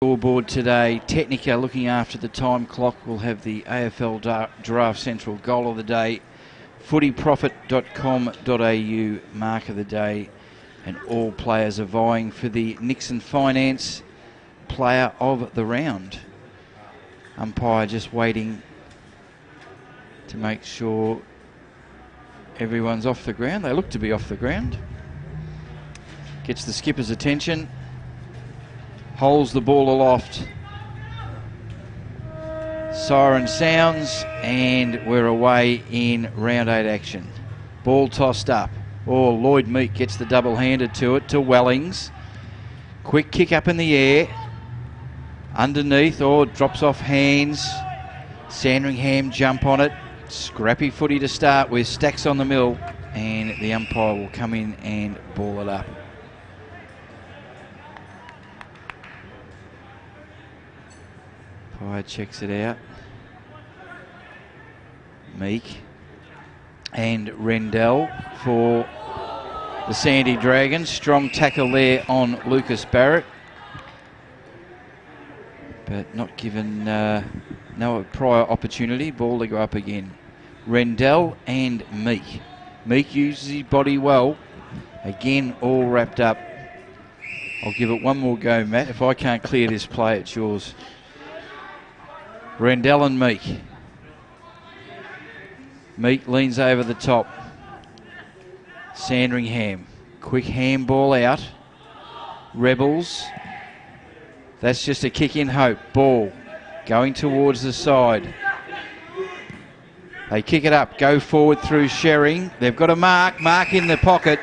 Scoreboard today. Technica looking after the time clock. We'll have the AFL Giraffe Central goal of the day, footyprofit.com.au mark of the day, and all players are vying for the Nixon Finance player of the round. Umpire just waiting to make sure everyone's off the ground. They look to be off the ground. Gets the skipper's attention. Holds the ball aloft. Siren sounds, and we're away in round 8 action. Ball tossed up. Oh, Lloyd Meek gets the double-handed to it, to Wellings. Quick kick up in the air. Underneath, drops off hands. Sandringham jump on it. Scrappy footy to start with. Stacks on the mill, and the umpire will come in and ball it up. Umpire checks it out. Meek and Rendell for the Sandy Dragons. Strong tackle there on Lucas Barrett, but not given no prior opportunity. Ball to go up again. Rendell and Meek. Meek uses his body well. Again, all wrapped up. I'll give it one more go, Matt. If I can't clear this play, it's yours. Rendell and Meek. Meek leans over the top. Sandringham. Quick handball out. Rebels. That's just a kick in hope. Ball going towards the side. They kick it up. Go forward through Sherring. They've got a mark. Mark in the pocket.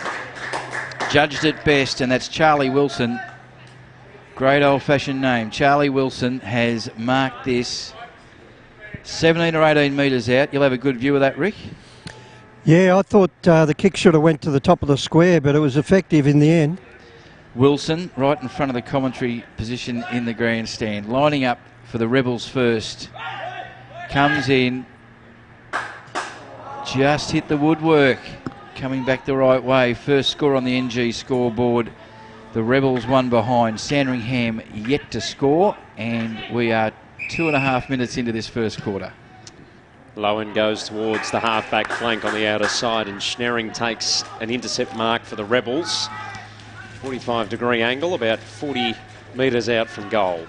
Judged it best, and that's Charlie Wilson. Great old-fashioned name. Charlie Wilson has marked this 17 or 18 metres out. You'll have a good view of that, Rick? Yeah, I thought the kick should have went to the top of the square, but it was effective in the end. Wilson right in front of the commentary position in the grandstand. Lining up for the Rebels first. Comes in. Just hit the woodwork. Coming back the right way. First score on the NG scoreboard. The Rebels one behind. Sandringham yet to score, and we are 2.5 minutes into this first quarter. Lowen goes towards the half-back flank on the outer side, and Schneering takes an intercept mark for the Rebels. 45-degree angle, about 40 metres out from goal.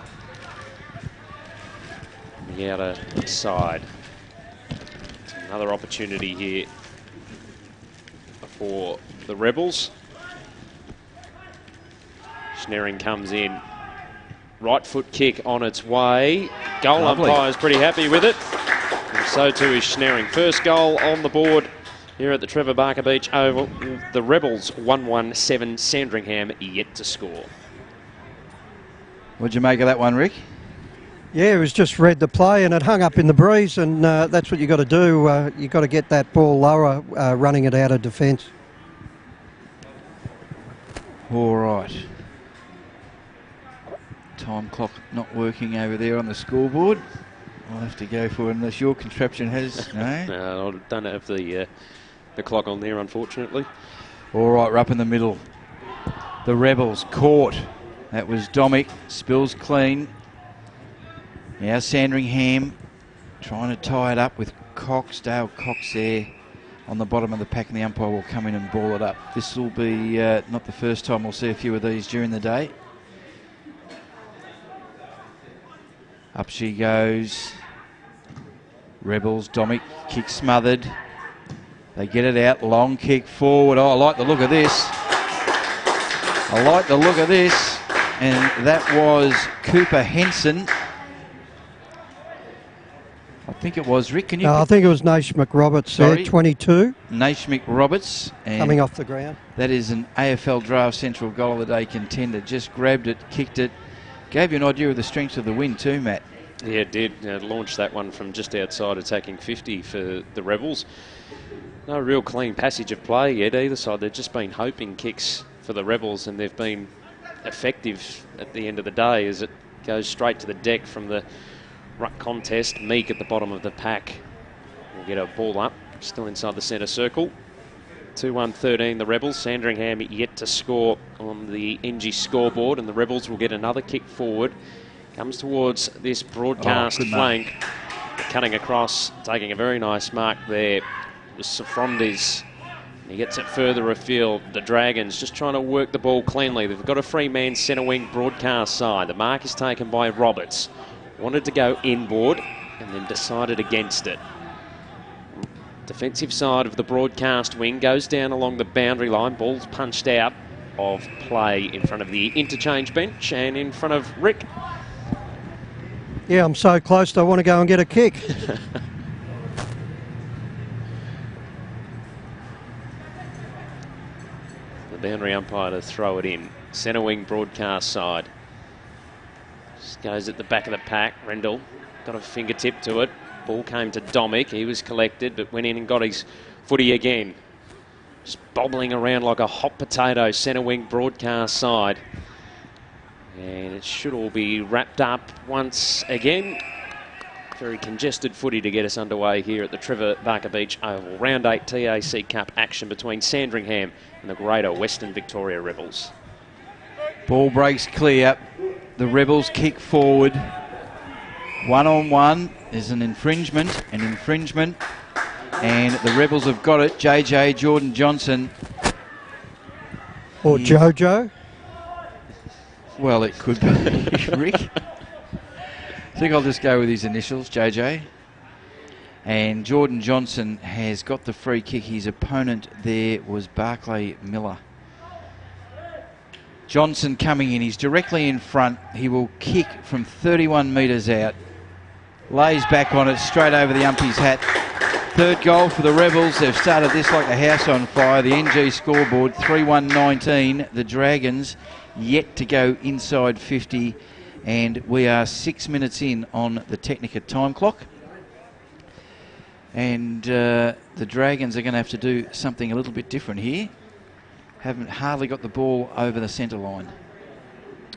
On the outer side. Another opportunity here for the Rebels. Schneering comes in. Right foot kick on its way. Goal umpire is pretty happy with it. And so too is Schneering. First goal on the board here at the Trevor Barker Beach Oval. The Rebels 1-1-7. Sandringham yet to score. What'd you make of that one, Rick? Yeah, it was just read the play and it hung up in the breeze, and that's what you got to do. You got to get that ball lower, running it out of defence. All right. Time clock not working over there on the scoreboard. I'll have to go for it unless your contraption has. No? No, I don't have the clock on there, unfortunately. All right, we're up in the middle. The Rebels caught. That was Domick. Spills clean. Now Sandringham trying to tie it up with Cox. Dale Cox there on the bottom of the pack, and the umpire will come in and ball it up. This will be not the first time we'll see a few of these during the day. Up she goes. Rebels, Domick, kick smothered. They get it out, long kick forward. Oh, I like the look of this. I like the look of this. And that was Cooper Henson. I think it was, Rick. Can you? I think it was Naishmik Roberts there, 22. Naishmik Roberts. Coming off the ground. That is an AFL Draft Central goal of the day contender. Just grabbed it, kicked it. Gave you an idea of the strength of the wind too, Matt. Yeah, it did. Launched that one from just outside attacking 50 for the Rebels. No real clean passage of play yet either side. They've just been hoping kicks for the Rebels, and they've been effective at the end of the day as it goes straight to the deck from the ruck contest. Meek at the bottom of the pack will get a ball up, still inside the centre circle. 2-1-13 the Rebels. Sandringham yet to score on the NG scoreboard, and the Rebels will get another kick forward Comes towards this broadcast flank. Cutting across, taking a very nice mark there. Was Safrondes. He gets it further afield. The Dragons just trying to work the ball cleanly. They've got a free man centre wing broadcast side. The mark is taken by Roberts. Wanted to go inboard and then decided against it. Defensive side of the broadcast wing goes down along the boundary line. Ball's punched out of play in front of the interchange bench and in front of Rick. Yeah, I'm so close I want to go and get a kick. The boundary umpire to throw it in. Centre wing broadcast side. Just goes at the back of the pack. Rendell got a fingertip to it. Ball came to Domick. He was collected but went in and got his footy again. Just bobbling around like a hot potato. Centre wing broadcast side. And it should all be wrapped up once again. Very congested footy to get us underway here at the Trevor Barker Beach Oval. Round 8 TAC Cup action between Sandringham and the Greater Western Victoria Rebels. Ball breaks clear. The Rebels kick forward. 1-on-1 is an infringement. And the Rebels have got it. JJ Jordan Johnson. Or Jojo. Well, it could be Rick. I think I'll just go with his initials, JJ. And Jordan Johnson has got the free kick. His opponent there was Barclay Miller. Johnson coming in. He's directly in front. He will kick from 31 metres out. Lays back on it, straight over the umpy's hat. Third goal for the Rebels. They've started this like a house on fire. The NG scoreboard, 3-1-19. The Dragons yet to go inside 50, and we are 6 minutes in on the Technica time clock. And the Dragons are going to have to do something a little bit different here. Haven't hardly got the ball over the centre line.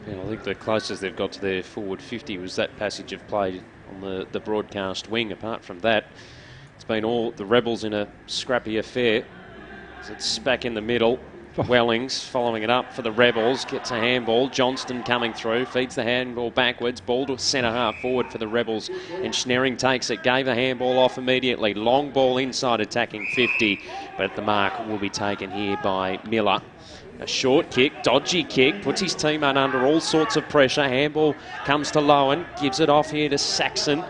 Yeah, I think the closest they've got to their forward 50 was that passage of play on the broadcast wing. Apart from that, it's been all the Rebels in a scrappy affair. It's back in the middle. Wellings following it up for the Rebels, gets a handball. Johnston coming through, feeds the handball backwards. Ball to centre half forward for the Rebels, and Schneering takes it, gave the handball off immediately. Long ball inside attacking 50, but the mark will be taken here by Miller. A short kick, dodgy kick, puts his team under all sorts of pressure. Handball comes to Lowen, gives it off here to Saxon.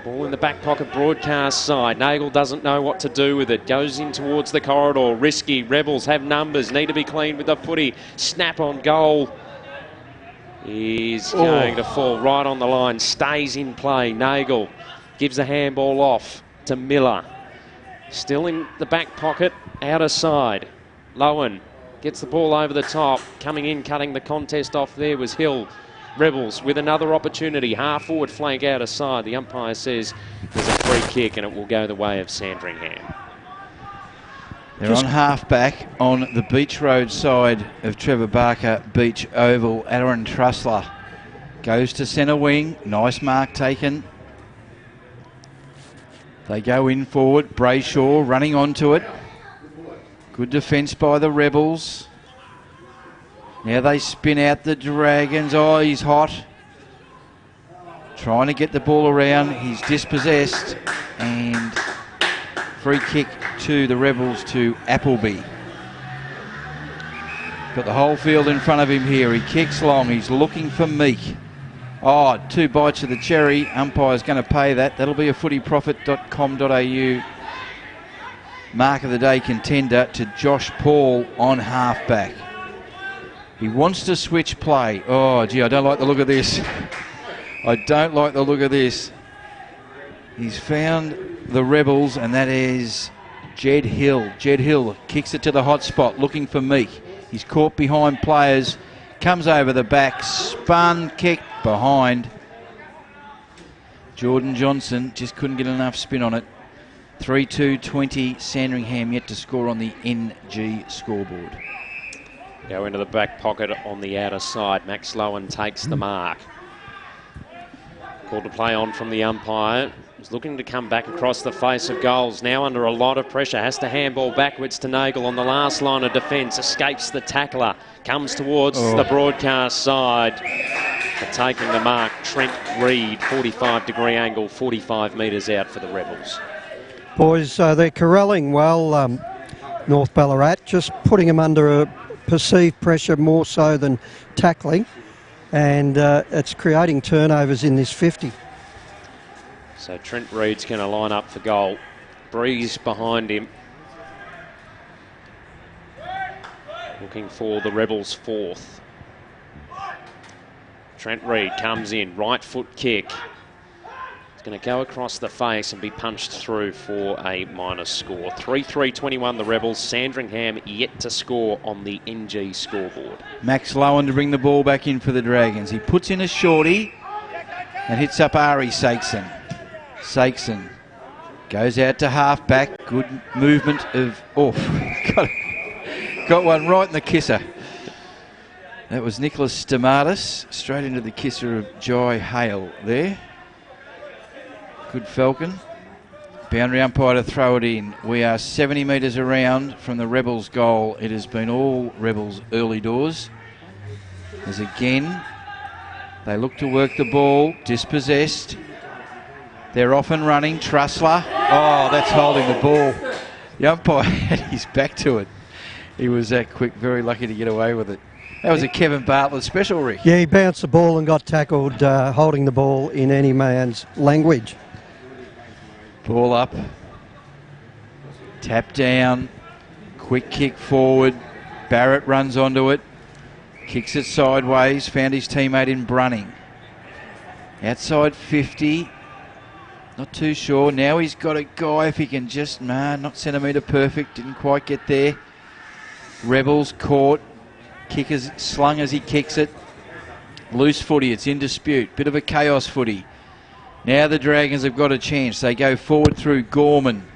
Ball in the back pocket broadcast side. Nagel doesn't know what to do with it. Goes in towards the corridor. Risky. Rebels have numbers. Need to be clean with the footy. Snap on goal. He's going to fall right on the line. Stays in play. Nagel gives the handball off to Miller. Still in the back pocket. Outer side. Lowen gets the ball over the top. Coming in, cutting the contest off there was Hill. Rebels with another opportunity. Half forward flank out aside. The umpire says there's a free kick and it will go the way of Sandringham. They're on half back on the Beach Road side of Trevor Barker Beach Oval. Aaron Trussler goes to centre wing. Nice mark taken. They go in forward. Brayshaw running onto it. Good defence by the Rebels. Now they spin out the Dragons. Oh, he's hot. Trying to get the ball around. He's dispossessed. And free kick to the Rebels to Appleby. Got the whole field in front of him here. He kicks long. He's looking for Meek. Oh, 2 bites of the cherry. Umpire's going to pay that. That'll be a footyprofit.com.au mark of the day contender to Josh Paul on halfback. He wants to switch play. Oh, gee, I don't like the look of this. I don't like the look of this. He's found the Rebels, and that is Jed Hill. Jed Hill kicks it to the hot spot, looking for Meek. He's caught behind players, comes over the back, spun, kicked behind. Jordan Johnson just couldn't get enough spin on it. 3-2-20, Sandringham yet to score on the NG scoreboard. Go into the back pocket on the outer side. Max Lowen takes the mark. Called to play on from the umpire. He's looking to come back across the face of goals. Now under a lot of pressure. Has to handball backwards to Nagel on the last line of defence. Escapes the tackler. Comes towards the broadcast side. But taking the mark, Trent Reid, 45-degree angle, 45 metres out for the Rebels. Boys, they're corralling well, North Ballarat, just putting them under a perceived pressure more so than tackling, and it's creating turnovers in this 50. So Trent Reid's going to line up for goal. Breeze behind him. Looking for the Rebels' fourth. Trent Reid comes in, right foot kick. It's going to go across the face and be punched through for a minus score. 3-3-21 the Rebels. Sandringham yet to score on the NG scoreboard. Max Lowen to bring the ball back in for the Dragons. He puts in a shorty and hits up Ari Sakeson. Sakeson goes out to half-back. Good movement of... Oh, got one right in the kisser. That was Nicholas Stamatis, straight into the kisser of Jai Hale there. Good Falcon. Boundary umpire to throw it in. We are 70 metres around from the Rebels' goal. It has been all Rebels early doors. As again, they look to work the ball, dispossessed. They're off and running. Trussler. Oh, that's holding the ball. The umpire had his back to it. He was that quick, very lucky to get away with it. That was a Kevin Bartlett special, Rick. Yeah, he bounced the ball and got tackled, holding the ball in any man's language. Ball up. Tap down. Quick kick forward. Barrett runs onto it. Kicks it sideways. Found his teammate in Brunning. Outside 50. Not too sure. Now he's got a guy if he can just... not centimetre perfect. Didn't quite get there. Rebels caught. Kickers slung as he kicks it. Loose footy. It's in dispute. Bit of a chaos footy. Now the Dragons have got a chance. They go forward through Gorman.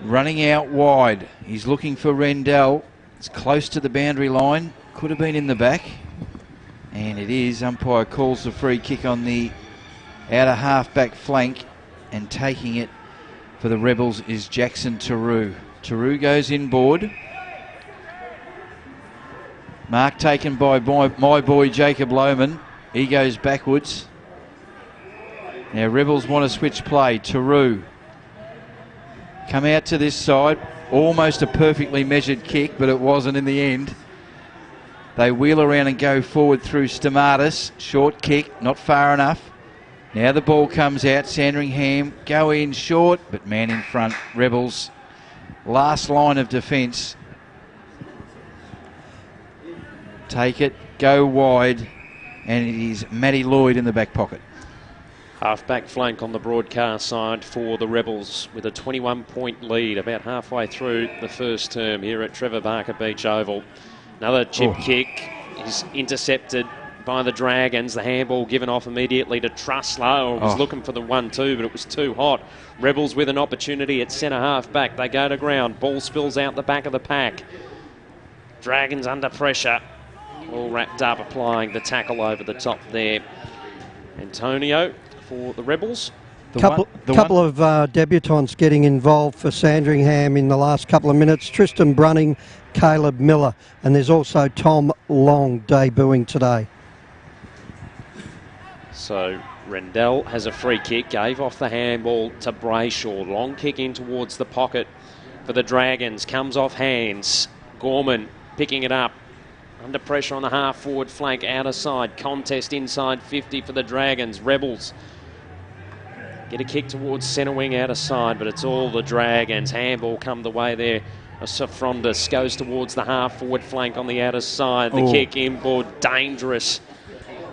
Running out wide. He's looking for Rendell. It's close to the boundary line. Could have been in the back. And it is. Umpire calls the free kick on the outer half-back flank. And taking it for the Rebels is Jackson Taru. Taru goes inboard. Mark taken by my boy Jacob Lohman. He goes backwards. Now Rebels want to switch play. Taru. Come out to this side. Almost a perfectly measured kick, but it wasn't in the end. They wheel around and go forward through Stamatis. Short kick, not far enough. Now the ball comes out. Sandringham go in short, but man in front. Rebels. Last line of defence. Take it, go wide, and it is Matty Lloyd in the back pocket. Half-back flank on the broadcast side for the Rebels with a 21-point lead about halfway through the first term here at Trevor Barker Beach Oval. Another chip kick is intercepted by the Dragons. The handball given off immediately to Trussler. Was looking for the 1-2, but it was too hot. Rebels with an opportunity at centre half-back. They go to ground. Ball spills out the back of the pack. Dragons under pressure. All wrapped up, applying the tackle over the top there. Antonio for the Rebels. Couple of debutants getting involved for Sandringham in the last couple of minutes. Tristan Brunning, Caleb Miller, and there's also Tom Long debuting today. So Rendell has a free kick, gave off the handball to Brayshaw. Long kick in towards the pocket for the Dragons, comes off hands. Gorman picking it up. Under pressure on the half-forward flank, outer side. Contest inside 50 for the Dragons. Rebels get a kick towards centre wing, outer side, but it's all the Dragons. Handball come the way there. Safrondis goes towards the half-forward flank on the outer side. The kick inboard, dangerous.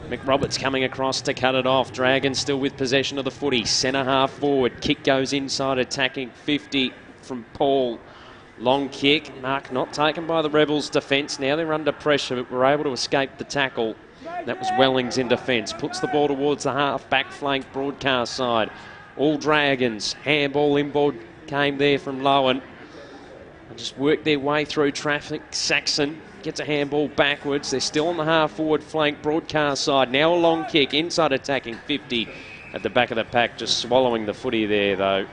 McRoberts coming across to cut it off. Dragons still with possession of the footy. Centre half-forward. Kick goes inside, attacking 50 from Paul. Long kick, mark not taken by the Rebels' defence. Now they're under pressure, but were able to escape the tackle. That was Wellings in defence. Puts the ball towards the half-back flank broadcast side. All Dragons. Handball inboard came there from Lowen. They just worked their way through traffic. Saxon gets a handball backwards. They're still on the half-forward flank broadcast side. Now a long kick, inside attacking 50 at the back of the pack. Just swallowing the footy there, though,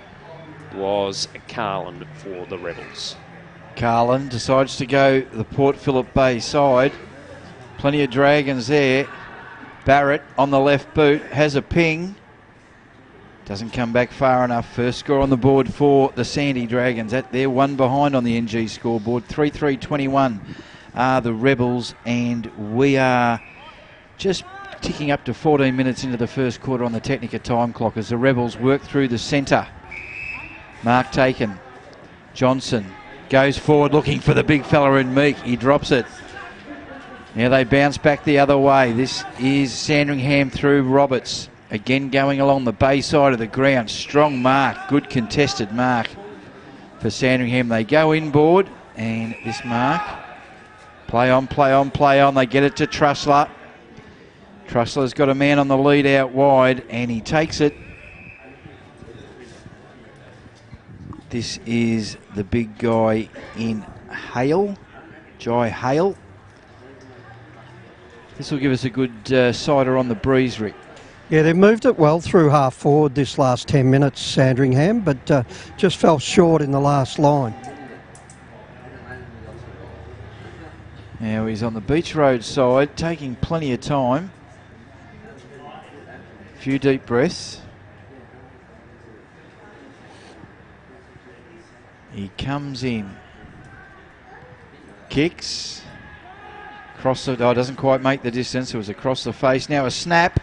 was Carlin for the Rebels. Carlin decides to go the Port Phillip Bay side. Plenty of Dragons there. Barrett on the left boot has a ping. Doesn't come back far enough. First score on the board for the Sandy Dragons. They're one behind on the NG scoreboard. 3-3-21 are the Rebels, and we are just ticking up to 14 minutes into the first quarter on the Technica time clock as the Rebels work through the centre. Mark taken. Johnson goes forward looking for the big fella in Meek. He drops it. Now they bounce back the other way. This is Sandringham through Roberts. Again going along the bay side of the ground. Strong mark. Good contested mark for Sandringham. They go inboard, and this mark. Play on, play on, play on. They get it to Trussler. Trussler's got a man on the lead out wide, and he takes it. This is the big guy in Hale, Jai Hale. This will give us a good cider on the breeze, Rick. Yeah, they moved it well through half forward this last 10 minutes, Sandringham, but just fell short in the last line. Now he's on the Beach Road side, taking plenty of time. A few deep breaths. He comes in. Kicks. Across the... Oh, doesn't quite make the distance. It was across the face. Now a snap.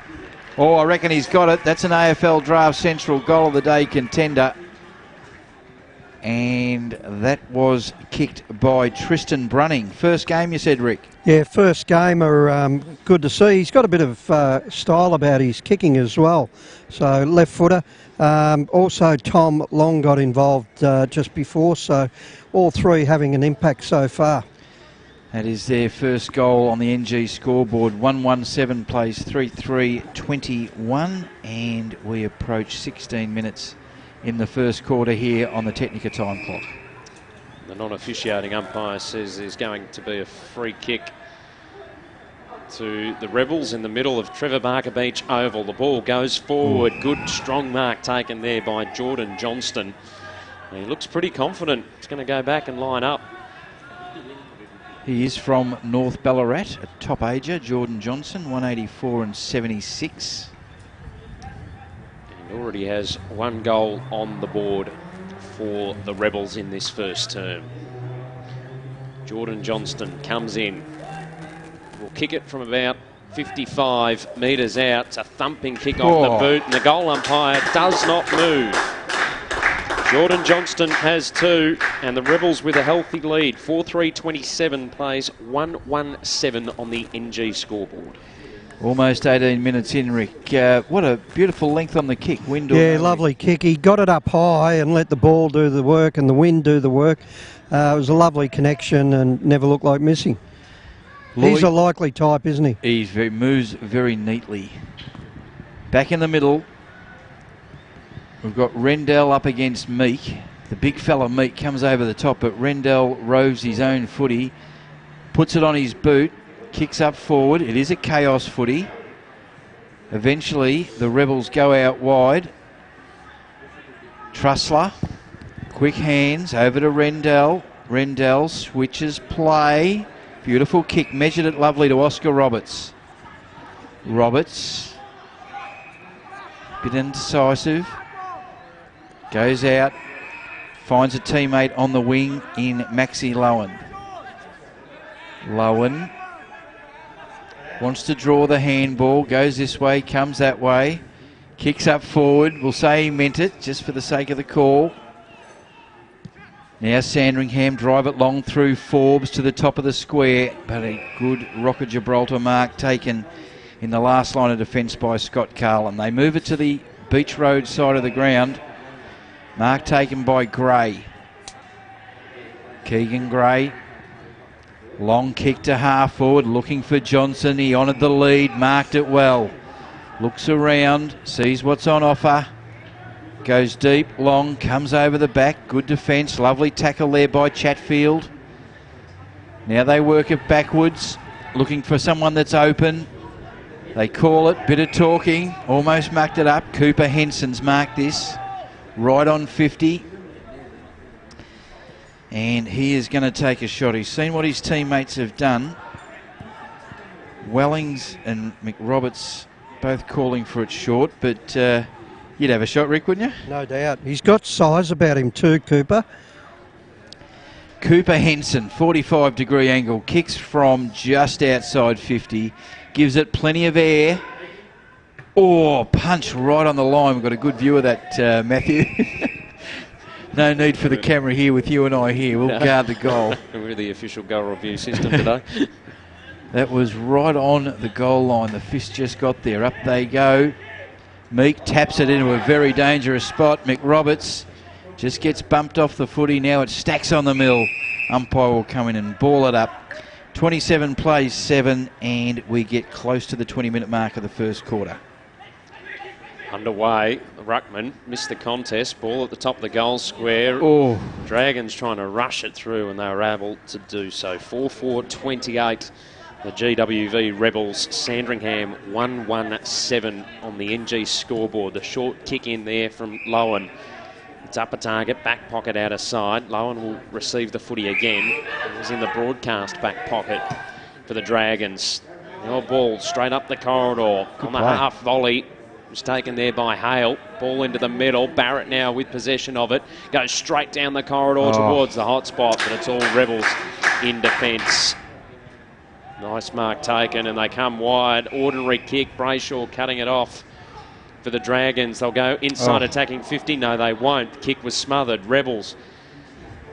Oh, I reckon he's got it. That's an AFL Draft Central Goal of the Day contender. And that was kicked by Tristan Brunning. First game, you said, Rick? Yeah, first gamer, good to see. He's got a bit of style about his kicking as well. So left footer. Also, Tom Long got involved just before. So all three having an impact so far. That is their first goal on the NG scoreboard. 1-1-7 plays 3-3-21, and we approach 16 minutes in the first quarter here on the Technica time clock. The non-officiating umpire says there's going to be a free kick to the Rebels in the middle of Trevor Barker Beach Oval. The ball goes forward. Good strong mark taken there by Jordan Johnston. And he looks pretty confident. It's going to go back and line up. He is from North Ballarat, a top ager, Jordan Johnson, 184 and 76. And already has one goal on the board for the Rebels in this first term. Jordan Johnston comes in. Will kick it from about 55 metres out. It's a thumping kick off the boot, and the goal umpire does not move. Jordan Johnston has two, and the Rebels with a healthy lead. 4-3-27 plays 1-1-7 on the NG scoreboard. Almost 18 minutes in, Rick. What a beautiful length on the kick. Wind. Yeah, lovely kick. He got it up high and let the ball do the work and the wind do the work. It was a lovely connection and never looked like missing. Lloyd, he's a likely type, isn't he? He moves very neatly. Back in the middle. We've got Rendell up against Meek. The big fella Meek comes over the top, but Rendell roves his own footy, puts it on his boot, kicks up forward. It is a chaos footy. Eventually, the Rebels go out wide. Trussler, quick hands, over to Rendell. Rendell switches play. Beautiful kick, measured it lovely to Oscar Roberts. Roberts, bit indecisive. Goes out, finds a teammate on the wing in Maxi Lowen. Lowen wants to draw the handball, goes this way, comes that way, kicks up forward. We'll say he meant it just for the sake of the call. Now Sandringham drive it long through Forbes to the top of the square, but a good Rock of Gibraltar mark taken in the last line of defence by Scott Carlin. They move it to the Beach Road side of the ground. Mark taken by Gray. Keegan Gray. Long kick to half forward, looking for Johnson. He honoured the lead, marked it well. Looks around, sees what's on offer. Goes deep, long, comes over the back. Good defence, lovely tackle there by Chatfield. Now they work it backwards, looking for someone that's open. They call it, bit of talking, almost mucked it up. Cooper Henson's marked this. Right on 50. And he is going to take a shot. He's seen what his teammates have done. Wellings and McRoberts both calling for it short, but you'd have a shot, Rick, wouldn't you? No doubt. He's got size about him too, Cooper. Cooper Henson, 45-degree angle, kicks from just outside 50, gives it plenty of air. Oh, punch right on the line. We've got a good view of that, Matthew. No need for the camera here with you and I here. We'll guard the goal. We're the official goal review system today. That was right on the goal line. The fist just got there. Up they go. Meek taps it into a very dangerous spot. McRoberts just gets bumped off the footy. Now it stacks on the mill. Umpire will come in and ball it up. 27 plays 7, and we get close to the 20-minute mark of the first quarter. Underway, Ruckman missed the contest. Ball at the top of the goal square. Oh. Dragons trying to rush it through, and they were able to do so. 4-4-28. The GWV Rebels, Sandringham 1-1-7 on the NG scoreboard. The short kick in there from Lowen. It's up a target, back pocket out of side. Lowen will receive the footy again. It was in the broadcast back pocket for the Dragons. The ball straight up the corridor. Good on the play. Half volley. It was taken there by Hale. Ball into the middle. Barrett now with possession of it. Goes straight down the corridor towards the hot spot, but it's all Rebels in defence. Nice mark taken, and they come wide. Ordinary kick. Brayshaw cutting it off for the Dragons. They'll go inside attacking 50. No, they won't. The kick was smothered. Rebels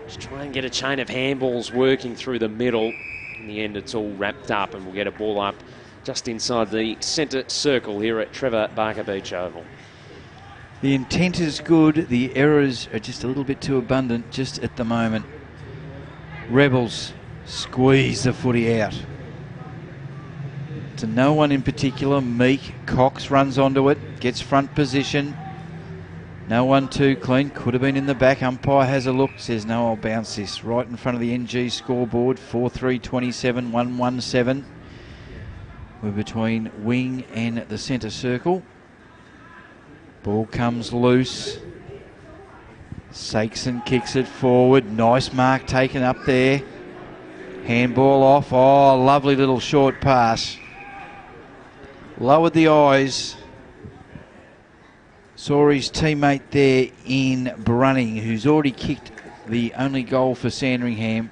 just try and get a chain of handballs working through the middle. In the end, it's all wrapped up, and we'll get a ball up just inside the centre circle here at Trevor Barker Beach Oval. The intent is good. The errors are just a little bit too abundant just at the moment. Rebels squeeze the footy out. To no one in particular. Meek. Cox runs onto it, gets front position. No one too clean. Could have been in the back. Umpire has a look, says no, I'll bounce this. Right in front of the NG scoreboard. 4-3-27, 1-1-7. We're between wing and the centre circle. Ball comes loose. Sakeson kicks it forward. Nice mark taken up there. Handball off. Oh, lovely little short pass. Lowered the eyes. Saw his teammate there in Brunning, who's already kicked the only goal for Sandringham.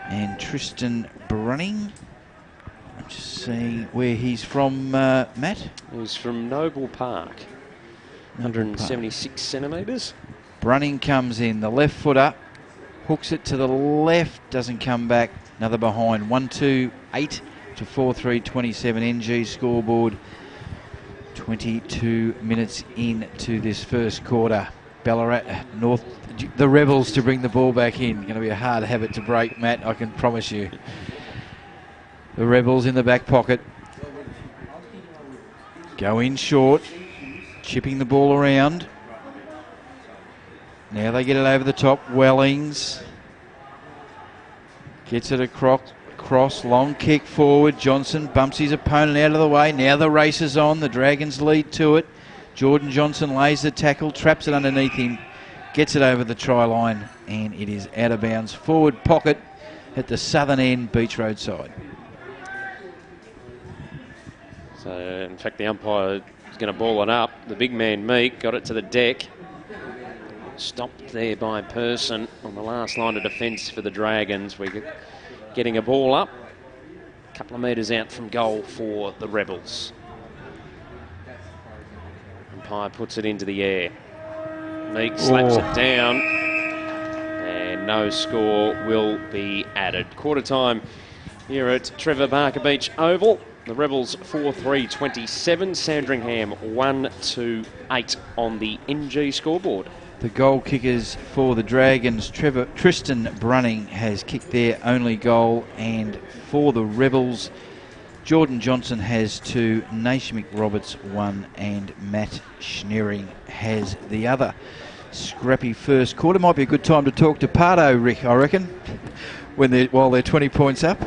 And Tristan Brunning. I'm just seeing where he's from, Matt. He's from Noble Park. 176 centimetres. Brunning comes in, the left foot up. Hooks it to the left, doesn't come back. Another behind. 1-2-8 to 4-3-27 NG scoreboard. 22 minutes into this first quarter. Ballarat North, the Rebels to bring the ball back in. Going to be a hard habit to break, Matt, I can promise you. The Rebels in the back pocket. Go in short. Chipping the ball around. Now they get it over the top. Wellings gets it across. Long kick forward. Johnson bumps his opponent out of the way. Now the race is on. The Dragons lead to it. Jordan Johnson lays the tackle. Traps it underneath him. Gets it over the try line. And it is out of bounds. Forward pocket at the southern end. Beach Road side. So, in fact, the umpire is going to ball it up. The big man, Meek, got it to the deck. Stopped there by Person on the last line of defence for the Dragons. We're getting a ball up. A couple of metres out from goal for the Rebels. Umpire puts it into the air. Meek slaps it down. And no score will be added. Quarter time here at Trevor Barker Beach Oval. The Rebels 4-3-27, Sandringham 1-2-8 on the NG scoreboard. The goal kickers for the Dragons, Tristan Brunning has kicked their only goal, and for the Rebels, Jordan Johnson has 2, Nash McRoberts 1, and Matt Schneering has the other. Scrappy first quarter. Might be a good time to talk to Pardo, Rick, I reckon, while they're 20 points up.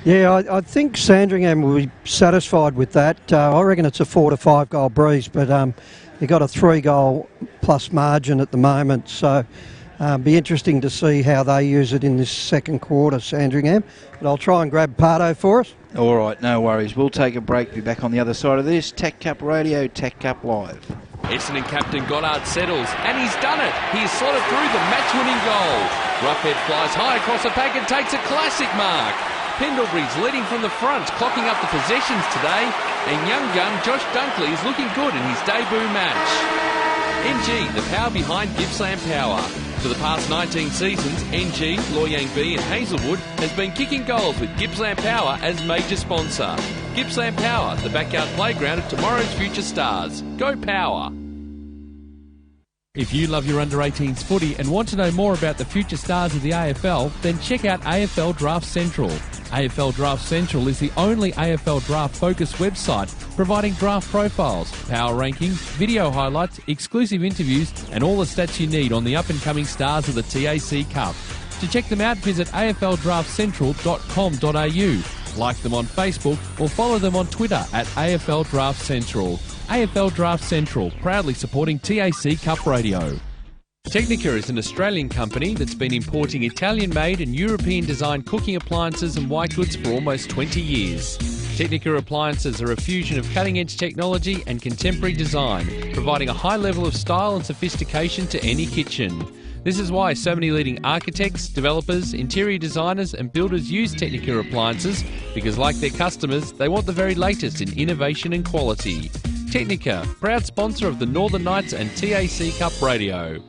Yeah, I think Sandringham will be satisfied with that. I reckon it's a 4 to 5 goal breeze, but they've got a 3 goal plus margin at the moment, so Be interesting to see how they use it in this second quarter, Sandringham. But I'll try and grab Pardo for us. All right, no worries. We'll take a break. Be back on the other side of this. TAC Cup Radio, TAC Cup Live. Essendon captain Goddard settles, and he's done it. He has slotted through the match-winning goal. Roughhead flies high across the pack and takes a classic mark. Pendlebury's leading from the front, clocking up the possessions today, and young gun Josh Dunkley is looking good in his debut match. NG, the power behind Gippsland Power. For the past 19 seasons, NG, Loy Yang B and Hazelwood has been kicking goals with Gippsland Power as major sponsor. Gippsland Power, the backyard playground of tomorrow's future stars. Go Power! If you love your under-18s footy and want to know more about the future stars of the AFL, then check out AFL Draft Central. AFL Draft Central is the only AFL draft-focused website providing draft profiles, power rankings, video highlights, exclusive interviews and all the stats you need on the up-and-coming stars of the TAC Cup. To check them out, visit afldraftcentral.com.au. Like them on Facebook or follow them on Twitter at AFL Draft Central. AFL Draft Central, proudly supporting TAC Cup Radio. Technica is an Australian company that's been importing Italian-made and European-designed cooking appliances and white goods for almost 20 years. Technica appliances are a fusion of cutting-edge technology and contemporary design, providing a high level of style and sophistication to any kitchen. This is why so many leading architects, developers, interior designers and builders use Technica appliances, because like their customers, they want the very latest in innovation and quality. Technica, proud sponsor of the Northern Knights and TAC Cup Radio.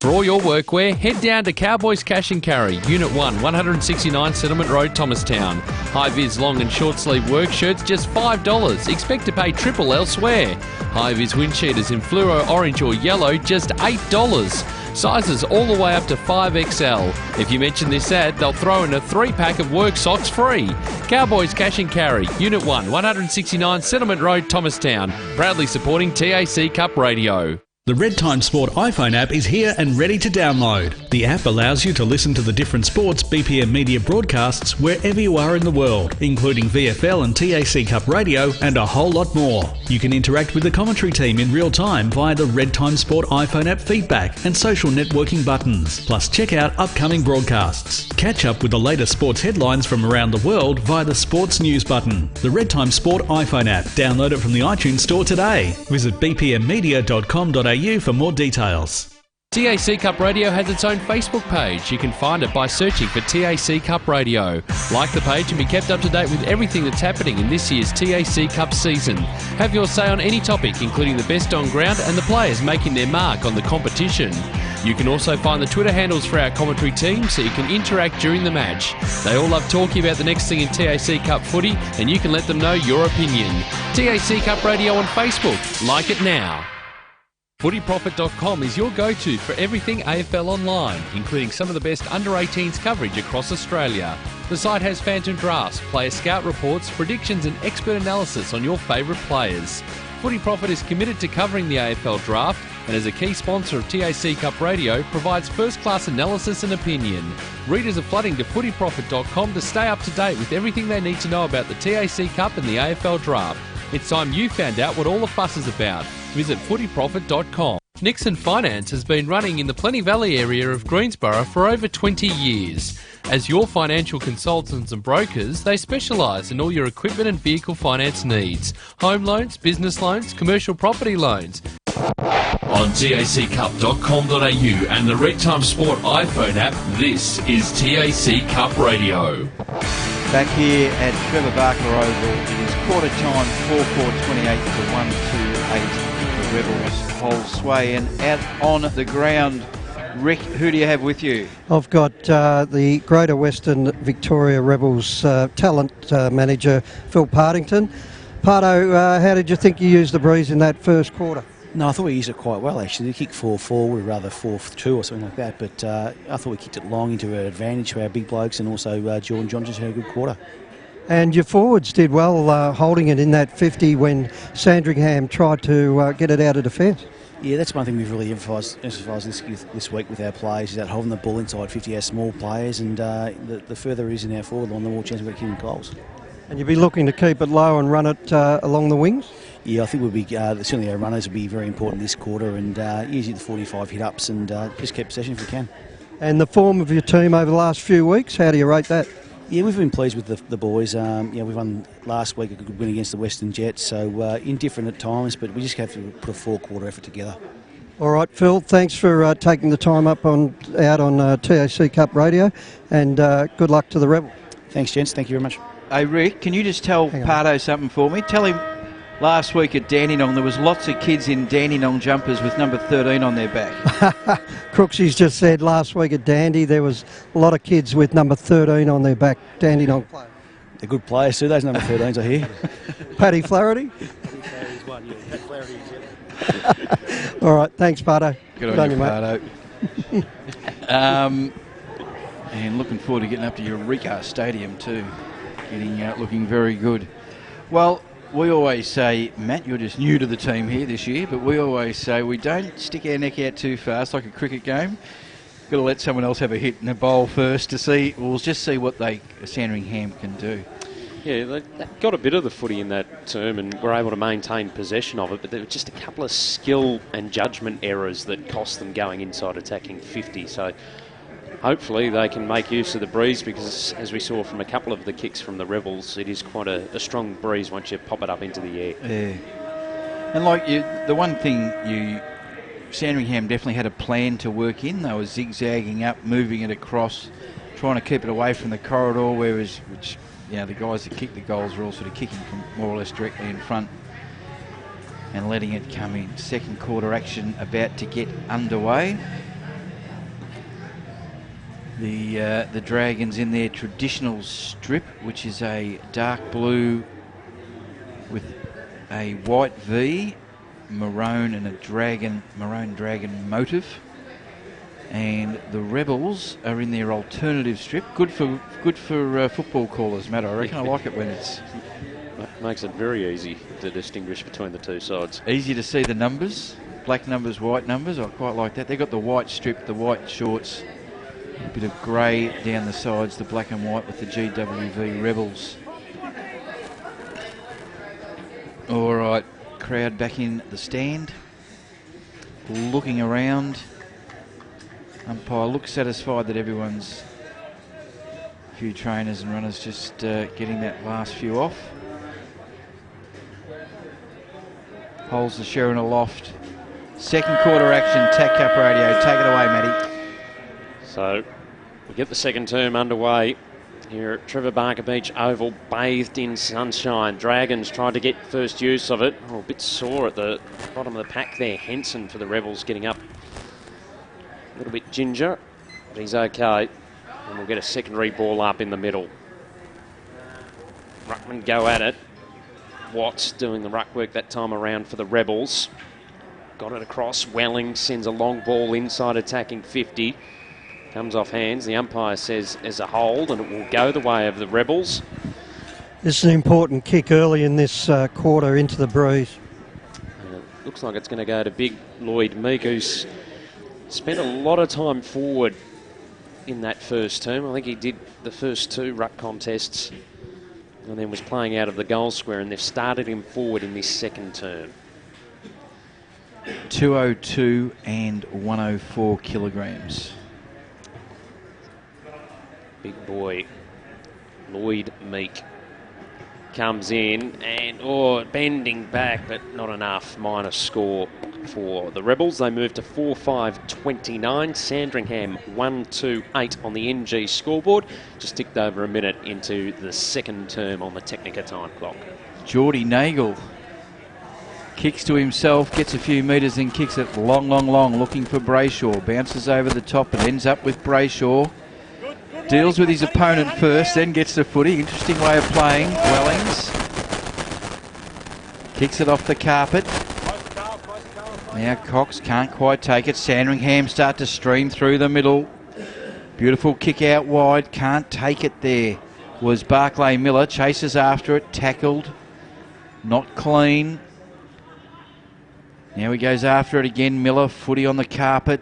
For all your workwear, head down to Cowboys Cash and Carry, Unit 1, 169 Settlement Road, Thomastown. High-vis long and short sleeve work shirts just $5. Expect to pay triple elsewhere. High-vis wind cheaters in fluoro orange or yellow, just $8. Sizes all the way up to 5XL. If you mention this ad, they'll throw in a 3-pack of work socks free. Cowboys Cash and Carry, Unit 1, 169 Settlement Road, Thomastown. Proudly supporting TAC Cup Radio. The Red Time Sport iPhone app is here and ready to download. The app allows you to listen to the different sports BPM Media broadcasts wherever you are in the world, including VFL and TAC Cup Radio and a whole lot more. You can interact with the commentary team in real time via the Red Time Sport iPhone app feedback and social networking buttons. Plus check out upcoming broadcasts. Catch up with the latest sports headlines from around the world via the Sports News button. The Red Time Sport iPhone app. Download it from the iTunes Store today. Visit bpmmedia.com.au for more details. TAC Cup Radio has its own Facebook page. You can find it by searching for TAC Cup Radio. Like the page and be kept up to date with everything that's happening in this year's TAC Cup season. Have your say on any topic, including the best on ground and the players making their mark on the competition. You can also find the Twitter handles for our commentary team so you can interact during the match. They all love talking about the next thing in TAC Cup footy, and you can let them know your opinion. TAC Cup Radio on Facebook. Like it now. FootyProfit.com is your go-to for everything AFL online, including some of the best under-18s coverage across Australia. The site has phantom drafts, player scout reports, predictions and expert analysis on your favourite players. Footy Profit is committed to covering the AFL draft and as a key sponsor of TAC Cup Radio provides first-class analysis and opinion. Readers are flooding to FootyProfit.com to stay up to date with everything they need to know about the TAC Cup and the AFL draft. It's time you found out what all the fuss is about. Visit footyprofit.com. Nixon Finance has been running in the Plenty Valley area of Greensborough for over 20 years. As your financial consultants and brokers, they specialise in all your equipment and vehicle finance needs. Home loans, business loans, commercial property loans. On taccup.com.au and the Red Time Sport iPhone app, this is TAC Cup Radio. Back here at Trevor Barker Oval, it is quarter time, 4-4-28 to 1-2-8. The Rebels hold sway and out on the ground. Rick, who do you have with you? I've got the Greater Western Victoria Rebels talent manager, Phil Partington. Pardo, how did you think you used the breeze in that first quarter? No, I thought we used it quite well, actually. We kicked 4-4, or rather 4-2 or something like that, but I thought we kicked it long into our advantage for our big blokes, and also Jordan Johnson had a good quarter. And your forwards did well holding it in that 50 when Sandringham tried to get it out of defence. Yeah, that's one thing we've really emphasised this week with our players, is that holding the ball inside 50, our small players, and the further it is in our forward line, the more chance we've got kicking goals. And you'll be looking to keep it low and run it along the wings? Yeah, I think we'll be certainly our runners will be very important this quarter, and usually the 45 hit-ups, and just keep possession if we can. And the form of your team over the last few weeks, how do you rate that? Yeah, we've been pleased with the boys. We won last week, a good win against the Western Jets, so indifferent at times, but we just have to put a four-quarter effort together. All right, Phil, thanks for taking the time out on TAC Cup Radio, and good luck to the Rebels. Thanks, gents. Thank you very much. Hey, Rick, can you just tell Pardo something for me? Tell him last week at Dandenong there was lots of kids in Dandenong jumpers with number 13 on their back. Crooksy's just said last week at Dandy there was a lot of kids with number 13 on their back, Dandenong players. They're good players too, those number 13s I hear. Paddy Flaherty? Flaherty's one, yeah. Flaherty, All right, thanks, Pardo. Good on you, Pardo. And looking forward to getting up to Eureka Stadium too. Looking very good. Well, we always say, Matt, you're just new to the team here this year, but we always say we don't stick our neck out too fast like a cricket game. Got to let someone else have a hit in a bowl first to see. We'll just see what Sandringham can do. Yeah, they got a bit of the footy in that term and were able to maintain possession of it, but there were just a couple of skill and judgment errors that cost them going inside attacking 50. So hopefully they can make use of the breeze, because as we saw from a couple of the kicks from the Rebels, it is quite a strong breeze once you pop it up into the air. Yeah. And the one thing Sandringham definitely had a plan to work in. They were zigzagging up, moving it across, trying to keep it away from the corridor, which the guys that kick the goals were all sort of kicking from more or less directly in front and letting it come in. Second quarter action about to get underway. The Dragons in their traditional strip, which is a dark blue with a white V, maroon and a maroon dragon motive. And the Rebels are in their alternative strip. Good for football callers, Matt. I reckon I like it when it's... Makes it very easy to distinguish between the two sides. Easy to see the numbers. Black numbers, white numbers. I quite like that. They've got the white strip, the white shorts. A bit of grey down the sides, the black and white with the GWV Rebels. All right, crowd back in the stand. Looking around. Umpire looks satisfied that everyone's, a few trainers and runners just getting that last few off. Holds the Sherrin aloft. Second quarter action, TAC Cup Radio. Take it away, Matty. So we get the second term underway here at Trevor Barker Beach Oval, bathed in sunshine. Dragons tried to get first use of it. Oh, a bit sore at the bottom of the pack there. Henson for the Rebels getting up. A little bit ginger, but he's okay. And we'll get a secondary ball up in the middle. Ruckman go at it. Watts doing the ruck work that time around for the Rebels. Got it across. Welling sends a long ball inside attacking 50. Comes off hands. The umpire says as a hold, and it will go the way of the Rebels. This is an important kick early in this quarter into the breeze. Looks like it's going to go to big Lloyd Meek, who's spent a lot of time forward in that first term. I think he did the first two ruck contests and then was playing out of the goal square, and they've started him forward in this second term. 202 and 104 kilograms. Big boy Lloyd Meek comes in and bending back, but not enough. Minus score for the Rebels. They move to 4-5-29. Sandringham 1-2-8 on the NG scoreboard. Just ticked over a minute into the second term on the Technica time clock. Geordie Nagel kicks to himself, gets a few metres and kicks it long, looking for Brayshaw. Bounces over the top and ends up with Brayshaw. Deals with his opponent first, then gets the footy. Interesting way of playing. Wellings kicks it off the carpet. Now Cox can't quite take it. Sandringham start to stream through the middle. Beautiful kick out wide. Can't take it there. Was Barclay Miller. Chases after it. Tackled. Not clean. Now he goes after it again. Miller, footy on the carpet.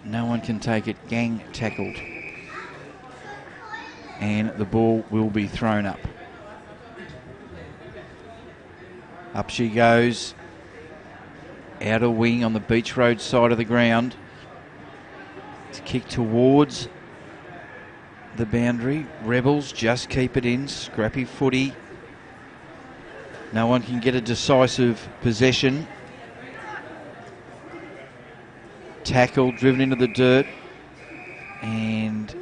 No one can take it. Gang tackled. And the ball will be thrown up. Up she goes. Outer wing on the Beach Road side of the ground. It's a kick towards the boundary. Rebels just keep it in. Scrappy footy. No one can get a decisive possession. Tackle driven into the dirt. And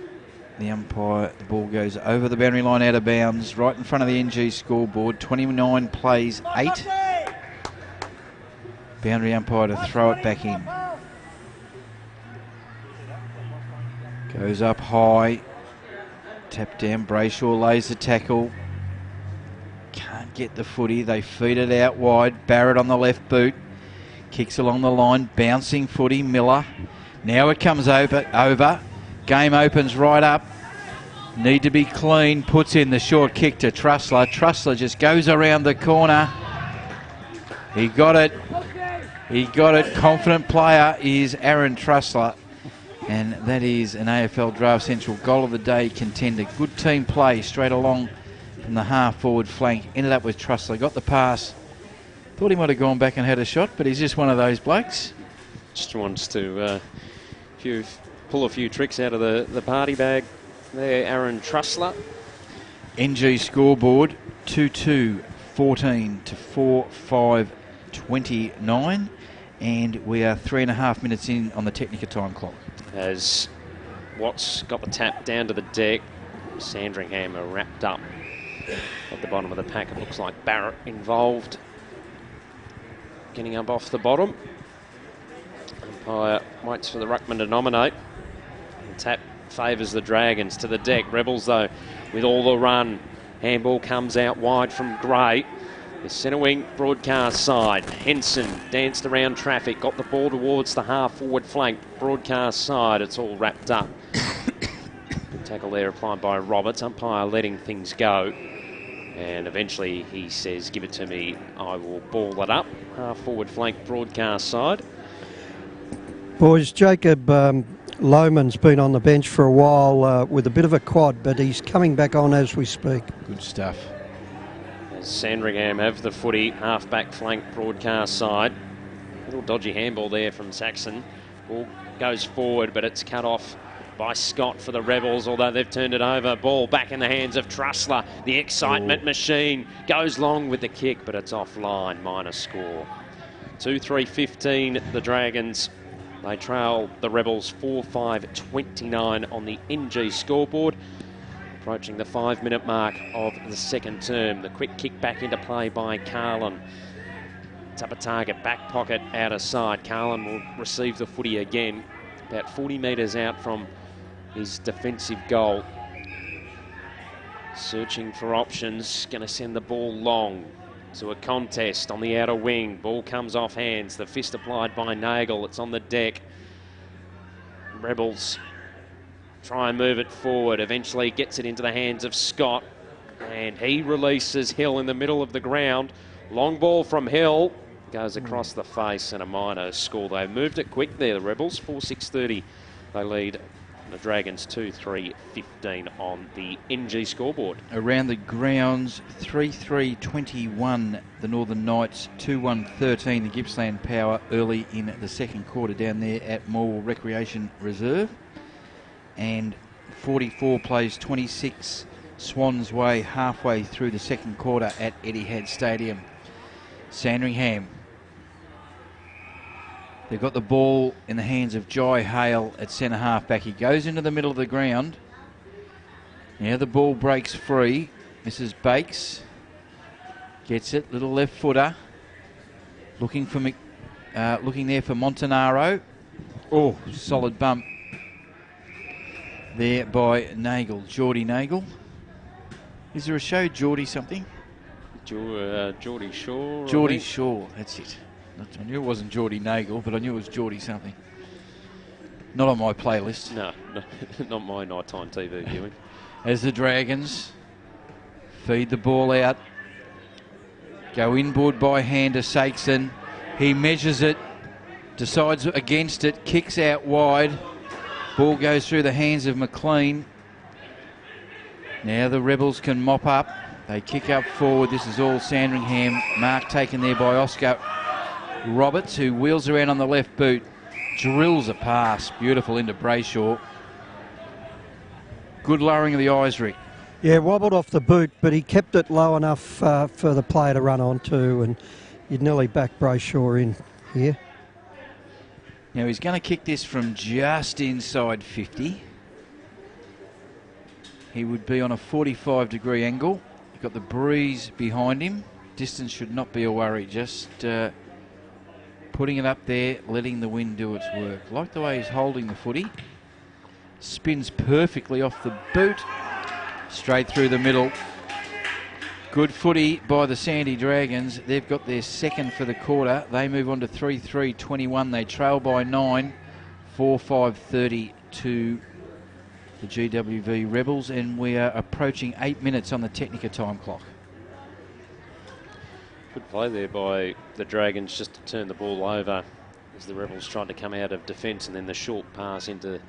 the umpire, the ball goes over the boundary line out of bounds, right in front of the NG scoreboard. 29 plays 8. Boundary umpire to throw it back in. Goes up high. Tap down. Brayshaw lays the tackle. Can't get the footy. They feed it out wide. Barrett on the left boot. Kicks along the line. Bouncing footy. Miller. Now it comes over. Game opens right up. Need to be clean. Puts in the short kick to Trussler. Trussler just goes around the corner. He got it. He got it. Confident player is Aaron Trussler. And that is an AFL Draft Central goal of the day contender. Good team play straight along from the half forward flank. Ended up with Trussler. Got the pass. Thought he might have gone back and had a shot, but he's just one of those blokes. Just wants to pull a few tricks out of the party bag there, Aaron Trussler. NG scoreboard 2-2-14 to 4-5-29. And we are 3.5 minutes in on the Technica time clock. As Watts got the tap down to the deck, Sandringham are wrapped up at the bottom of the pack. It looks like Barrett involved, getting up off the bottom. Umpire waits for the ruckman to nominate. The tap favours the Dragons to the deck. Rebels, though, with all the run. Handball comes out wide from Gray. The centre wing broadcast side. Henson danced around traffic, got the ball towards the half forward flank. Broadcast side, it's all wrapped up. Good tackle there applied by Roberts. Umpire letting things go. And eventually he says, give it to me, I will ball it up. Half forward flank broadcast side. Boys, Jacob Lohman's been on the bench for a while with a bit of a quad, but he's coming back on as we speak. Good stuff. Sandringham have the footy, half-back flank broadcast side. Little dodgy handball there from Saxon. Ball goes forward, but it's cut off by Scott for the Rebels, although they've turned it over. Ball back in the hands of Trussler. The excitement machine goes long with the kick, but it's offline, minor score. 2-3-15, the Dragons. They trail the Rebels 4-5-29 on the NG scoreboard. Approaching the 5-minute mark of the second term. The quick kick back into play by Carlin. It's up a target, back pocket, out of side. Carlin will receive the footy again, about 40 metres out from his defensive goal. Searching for options, going to send the ball long to a contest on the outer wing. Ball comes off hands, the fist applied by Nagel. It's on the deck. Rebels try and move it forward. Eventually gets it into the hands of Scott. And he releases Hill in the middle of the ground. Long ball from Hill. Goes across the face and a minor score. They moved it quick there, the Rebels. 4-6-30. They lead the Dragons 2-3-15 on the NG scoreboard. Around the grounds, 3-3-21. The Northern Knights, 2-1-13. The Gippsland Power early in the second quarter down there at Morwell Recreation Reserve. And 44 plays 26 Swans Way halfway through the second quarter at Etihad Stadium. Sandringham. They've got the ball in the hands of Jai Hale at centre half back. He goes into the middle of the ground. Now the ball breaks free. Mrs. Bakes gets it. Little left footer. Looking there for Montanaro. Oh, solid bump there by Nagel, Geordie Nagel. Is there a show, Geordie something? Geordie Shaw. Geordie Shaw, that's it. I knew it wasn't Geordie Nagel, but I knew it was Geordie something. Not on my playlist. No, not my nighttime TV viewing. As the Dragons feed the ball out. Go inboard by hand to Saxon. He measures it, decides against it, kicks out wide. Ball goes through the hands of McLean. Now the Rebels can mop up. They kick up forward. This is all Sandringham. Mark taken there by Oscar Roberts, who wheels around on the left boot. drills a pass. Beautiful into Brayshaw. Good lowering of the eyes, Rick. Yeah, wobbled off the boot, but he kept it low enough for the player to run onto, and you'd nearly back Brayshaw in here. Now he's going to kick this from just inside 50. He would be on a 45-degree angle. You've got the breeze behind him. Distance should not be a worry. Just putting it up there, letting the wind do its work. Like the way he's holding the footy. Spins perfectly off the boot. Straight through the middle. Good footy by the Sandy Dragons. They've got their second for the quarter. They move on to 3-3-21. They trail by 9. 4-5-30 to the GWV Rebels, and we are approaching 8 minutes on the Technica time clock. Good play there by the Dragons just to turn the ball over as the Rebels tried to come out of defence, and then the short pass into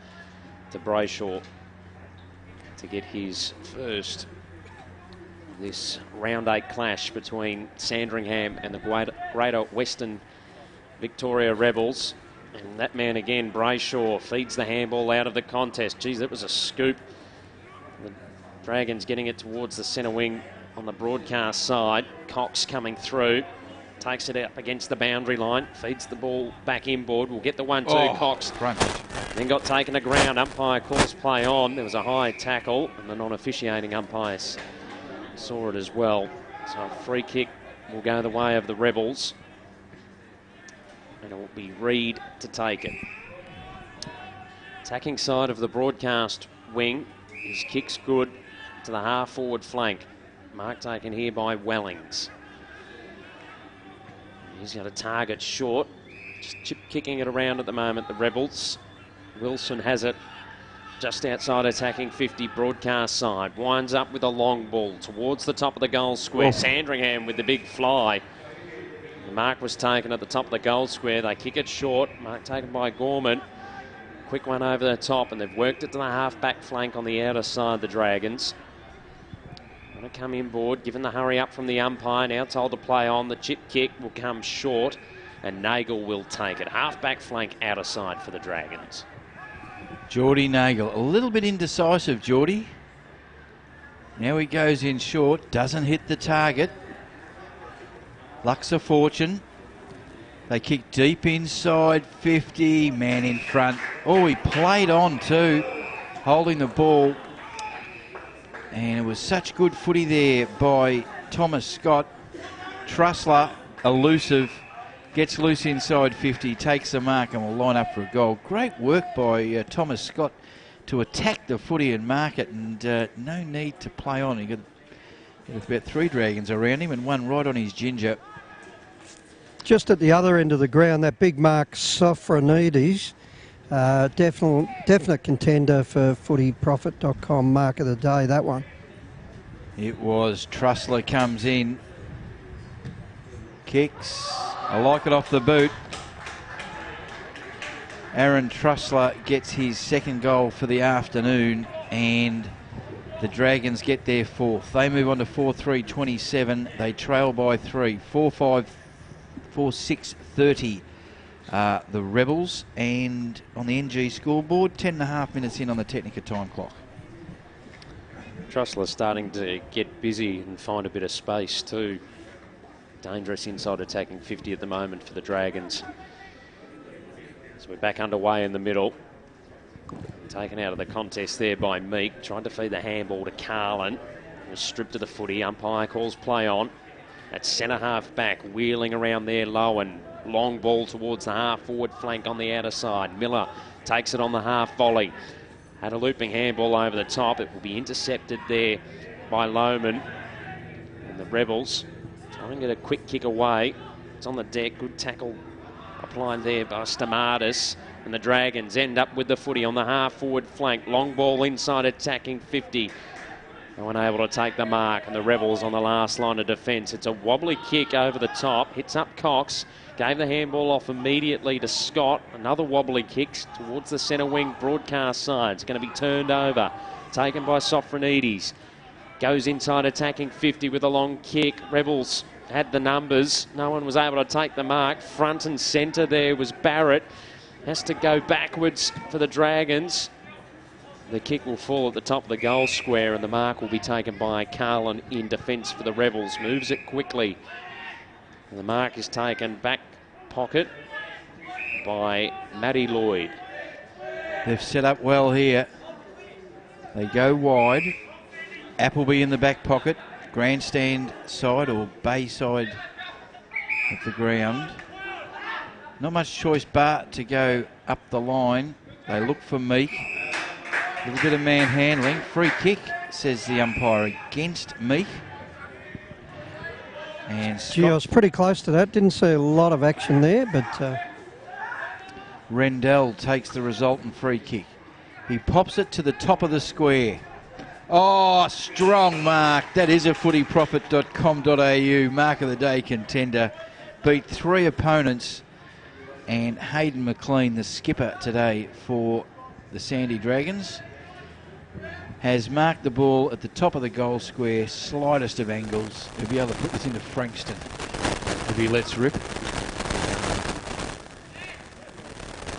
Brayshaw to get his first. This round 8 clash between Sandringham and the Greater Western Victoria Rebels. And that man again, Brayshaw, feeds the handball out of the contest. Geez, that was a scoop. The Dragons getting it towards the centre wing on the broadcast side. Cox coming through. Takes it up against the boundary line. Feeds the ball back inboard. We'll get the 1-2. Cox Front. then got taken to ground. Umpire calls play on. There was a high tackle, and the non-officiating umpires saw it as well. So a free kick will go the way of the Rebels, and it will be Reid to take it. Attacking side of the broadcast wing. His kick's good to the half-forward flank. Mark taken here by Wellings. He's got a target short. Just chip kicking it around at the moment, the Rebels. Wilson has it just outside attacking 50 broadcast side. Winds up with a long ball towards the top of the goal square. Sandringham with the big fly. The mark was taken at the top of the goal square. They kick it short. Mark taken by Gorman. Quick one over the top, and they've worked it to the half-back flank on the outer side, the Dragons. Want to come inboard, given the hurry up from the umpire. Now told to play on. The chip kick will come short, and Nagel will take it. Half-back flank outer side for the Dragons. Geordie Nagel, a little bit indecisive, Geordie. Now he goes in short, doesn't hit the target. Luck's a fortune. They kick deep inside 50, man in front. Oh, he played on too, holding the ball. And it was such good footy there by Thomas Scott. Trussler, elusive, gets loose inside 50, takes the mark and will line up for a goal. Great work by Thomas Scott to attack the footy and mark it, and no need to play on. He got about 3 Dragons around him and one right on his ginger. Just at the other end of the ground, that big mark, Sofronides, definite contender for footyprofit.com mark of the day, that one. It was. Trussler comes in, kicks. I like it off the boot. Aaron Trussler gets his second goal for the afternoon, and the Dragons get their fourth. They move on to 4-3-27. They trail by 3. 4-6-30 the Rebels, and on the NG scoreboard, 10.5 minutes in on the Technica time clock. Trussler starting to get busy and find a bit of space too. Dangerous inside attacking 50 at the moment for the Dragons. So we're back underway in the middle. Taken out of the contest there by Meek. Trying to feed the handball to Carlin. Was stripped of the footy. Umpire calls play on. At centre half back, wheeling around there low, and long ball towards the half forward flank on the outer side. Miller takes it on the half volley. Had a looping handball over the top. It will be intercepted there by Lohman. And the Rebels trying to get a quick kick away. It's on the deck. Good tackle applied there by Stamatis. And the Dragons end up with the footy on the half forward flank. Long ball inside attacking 50. No one able to take the mark, and the Rebels on the last line of defence. It's a wobbly kick over the top. Hits up Cox. Gave the handball off immediately to Scott. Another wobbly kick towards the centre wing broadcast side. It's going to be turned over. Taken by Sofronides. Goes inside attacking 50 with a long kick. Rebels had the numbers. No one was able to take the mark. Front and centre there was Barrett. has to go backwards for the Dragons. The kick will fall at the top of the goal square, and the mark will be taken by Carlin in defence for the Rebels. Moves it quickly. And the mark is taken back pocket by Matty Lloyd. They've set up well here. They go wide. Appleby in the back pocket. Grandstand side or bay side of the ground. Not much choice but to go up the line. They look for Meek. A little bit of manhandling. Free kick, says the umpire, against Meek. And Gee, I was pretty close to that. Didn't see a lot of action there, but... Rendell takes the resultant free kick. He pops it to the top of the square. Oh, strong mark. That is a footyprofit.com.au mark of the day contender. Beat 3 opponents. And Hayden McLean, the skipper today for the Sandy Dragons, has marked the ball at the top of the goal square, slightest of angles. He'll be able to put this into Frankston if he lets rip.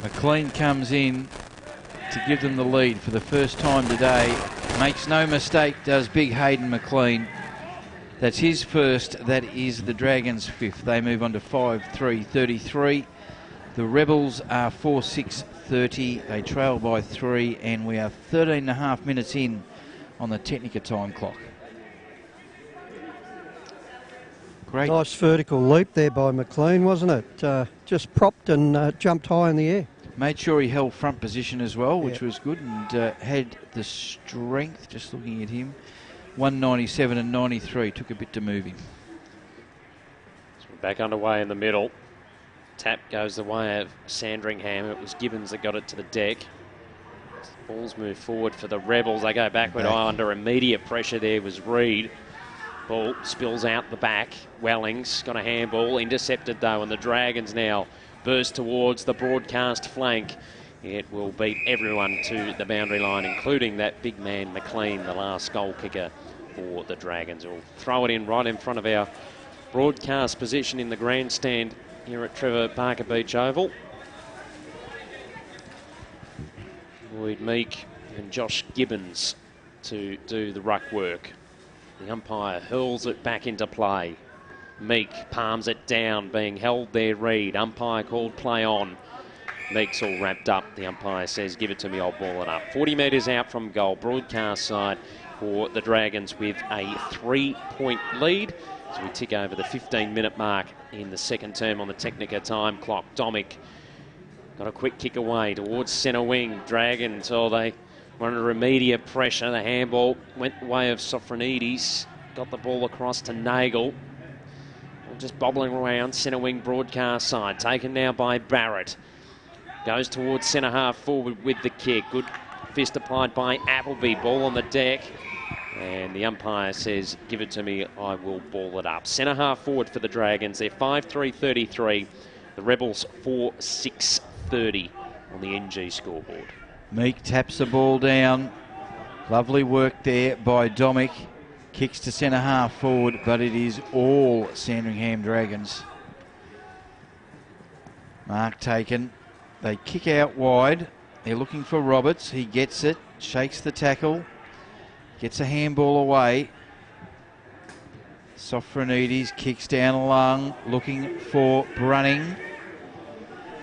McLean comes in to give them the lead for the first time today. Makes no mistake, does big Hayden McLean. That's his first. That is the Dragons' fifth. They move on to 5-3-33. The Rebels are 4-6-30. They trail by 3, and we are 13.5 minutes in on the Technica time clock. Great. Nice vertical leap there by McLean, wasn't it? Just propped and jumped high in the air. Made sure he held front position as well, which was good, and had the strength, just looking at him. 197 and 93, took a bit to move him. So we're back underway in the middle. Tap goes the way of Sandringham. It was Gibbons that got it to the deck. Balls move forward for the Rebels. They go backward under immediate pressure. There was Reid. Ball spills out the back. Wellings got a handball. Intercepted though, and the Dragons now burst towards the broadcast flank. It will beat everyone to the boundary line, including that big man McLean, the last goal kicker for the Dragons. We'll throw it in right in front of our broadcast position in the grandstand here at Trevor Parker Beach Oval. Lloyd Meek and Josh Gibbons to do the ruck work. The umpire hurls it back into play. Meek palms it down, being held there. Reid. Umpire called play on. Meek's all wrapped up. The umpire says, give it to me, I'll ball it up. 40 metres out from goal. Broadcast side for the Dragons with a 3-point lead. So we tick over the 15-minute mark in the second term on the Technica time clock. Domick got a quick kick away towards centre wing. Dragons, they were under immediate pressure. The handball went the way of Sofronides. Got the ball across to Nagel. Just bobbling around centre wing broadcast side. Taken now by Barrett. Goes towards centre half forward with the kick. Good fist applied by Appleby. Ball on the deck. And the umpire says, give it to me, I will ball it up. Centre half forward for the Dragons. They're 5-3-33. The Rebels 4-6-30 on the NG scoreboard. Meek taps the ball down. Lovely work there by Domick. Kicks to centre half forward, but it is all Sandringham Dragons. Mark taken. They kick out wide. They're looking for Roberts. He gets it. Shakes the tackle. Gets a handball away. Sofronides kicks down along, looking for Brunning.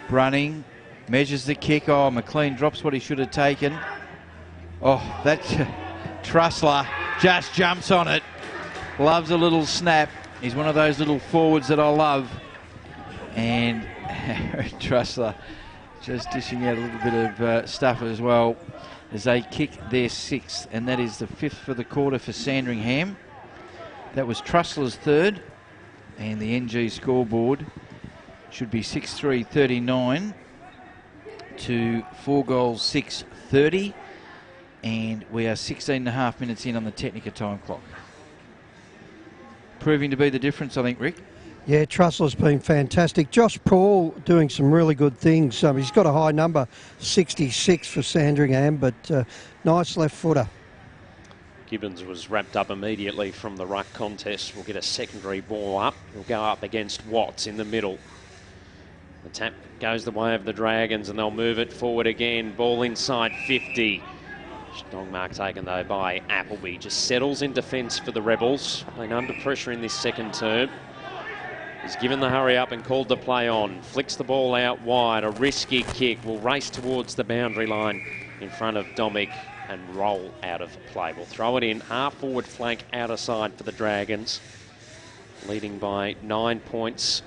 Brunning measures the kick. Oh, McLean drops what he should have taken. Oh, that Trussler just jumps on it. Loves a little snap. He's one of those little forwards that I love. And Trussler just dishing out a little bit of stuff as well as they kick their sixth, and that is the fifth for the quarter for Sandringham. That was Trussler's third, and the NG scoreboard should be 6-3-39 to 4 goals 6-30, and we are 16.5 minutes in on the Technica time clock. Proving to be the difference, I think, Rick. Yeah, Trussler's been fantastic. Josh Paul doing some really good things. He's got a high number, 66 for Sandringham, but nice left footer. Gibbons was wrapped up immediately from the ruck contest. We'll get a secondary ball up. He'll go up against Watts in the middle. The tap goes the way of the Dragons, and they'll move it forward again. Ball inside 50. Strong mark taken, though, by Appleby. Just settles in defence for the Rebels. Been under pressure in this second term. He's given the hurry up and called the play on. Flicks the ball out wide. A risky kick. Will race towards the boundary line in front of Domic and roll out of play. We'll throw it in. Half forward flank outer side for the Dragons. Leading by 9 points.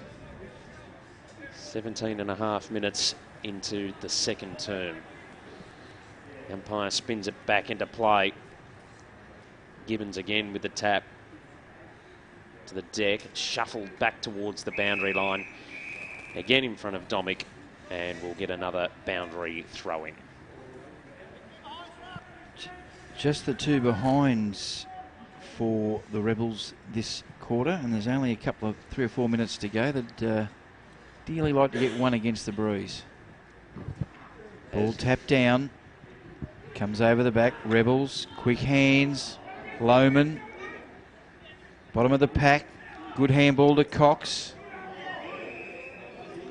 17.5 minutes into the second term. The umpire spins it back into play. Gibbons again with the tap to the deck. Shuffled back towards the boundary line. Again in front of Domic, and we'll get another boundary throw in. Just the two behinds for the Rebels this quarter, and there's only a couple of 3 or 4 minutes to go. They'd dearly like to get one against the Breeze. Ball tapped down. Comes over the back. Rebels, quick hands. Lohman. Bottom of the pack. Good handball to Cox.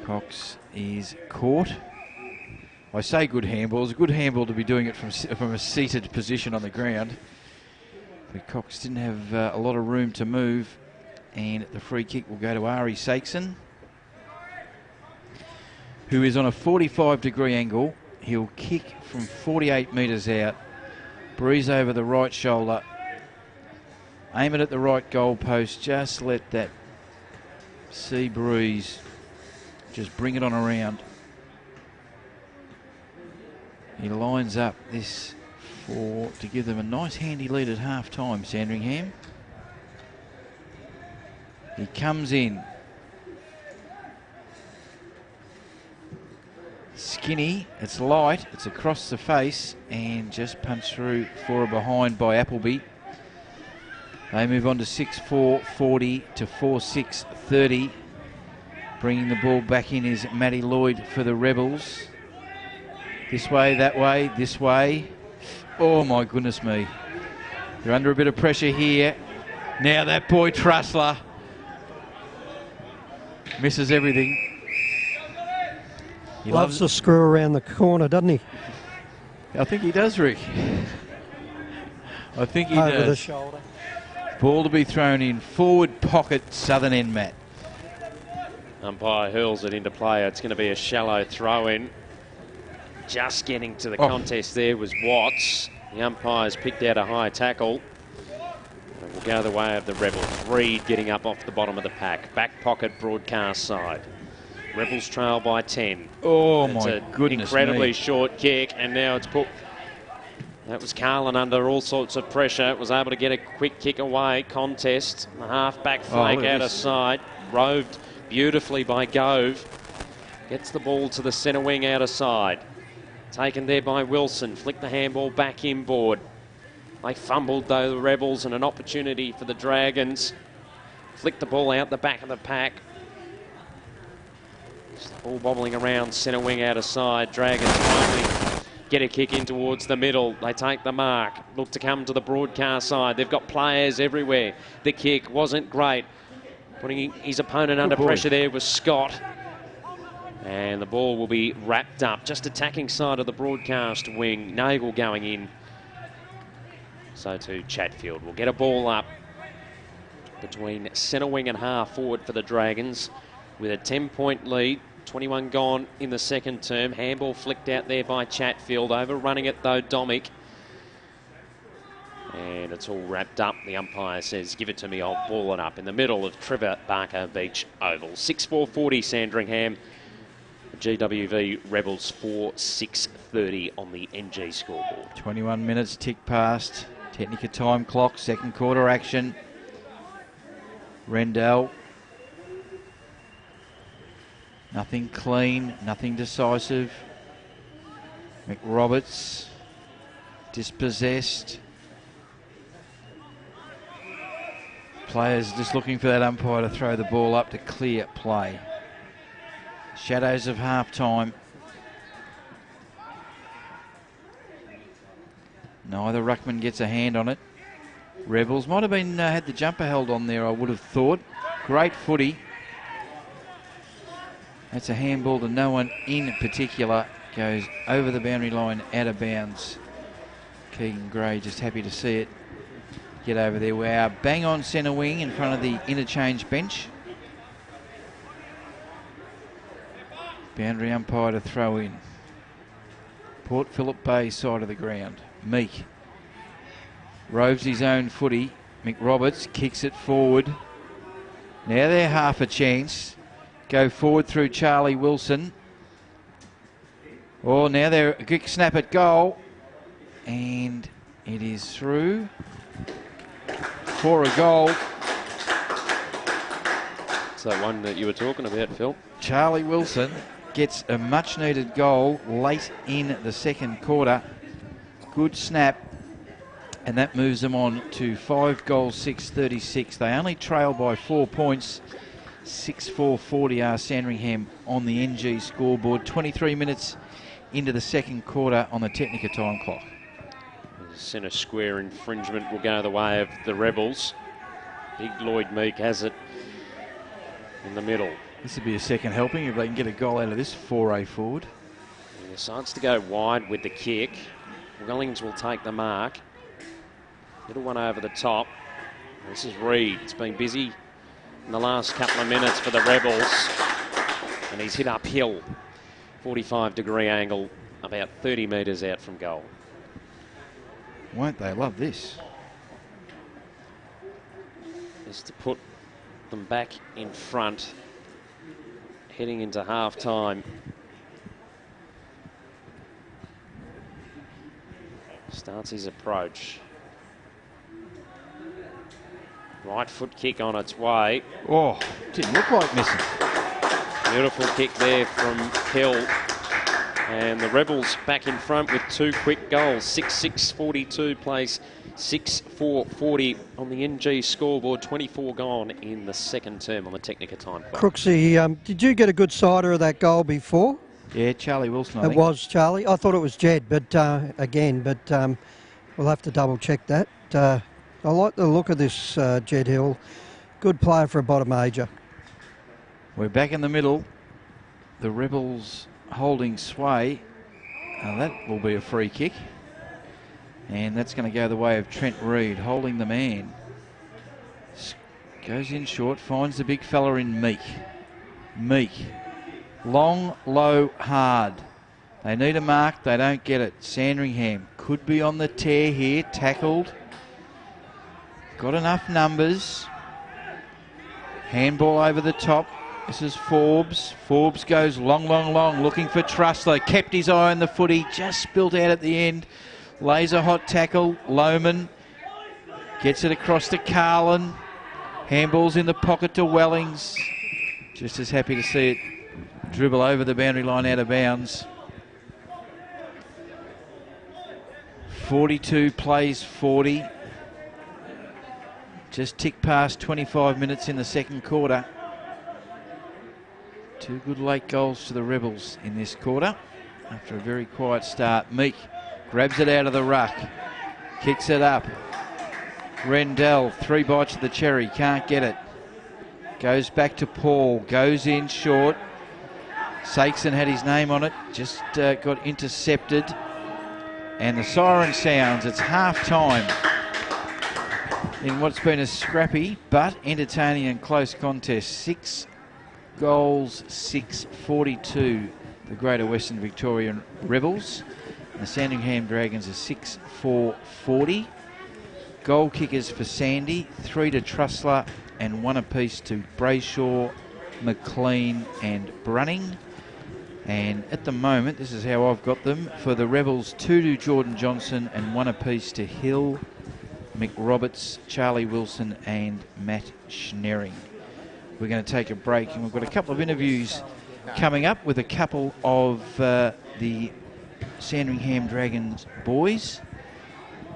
Cox is caught. I say good handball. It's a good handball to be doing it from a seated position on the ground. But Cox didn't have a lot of room to move. And the free kick will go to Ari Sakeson, who is on a 45-degree angle. He'll kick from 48 metres out. Breeze over the right shoulder. Aim it at the right goal post. Just let that sea breeze just bring it on around. He lines up this to give them a nice handy lead at half-time, Sandringham. He comes in. Skinny, it's light, it's across the face, and just punched through for a behind by Appleby. They move on to 6-4-40 to 4-6-30. Bringing the ball back in is Matty Lloyd for the Rebels. This way, that way, this way. Oh my goodness me. They're under a bit of pressure here. Now that boy Trussler misses everything. He loves to screw around the corner, doesn't he? I think he does, Rick. I think he Over does. the shoulder. Ball to be thrown in. Forward pocket, southern end mat. Umpire hurls it into play. It's going to be a shallow throw-in. Just getting to the contest there was Watts. The umpires picked out a high tackle. It will go the way of the Rebels. Reed getting up off the bottom of the pack. Back pocket broadcast side. Rebels trail by 10. Oh, it's my goodness incredibly me. short kick, and now it's put... That was Carlin under all sorts of pressure. Was able to get a quick kick away. Contest. The half-back flank out of side. Roved beautifully by Gove. Gets the ball to the centre wing out of side. Taken there by Wilson. Flicked the handball back inboard. They fumbled, though, the Rebels, and an opportunity for the Dragons. Flicked the ball out the back of the pack. Ball bobbling around, centre wing out of side. Dragons finally get a kick in towards the middle. They take the mark. Look to come to the broadcast side. They've got players everywhere. The kick wasn't great. Putting his opponent under pressure there was Scott. And the ball will be wrapped up. Just attacking side of the broadcast wing. Nagel going in. So too Chatfield will get a ball up between centre wing and half forward for the Dragons with a 10-point lead. 21 gone in the second term. Handball flicked out there by Chatfield. Overrunning it though, Domic. And it's all wrapped up. The umpire says, give it to me, I'll ball it up in the middle of Trevor Barker Beach Oval. 6-4-40 Sandringham. GWV Rebels 4-6-30 on the NG scoreboard. 21 minutes tick past. Technica time clock, second quarter action. Rendell. Nothing clean, nothing decisive. McRoberts dispossessed. Players just looking for that umpire to throw the ball up to clear play. Shadows of half time. Neither ruckman gets a hand on it. Rebels might have been had the jumper held on there, I would have thought. Great footy. That's a handball to no one in particular. Goes over the boundary line, out of bounds. Keegan Gray just happy to see it get over there. We are bang on centre wing in front of the interchange bench. Boundary umpire to throw in. Port Phillip Bay side of the ground. Meek roves his own footy. McRoberts kicks it forward. Now they're half a chance. Go forward through Charlie Wilson. Oh, now they're a quick snap at goal. And it is through for a goal. It's that one that you were talking about, Phil. Charlie Wilson gets a much needed goal late in the second quarter. Good snap. And that moves them on to 5 goals, 6-36. They only trail by 4 points. 6-4-40 are Sandringham on the NG scoreboard. 23 minutes into the second quarter on the Technica time clock. The centre square infringement will go the way of the Rebels. Big Lloyd Meek has it in the middle. This would be a second helping if they can get a goal out of this foray forward. He decides to go wide with the kick. Wellings will take the mark. Little one over the top. This is Reid. It's been busy in the last couple of minutes for the Rebels. And he's hit uphill. 45-degree angle, about 30 metres out from goal. Won't they love this? Just to put them back in front, heading into half-time. Starts his approach. Right foot kick on its way. Oh, didn't look like missing. Beautiful kick there from Hill. And the Rebels back in front with 2 quick goals. 6-6-42 plays 6-4-40 on the NG scoreboard. 24 gone in the second term on the Technica time clock. Crooksy, did you get a good sighter of that goal before? Yeah, Charlie Wilson, I It think. was Charlie. I thought it was Jed, but we'll have to double check that. I like the look of this Jed Hill. Good player for a bottom major. We're back in the middle. The Rebels holding sway. That will be a free kick. And that's going to go the way of Trent Reid, holding the man. Goes in short, finds the big fella in Meek. Meek. Long, low, hard. They need a mark, they don't get it. Sandringham could be on the tear here, tackled. Got enough numbers. Handball over the top. This is Forbes. Forbes goes long, long, long, looking for Trussler. Kept his eye on the footy, just spilt out at the end. Lays a hot tackle. Lohman gets it across to Carlin. Handball's in the pocket to Wellings. Just as happy to see it dribble over the boundary line out of bounds. 42 plays 40. Just tick past 25 minutes in the second quarter. 2 good late goals to the Rebels in this quarter after a very quiet start. Meek grabs it out of the ruck, kicks it up. Rendell, 3 bites of the cherry, can't get it. Goes back to Paul, goes in short. Sakeson had his name on it, just got intercepted. And the siren sounds, it's half time in what's been a scrappy but entertaining and close contest. 6 goals, 6-42, the Greater Western Victorian Rebels. And the Sandringham Dragons are 6-4-40. Goal kickers for Sandy, 3 to Trussler and 1 apiece to Brayshaw, McLean and Brunning. And at the moment, this is how I've got them. For the Rebels, 2 to Jordan Johnson and 1 apiece to Hill, McRoberts, Charlie Wilson and Matt Schneering. We're going to take a break and we've got a couple of interviews coming up with a couple of the Sandringham Dragons boys,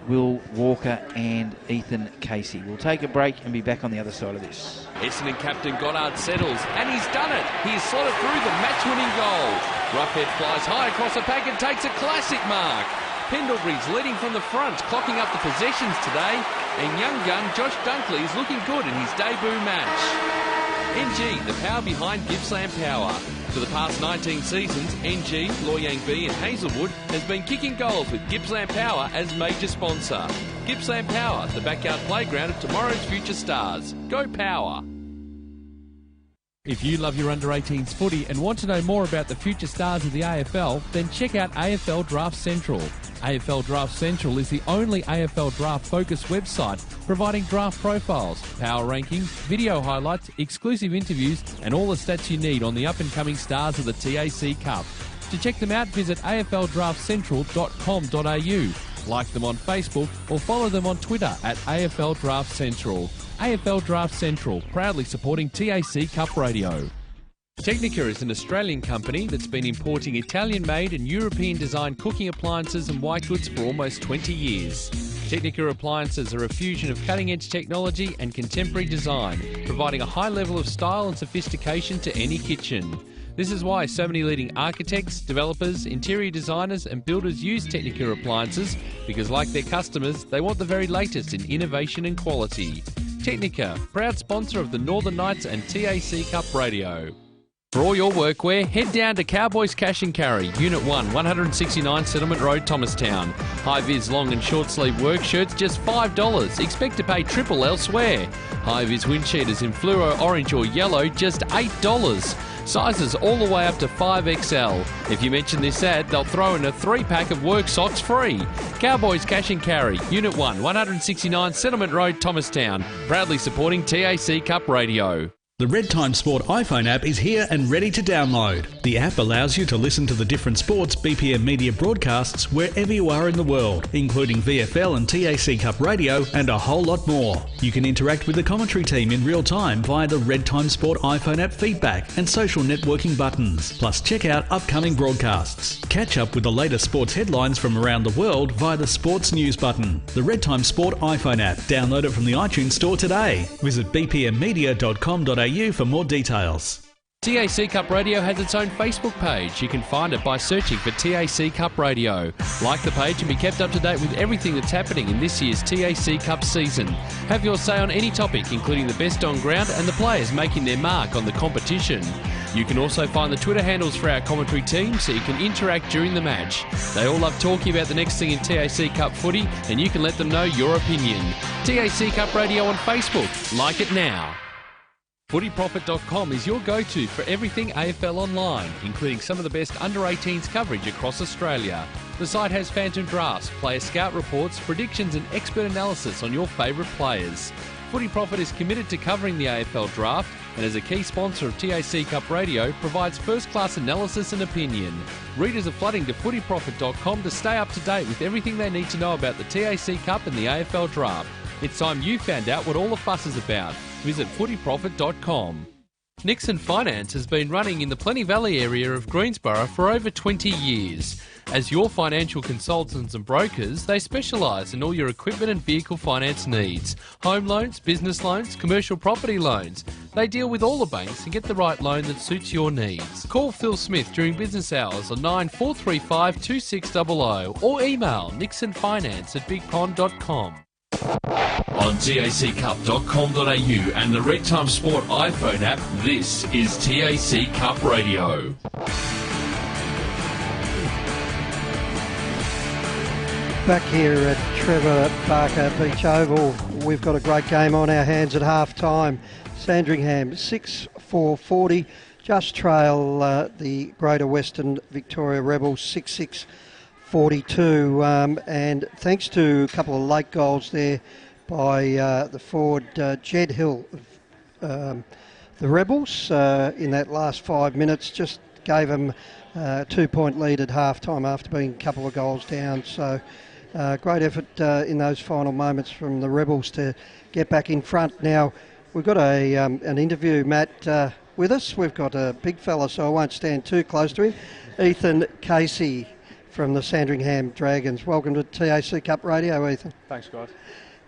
Will Walker and Ethan Casey. We'll take a break and be back on the other side of this. Essendon captain Goddard settles, and he's done it. He's slotted through the match-winning goal. Roughead flies high across the pack and takes a classic mark. Pendlebury's leading from the front, clocking up the possessions today, and young gun Josh Dunkley is looking good in his debut match. NG, the power behind Gippsland Power. For the past 19 seasons, NG, Loy Yang B and Hazelwood has been kicking goals with Gippsland Power as major sponsor. Gippsland Power, the backyard playground of tomorrow's future stars. Go Power! If you love your under-18s footy and want to know more about the future stars of the AFL, then check out AFL Draft Central. AFL Draft Central is the only AFL draft-focused website providing draft profiles, power rankings, video highlights, exclusive interviews and all the stats you need on the up-and-coming stars of the TAC Cup. To check them out, visit afldraftcentral.com.au, like them on Facebook or follow them on Twitter at AFL Draft Central. AFL Draft Central, proudly supporting TAC Cup Radio. Technica is an Australian company that's been importing Italian-made and European-designed cooking appliances and white goods for almost 20 years. Technica appliances are a fusion of cutting-edge technology and contemporary design, providing a high level of style and sophistication to any kitchen. This is why so many leading architects, developers, interior designers and builders use Technica appliances, because like their customers, they want the very latest in innovation and quality. Technica, proud sponsor of the Northern Knights and TAC Cup Radio. For all your workwear, head down to Cowboys Cash and Carry, Unit 1, 169 Settlement Road, Thomastown. High-vis long and short-sleeve work shirts, just $5. Expect to pay triple elsewhere. High-vis wind cheaters in fluoro orange or yellow, just $8. Sizes all the way up to 5XL. If you mention this ad, they'll throw in a 3-pack of work socks free. Cowboys Cash and Carry, Unit 1, 169 Settlement Road, Thomastown. Proudly supporting TAC Cup Radio. The Red Time Sport iPhone app is here and ready to download. The app allows you to listen to the different sports BPM media broadcasts wherever you are in the world, including VFL and TAC Cup Radio and a whole lot more. You can interact with the commentary team in real time via the Red Time Sport iPhone app feedback and social networking buttons, plus check out upcoming broadcasts. Catch up with the latest sports headlines from around the world via the Sports News button. The Red Time Sport iPhone app. Download it from the iTunes Store today. Visit bpmmedia.com.au for more details. TAC Cup Radio has its own Facebook page. You can find it by searching for TAC Cup Radio. Like the page and be kept up to date with everything that's happening in this year's TAC Cup season. Have your say on any topic, including the best on ground and the players making their mark on the competition. You can also find the Twitter handles for our commentary team so you can interact during the match. They all love talking about the next thing in TAC Cup footy and you can let them know your opinion. TAC Cup Radio on Facebook. Like it now. FootyProfit.com is your go-to for everything AFL online, including some of the best under-18s coverage across Australia. The site has phantom drafts, player scout reports, predictions and expert analysis on your favourite players. Footy Profit is committed to covering the AFL draft and as a key sponsor of TAC Cup Radio provides first-class analysis and opinion. Readers are flooding to FootyProfit.com to stay up to date with everything they need to know about the TAC Cup and the AFL draft. It's time you found out what all the fuss is about. Visit footyprofit.com. Nixon Finance has been running in the Plenty Valley area of Greensborough for over 20 years. As your financial consultants and brokers, they specialise in all your equipment and vehicle finance needs. Home loans, business loans, commercial property loans. They deal with all the banks and get the right loan that suits your needs. Call Phil Smith during business hours on 9435 2600 or email nixonfinance@bigpond.com. On taccup.com.au and the Red Time Sport iPhone app, this is TAC Cup Radio. Back here at Trevor Barker Beach Oval, we've got a great game on our hands at half-time. Sandringham 6-4-40, just trail the Greater Western Victoria Rebels 6-6-42, and thanks to a couple of late goals there by the forward Jed Hill of the Rebels in that last 5 minutes, just gave them a 2-point lead at half-time after being a couple of goals down. So great effort in those final moments from the Rebels to get back in front. Now, we've got an interview, Matt, with us. We've got a big fella, so I won't stand too close to him. Ethan Casey from the Sandringham Dragons. Welcome to TAC Cup Radio, Ethan. Thanks, guys.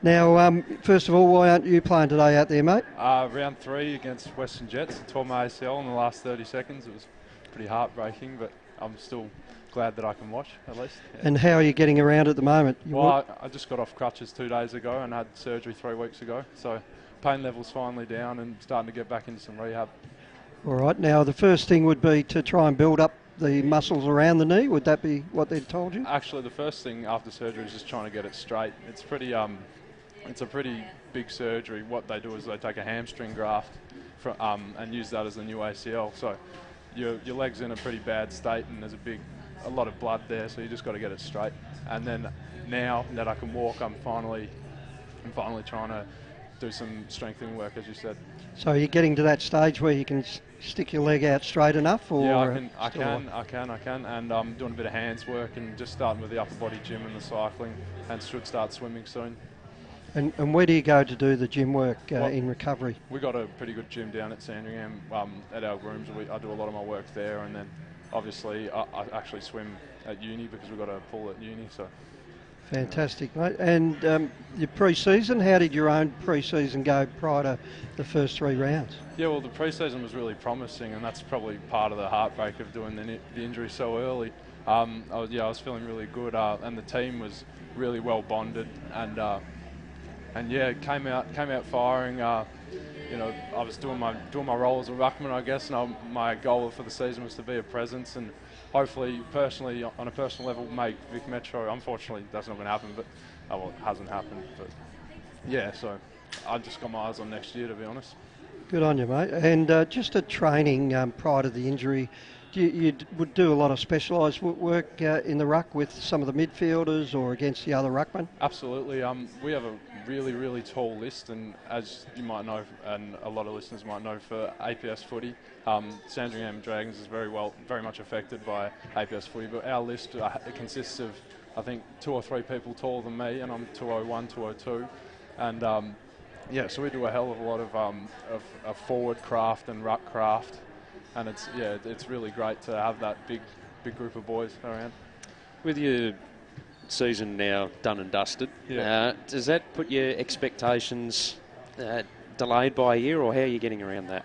Now, first of all, why aren't you playing today out there, mate? Round 3 against Western Jets. I tore my ACL in the last 30 seconds. It was pretty heartbreaking, but I'm still glad that I can watch, at least. Yeah. And how are you getting around at the moment? Well, I just got off crutches 2 days ago and had surgery 3 weeks ago. So pain level's finally down and starting to get back into some rehab. All right, now the first thing would be to try and build up the muscles around the knee. Would that be what they'd told you? Actually, the first thing after surgery is just trying to get it straight. It's a pretty big surgery. What they do is they take a hamstring graft and use that as the new ACL. So your leg's in a pretty bad state, and there's a lot of blood there. So you just got to get it straight. And then now that I can walk, I'm finally trying to do some strengthening work, as you said. So you're getting to that stage where you can stick your leg out straight enough, or yeah, I can, and I'm doing a bit of hands work and just starting with the upper body gym and the cycling, and should start swimming soon. And where do you go to do the gym work in recovery? We got a pretty good gym down at Sandringham at our rooms. I do a lot of my work there, and then obviously I actually swim at uni because we've got a pool at uni. So fantastic, mate. And your pre-season, how did your own pre-season go prior to the first 3 rounds? Yeah, well, the pre-season was really promising, and that's probably part of the heartbreak of doing the injury so early. I was feeling really good, and the team was really well bonded, and yeah, it came out firing. I was doing my role as a ruckman, I guess, and my goal for the season was to be a presence and hopefully, personally, on a personal level, make Vic Metro. Unfortunately, that's not going to happen, but it hasn't happened. But yeah, so I just got my eyes on next year, to be honest. Good on you, mate. And just at training prior to the injury, you would do a lot of specialised work in the ruck with some of the midfielders or against the other ruckmen? Absolutely. We have a really, really tall list, and as you might know, and a lot of listeners might know, for APS footy, Sandringham Dragons is very much affected by APS footy, but our list it consists of, I think, 2 or 3 people taller than me, and I'm 201, 202, and yeah, so we do a hell of a lot of forward craft and ruck craft, and it's really great to have that big group of boys around. With your season now done and dusted, does that put your expectations delayed by a year, or how are you getting around that?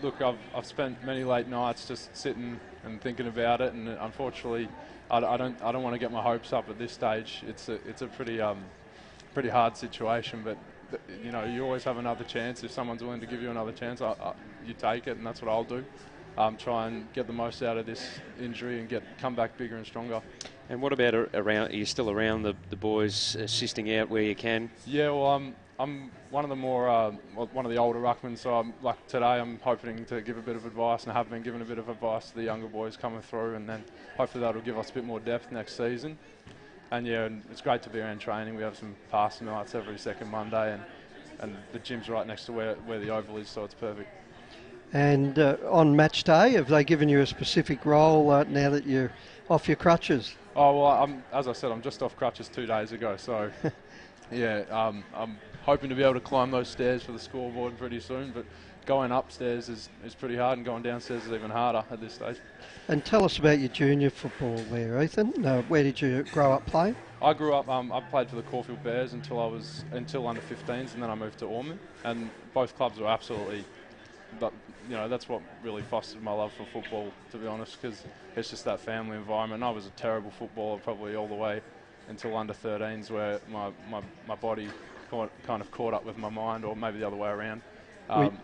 Look, I've spent many late nights just sitting and thinking about it, and unfortunately, I don't want to get my hopes up at this stage. It's a pretty hard situation, but you always have another chance. If someone's willing to give you another chance, you take it, and that's what I'll do. Try and get the most out of this injury and come back bigger and stronger. And what about around? Are you still around the boys, assisting out where you can? Yeah, well, I'm one of the one of the older ruckmen, so like today I'm hoping to give a bit of advice, and I have been giving a bit of advice to the younger boys coming through, and then hopefully that'll give us a bit more depth next season. And yeah, it's great to be around training. We have some passing nights every second Monday, and the gym's right next to where the oval is, so it's perfect. And on match day, have they given you a specific role now that you're off your crutches? Oh, well, as I said, I'm just off crutches 2 days ago, so yeah, I'm hoping to be able to climb those stairs for the scoreboard pretty soon, but going upstairs is pretty hard, and going downstairs is even harder at this stage. And tell us about your junior football there, Ethan. Where did you grow up playing? I grew up, I played for the Caulfield Bears until under 15s, and then I moved to Ormond, and both clubs were absolutely, but that's what really fostered my love for football, to be honest, because it's just that family environment. I was a terrible footballer probably all the way until under 13s, where my body kind of caught up with my mind, or maybe the other way around.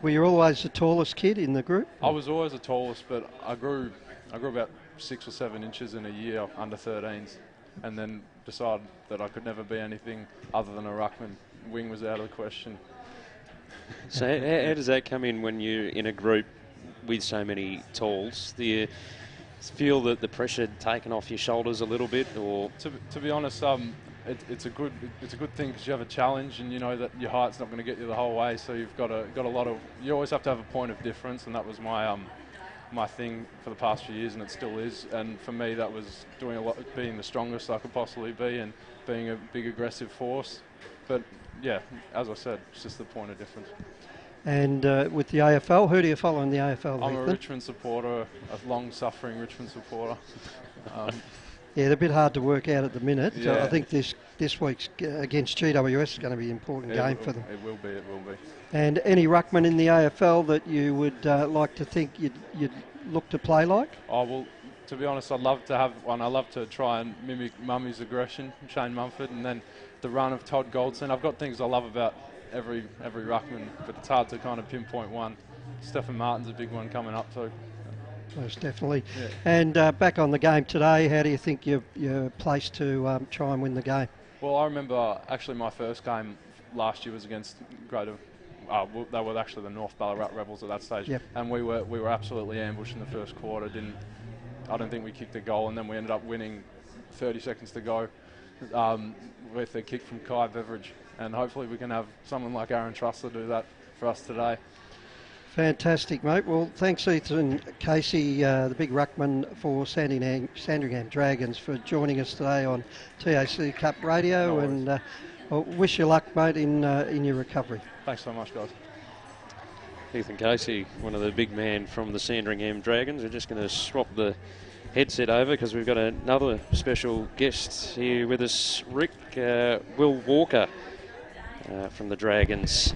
Were you always the tallest kid in the group? I was always the tallest, but I grew about 6 or 7 inches in a year under 13s, and then decided that I could never be anything other than a ruckman. Wing was out of the question. So how does that come in when you're in a group with so many talls? Do you feel that the pressure taken off your shoulders a little bit, or? To be honest, it's a good thing because you have a challenge, and you know that your height's not going to get you the whole way. So you've got a lot of, you always have to have a point of difference, and that was my thing for the past few years, and it still is. And for me, that was doing a lot, being the strongest I could possibly be, and being a big aggressive force. But yeah, as I said, it's just the point of difference. And with the AFL, who do you follow in the AFL? I'm a Richmond supporter, a long-suffering Richmond supporter. Yeah, they're a bit hard to work out at the minute. Yeah. So I think this week's against GWS is going to be an important game for them. It will be. And any ruckman in the AFL that you would like to think you'd look to play like? Oh, well, to be honest, I'd love to have one. I love to try and mimic Mummy's aggression, Shane Mumford, and then the run of Todd Goldstein. I've got things I love about every ruckman, but it's hard to kind of pinpoint one. Stephen Martin's a big one coming up too. Most definitely. Yeah. And back on the game today, how do you think you're placed to try and win the game? Well, I remember actually my first game last year was against Greater. They were actually the North Ballarat Rebels at that stage, Yep. and we were absolutely ambushed in the first quarter. I don't think we kicked a goal, and then we ended up winning 30 seconds to go with a kick from Kai Beveridge, and hopefully we can have someone like Aaron Trussler do that for us today. Fantastic, mate. Well, thanks, Ethan Casey, the big ruckman for Sandringham Dragons, for joining us today on TAC Cup Radio. No And well, wish you luck, mate, in your recovery. Thanks so much, guys. Ethan Casey, one of the big men from the Sandringham Dragons. We're just going to swap the headset over because we've got another special guest here with us, Rick, Will Walker from the Dragons.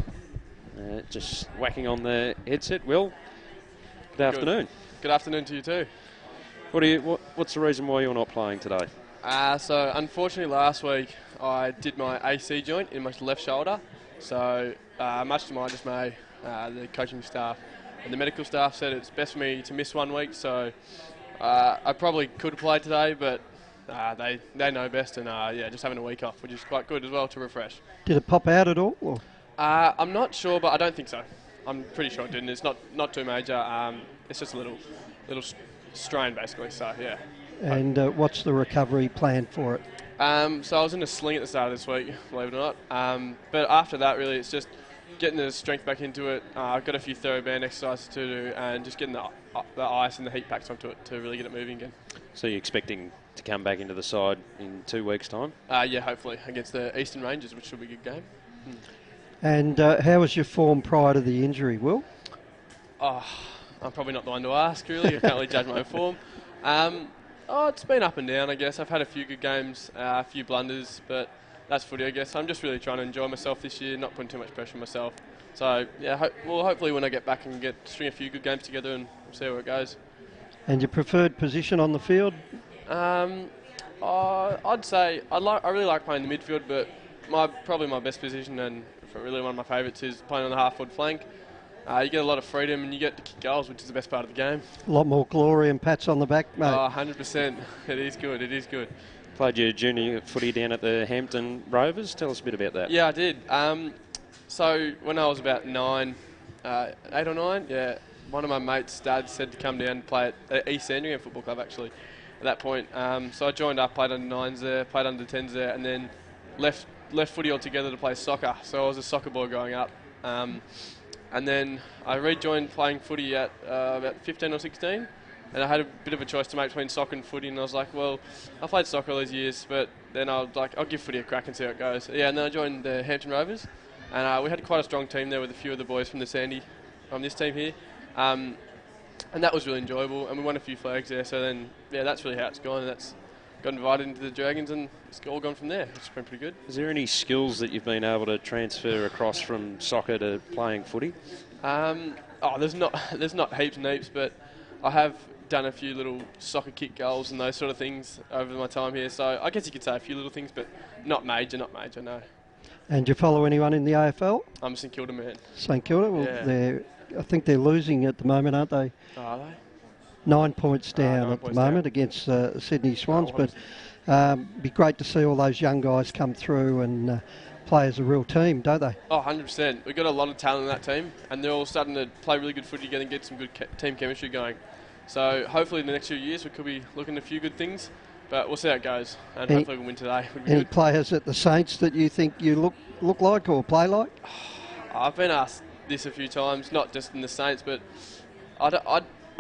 Just whacking on the headset. Will, good afternoon. Good afternoon to you too. What's the reason why you're not playing today? So unfortunately last week I did my AC joint in my left shoulder. So much to my dismay, the coaching staff and the medical staff said it's best for me to miss 1 week. So I probably could have played today, but they know best, and just having a week off, which is quite good as well to refresh. Did it pop out at all? Or? I'm not sure, but I don't think so. I'm pretty sure it didn't. It's not too major. It's just a little strain basically. So yeah. And what's the recovery plan for it? So I was in a sling at the start of this week, believe it or not. But after that, really, it's just getting the strength back into it. I've got a few TheraBand exercises to do, and just getting the ice and the heat packs onto it to really get it moving again. So you're expecting to come back into the side in 2 weeks' time? Yeah, hopefully against the Eastern Rangers, which should be a good game. And how was your form prior to the injury, Will? Oh, I'm probably not the one to ask, really. I can't really judge my own form. It's been up and down, I guess. I've had a few good games, a few blunders, but that's footy, I guess. I'm just really trying to enjoy myself this year, not putting too much pressure on myself. So, yeah, hopefully when I get back and string a few good games together and see where it goes. And your preferred position on the field? I'd say I really like playing the midfield, but probably my best position and really one of my favourites is playing on the half-forward flank. You get a lot of freedom and you get to kick goals, which is the best part of the game. A lot more glory and pats on the back, mate. 100%. It is good. Played your junior footy down at the Hampton Rovers. Tell us a bit about that. Yeah, I did. So when I was about 8 or 9, yeah, one of my mates' dads said to come down and play at East Sandringham Football Club, actually, at that point. So I joined up, played under 9s there, played under 10s there, and then left footy altogether to play soccer. So I was a soccer boy growing up. And then I rejoined playing footy at about 15 or 16. And I had a bit of a choice to make between soccer and footy. And I was like, well, I played soccer all these years, but then I was like, I'll give footy a crack and see how it goes. Yeah, and then I joined the Hampton Rovers. And we had quite a strong team there with a few of the boys from this team here. And that was really enjoyable. And we won a few flags there. So then, yeah, that's really how it's gone. And that's got invited into the Dragons, and it's all gone from there. It's been pretty good. Is there any skills that you've been able to transfer across from soccer to playing footy? There's not heaps and heaps, but I have done a few little soccer kick goals and those sort of things over my time here. So I guess you could say a few little things, but not major, no. And do you follow anyone in the AFL? I'm a St Kilda man. St Kilda? Well, yeah. I think they're losing at the moment, aren't they? Oh, are they? 9 points down 9 at the points moment down. against Sydney Swans, but be great to see all those young guys come through and play as a real team, don't they? Oh, 100%. We've got a lot of talent in that team, and they're all starting to play really good footy together and get some good team chemistry going. So hopefully in the next few years we could be looking at a few good things, but we'll see how it goes, and hopefully we'll win today. Would be Any good. players at the Saints that you think you look like or play like? I've been asked this a few times, not just in the Saints, but I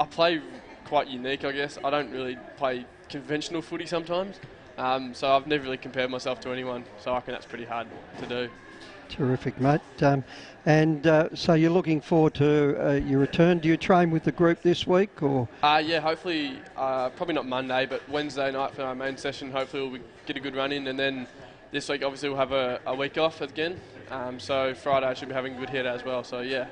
play quite unique, I guess. I don't really play conventional footy sometimes, so I've never really compared myself to anyone, so I reckon that's pretty hard to do. Terrific, mate. So you're looking forward to your return. Do you train with the group this week, or? Yeah, hopefully, probably not Monday, but Wednesday night for our main session. Hopefully we'll get a good run in, and then this week obviously we'll have a week off again. So Friday I should be having a good hit as well. So yeah,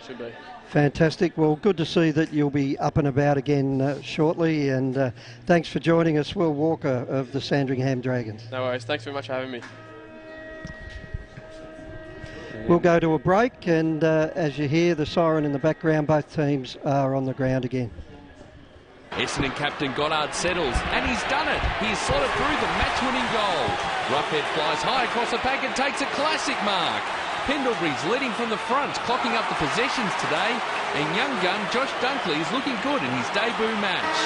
should be. Fantastic. Well, good to see that you'll be up and about again shortly. And thanks for joining us, Will Walker of the Sandringham Dragons. No worries. Thanks very much for having me. We'll go to a break, and as you hear the siren in the background, both teams are on the ground again. Essendon captain Goddard settles, and he's done it. He's slotted through the match-winning goal. Roughead flies high across the pack and takes a classic mark. Pendlebury's leading from the front, clocking up the possessions today, and young gun Josh Dunkley is looking good in his debut match.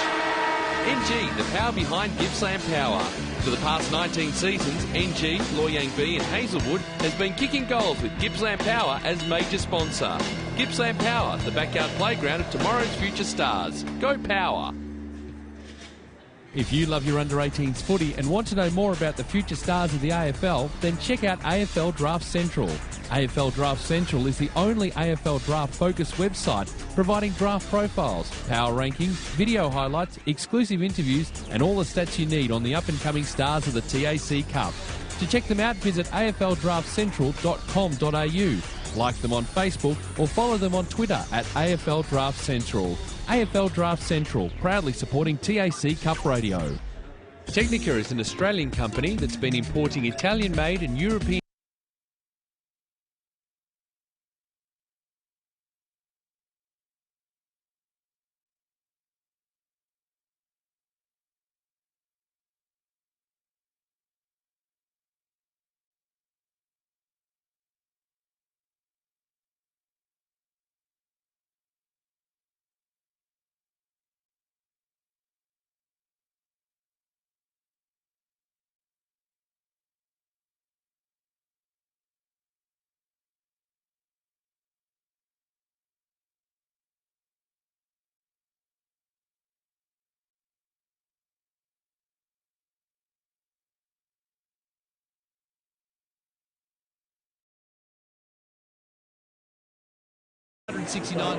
NG, the power behind Gippsland Power. For the past 19 seasons, NG, Loy Yang B and Hazelwood has been kicking goals with Gippsland Power as major sponsor. Gippsland Power, the backyard playground of tomorrow's future stars. Go Power! If you love your under-18s footy and want to know more about the future stars of the AFL, then check out AFL Draft Central. AFL Draft Central is the only AFL draft-focused website providing draft profiles, power rankings, video highlights, exclusive interviews and all the stats you need on the up-and-coming stars of the TAC Cup. To check them out, visit afldraftcentral.com.au, like them on Facebook or follow them on Twitter at AFL Draft Central. AFL Draft Central, proudly supporting TAC Cup Radio. Technica is an Australian company that's been importing Italian-made and European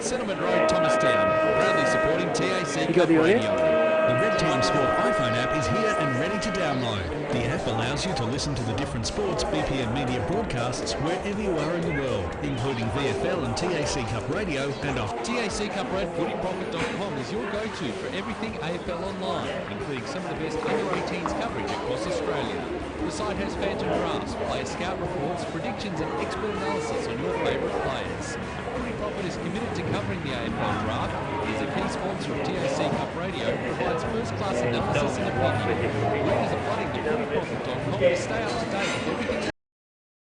Settlement Road, Thomastown, proudly supporting TAC Cup Radio. The Red Time Sport iPhone app is here and ready to download. The app allows you to listen to the different sports BPM media broadcasts wherever you are in the world, including VFL and TAC Cup Radio and off. TAC Cup Radio footyprofit.com is your go-to for everything AFL online, including some of the best under-18s coverage across Australia. The site has phantom drafts, player scout reports, predictions and expert analysis on your favourite players. Footy Profit is committed to covering the AFL draft. It is a key sponsor of TAC Cup Radio and provides first-class analysis and opinion. Readers are flooding to footyprofit.com to stay up to date with everything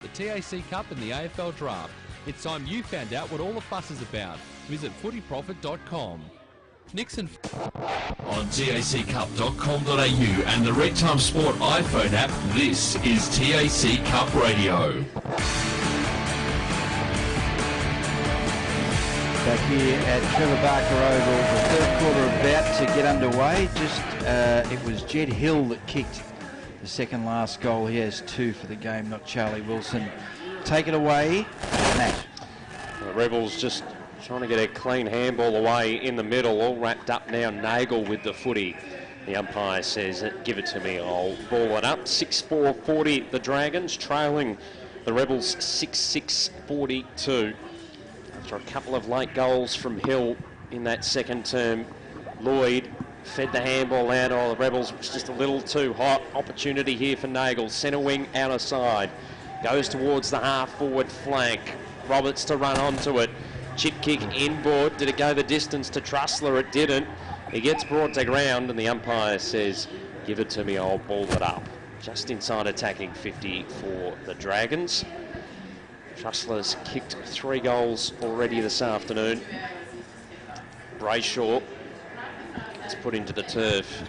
the TAC Cup and the AFL draft. It's time you found out what all the fuss is about. Visit footyprofit.com. Nixon on taccup.com.au and the Red Time Sport iPhone app. This is TAC Cup Radio. Back here at Trevor Barker Oval, the third quarter about to get underway. It was Jed Hill that kicked the second last goal. He has 2 for the game, not Charlie Wilson. Take it away, Matt. The Rebels just trying to get a clean handball away in the middle, all wrapped up now. Nagel with the footy. The umpire says, give it to me, I'll ball it up. 6-4-40, the Dragons, trailing the Rebels 6-6-42. After a couple of late goals from Hill in that second term, Lloyd fed the handball out. The Rebels was just a little too hot. Opportunity here for Nagel. Centre wing outer side. Goes towards the half-forward flank. Roberts to run onto it. Chip kick inboard. Did it go the distance to Trussler? It didn't. He gets brought to ground and the umpire says, give it to me, I'll ball it up. Just inside attacking 50 for the Dragons. Trussler's kicked 3 goals already this afternoon. Brayshaw gets put into the turf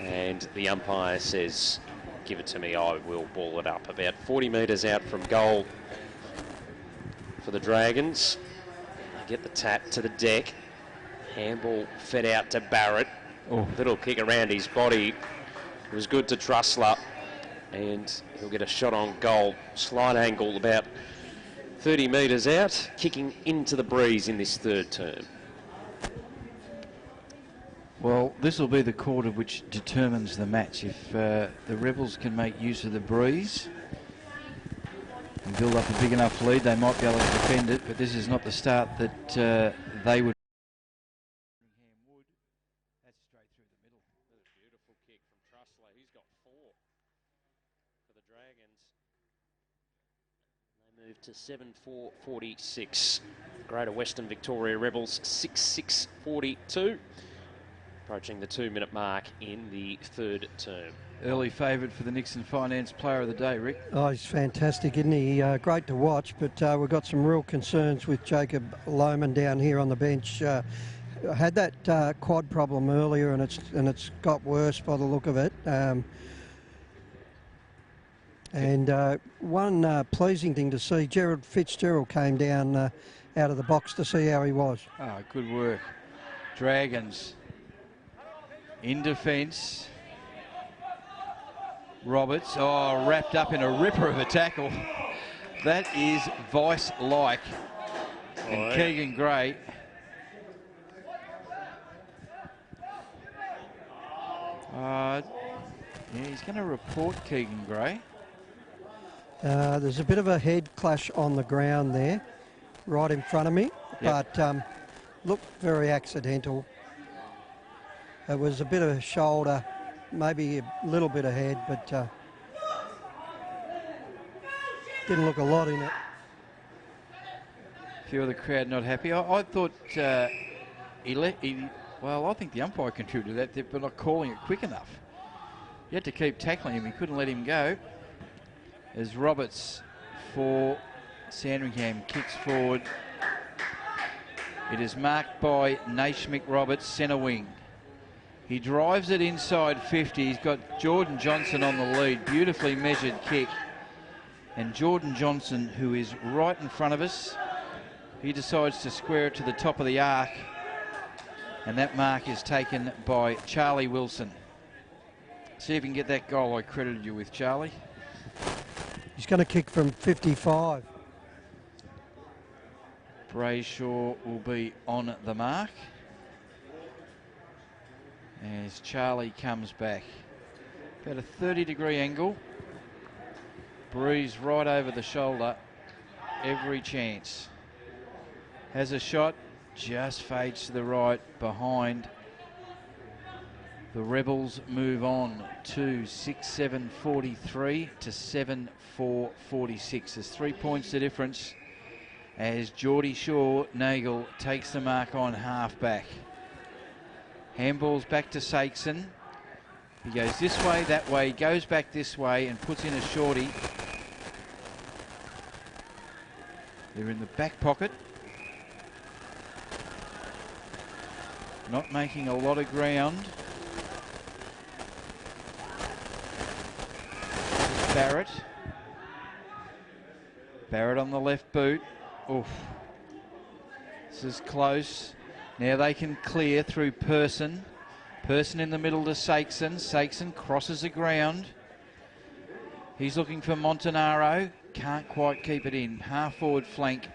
and the umpire says, give it to me, I will ball it up. About 40 metres out from goal for the Dragons. They get the tap to the deck. Handball fed out to Barrett. Little kick around his body. It was good to Trussler and he'll get a shot on goal. Slight angle about 30 metres out, kicking into the breeze in this third term. Well, this will be the quarter which determines the match. If the Rebels can make use of the breeze and build up a big enough lead, they might be able to defend it, but this is not the start that they would. That's straight through the middle. Another beautiful kick from Trussler. He's got 4 for the Dragons. They Move to 7-4-46. Greater Western Victoria Rebels 6-6-42. Approaching the 2-minute mark in the third term. Early favourite for the Nixon Finance Player of the Day, Rick. Oh, he's fantastic, isn't he? Great to watch, but we've got some real concerns with Jacob Lohman down here on the bench. Had that quad problem earlier, and it's got worse by the look of it. One pleasing thing to see, Gerald Fitzgerald came down out of the box to see how he was. Oh, good work. Dragons in defence. Roberts, wrapped up in a ripper of a tackle. That is Vice-like. And Keegan Gray. He's going to report Keegan Gray. There's a bit of a head clash on the ground there, right in front of me, but looked very accidental. It was a bit of a shoulder, maybe a little bit of head, but didn't look a lot in it. A few of the crowd not happy. I thought I think the umpire contributed to that, but not calling it quick enough. You had to keep tackling him. He couldn't let him go. As Roberts for Sandringham kicks forward. It is marked by Naishmik Roberts, centre wing. He drives it inside 50. He's got Jordan Johnson on the lead. Beautifully measured kick. And Jordan Johnson, who is right in front of us, he decides to square it to the top of the arc. And that mark is taken by Charlie Wilson. See if you can get that goal I credited you with, Charlie. He's going to kick from 55. Brayshaw will be on the mark as Charlie comes back. About a 30-degree angle. Breeze right over the shoulder. Every chance. Has a shot. Just fades to the right behind. The Rebels move on to 6-7-43 to 7-4-46. There's 3 points the difference as Geordie Shaw-Nagel takes the mark on half-back. Handball's back to Sakeson. He goes this way, that way, goes back this way and puts in a shorty. They're in the back pocket. Not making a lot of ground. Barrett. Barrett on the left boot. Oof. This is close. Now they can clear through Person. Person in the middle to Sakeson. Sakeson crosses the ground. He's looking for Montanaro. Can't quite keep it in. Half forward flank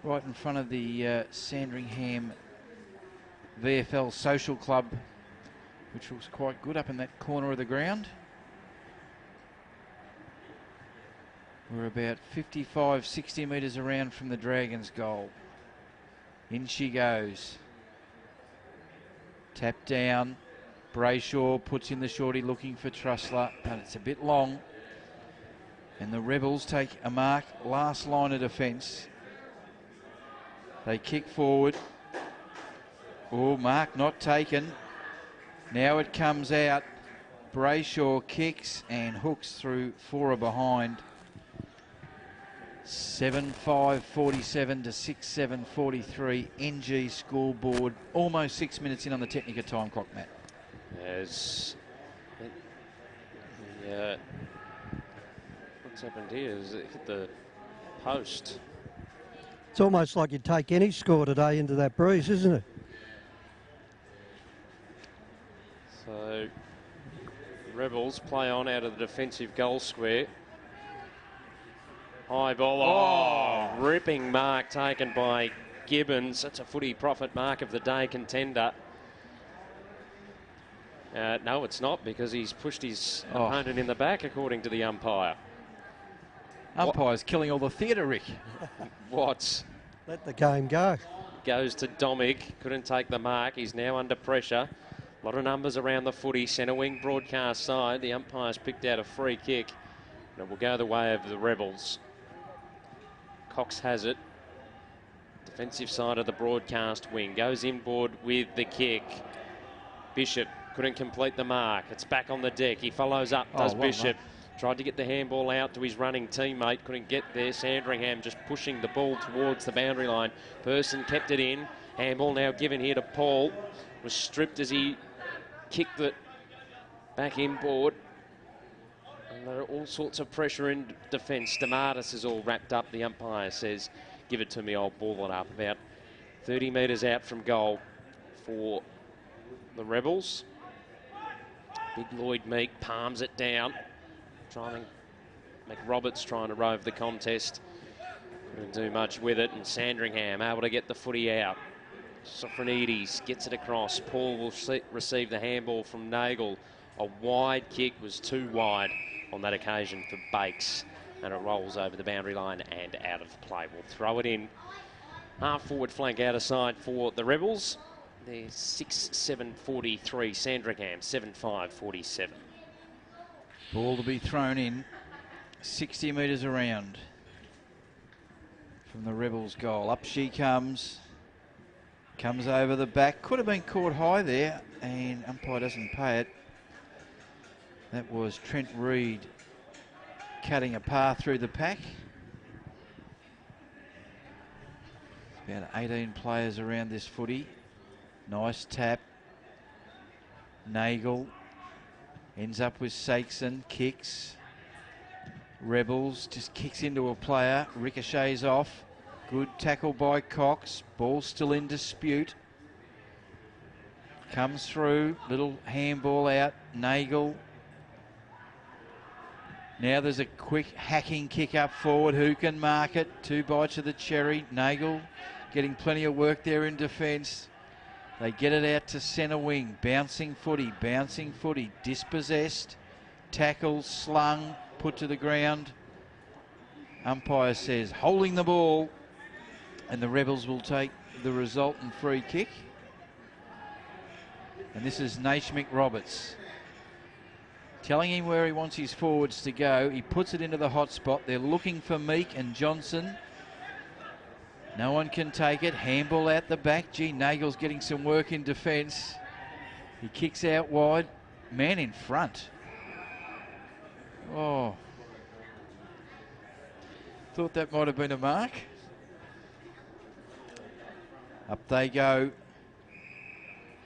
right in front of the Sandringham VFL Social Club, which looks quite good up in that corner of the ground. We're about 55, 60 metres around from the Dragons' goal. In she goes. Tap down. Brayshaw puts in the shorty looking for Trussler, but it's a bit long. And the Rebels take a mark. Last line of defence. They kick forward. Oh, mark not taken. Now it comes out. Brayshaw kicks and hooks through Fora behind. 7-5-47 to 6-7-43. NG scoreboard. Almost 6 minutes in on the Technica time clock, Matt. As what's happened here is it hit the post. It's almost like you'd take any score today into that breeze, isn't it? So Rebels play on out of the defensive goal square. High ball. Oh, ripping mark taken by Gibbons. That's a footy profit mark of the day contender. No, it's not, because he's pushed his opponent in the back, according to the umpire. Umpire's killing all the theatre, Rick. Watts. Let the game go. Goes to Domig. Couldn't take the mark. He's now under pressure. A lot of numbers around the footy. Centre wing broadcast side. The umpire's picked out a free kick. And it will go the way of the Rebels. Cox has it. Defensive side of the broadcast wing. Goes inboard with the kick. Bishop couldn't complete the mark. It's back on the deck. He follows up, does well Bishop. Tried to get the handball out to his running teammate. Couldn't get there. Sandringham just pushing the ball towards the boundary line. Person kept it in. Handball now given here to Paul. Was stripped as he kicked it back inboard. And there are all sorts of pressure in defence. Stamatis is all wrapped up. The umpire says, give it to me, I'll ball it up. About 30 metres out from goal for the Rebels. Big Lloyd Meek palms it down. McRoberts trying to rove the contest. Couldn't do much with it. And Sandringham able to get the footy out. Sofronides gets it across. Paul will receive the handball from Nagel. A wide kick was too wide on that occasion for Bakes. And it rolls over the boundary line and out of play. We'll throw it in. Half forward flank out of side for the Rebels. They're 6-7-43. Sandringham 7-5-47. Ball to be thrown in 60 metres around from the Rebels' goal. Up she comes. Comes over the back. Could have been caught high there, and umpire doesn't pay it. That was Trent Reid cutting a path through the pack. About 18 players around this footy. Nice tap. Nagel ends up with Sakeson. Kicks. Rebels just kicks into a player. Ricochets off. Good tackle by Cox. Ball still in dispute. Comes through. Little handball out. Nagel. Now there's a quick hacking kick up forward. Who can mark it? 2 bites of the cherry. Nagel getting plenty of work there in defence. They get it out to centre wing. Bouncing footy. Dispossessed. Tackle, slung, put to the ground. Umpire says holding the ball. And the Rebels will take the resultant free kick. And this is Naishmik Roberts. Telling him where he wants his forwards to go. He puts it into the hot spot. They're looking for Meek and Johnson. No one can take it. Handball out the back. Gee, Nagel's getting some work in defence. He kicks out wide. Man in front. Oh. Thought that might have been a mark. Up they go.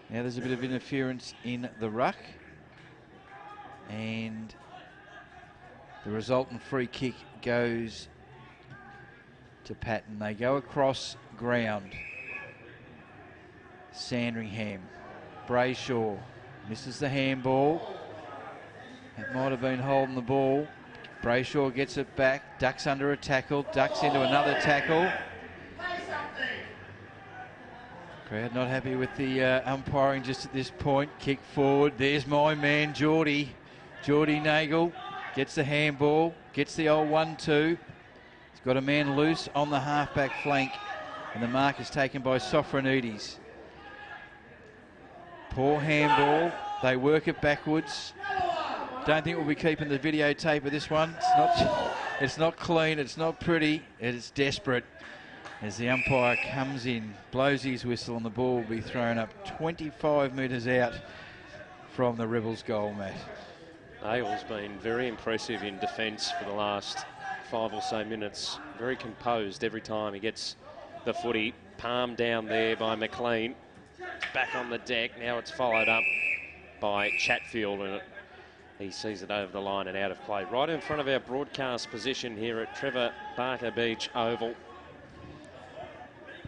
Now there's a bit of interference in the ruck. And the resultant free kick goes to Patton. They go across ground. Sandringham. Brayshaw misses the handball. It might have been holding the ball. Brayshaw gets it back. Ducks under a tackle. Ducks into another tackle. Crowd not happy with the umpiring just at this point. Kick forward. There's my man, Geordie. Geordie Nagel gets the handball. Gets the old 1-2. He's got a man loose on the halfback flank. And the mark is taken by Sofronides. Poor handball. They work it backwards. Don't think we'll be keeping the videotape of this one. It's not clean. It's not pretty. It is desperate. As the umpire comes in, blows his whistle, and the ball will be thrown up 25 metres out from the Rebels' goal, Matt. Nagel's been very impressive in defence for the last 5 or so minutes. Very composed every time he gets the footy. Palm down there by McLean. Back on the deck. Now it's followed up by Chatfield, and he sees it over the line and out of play. Right in front of our broadcast position here at Trevor Barker Beach Oval.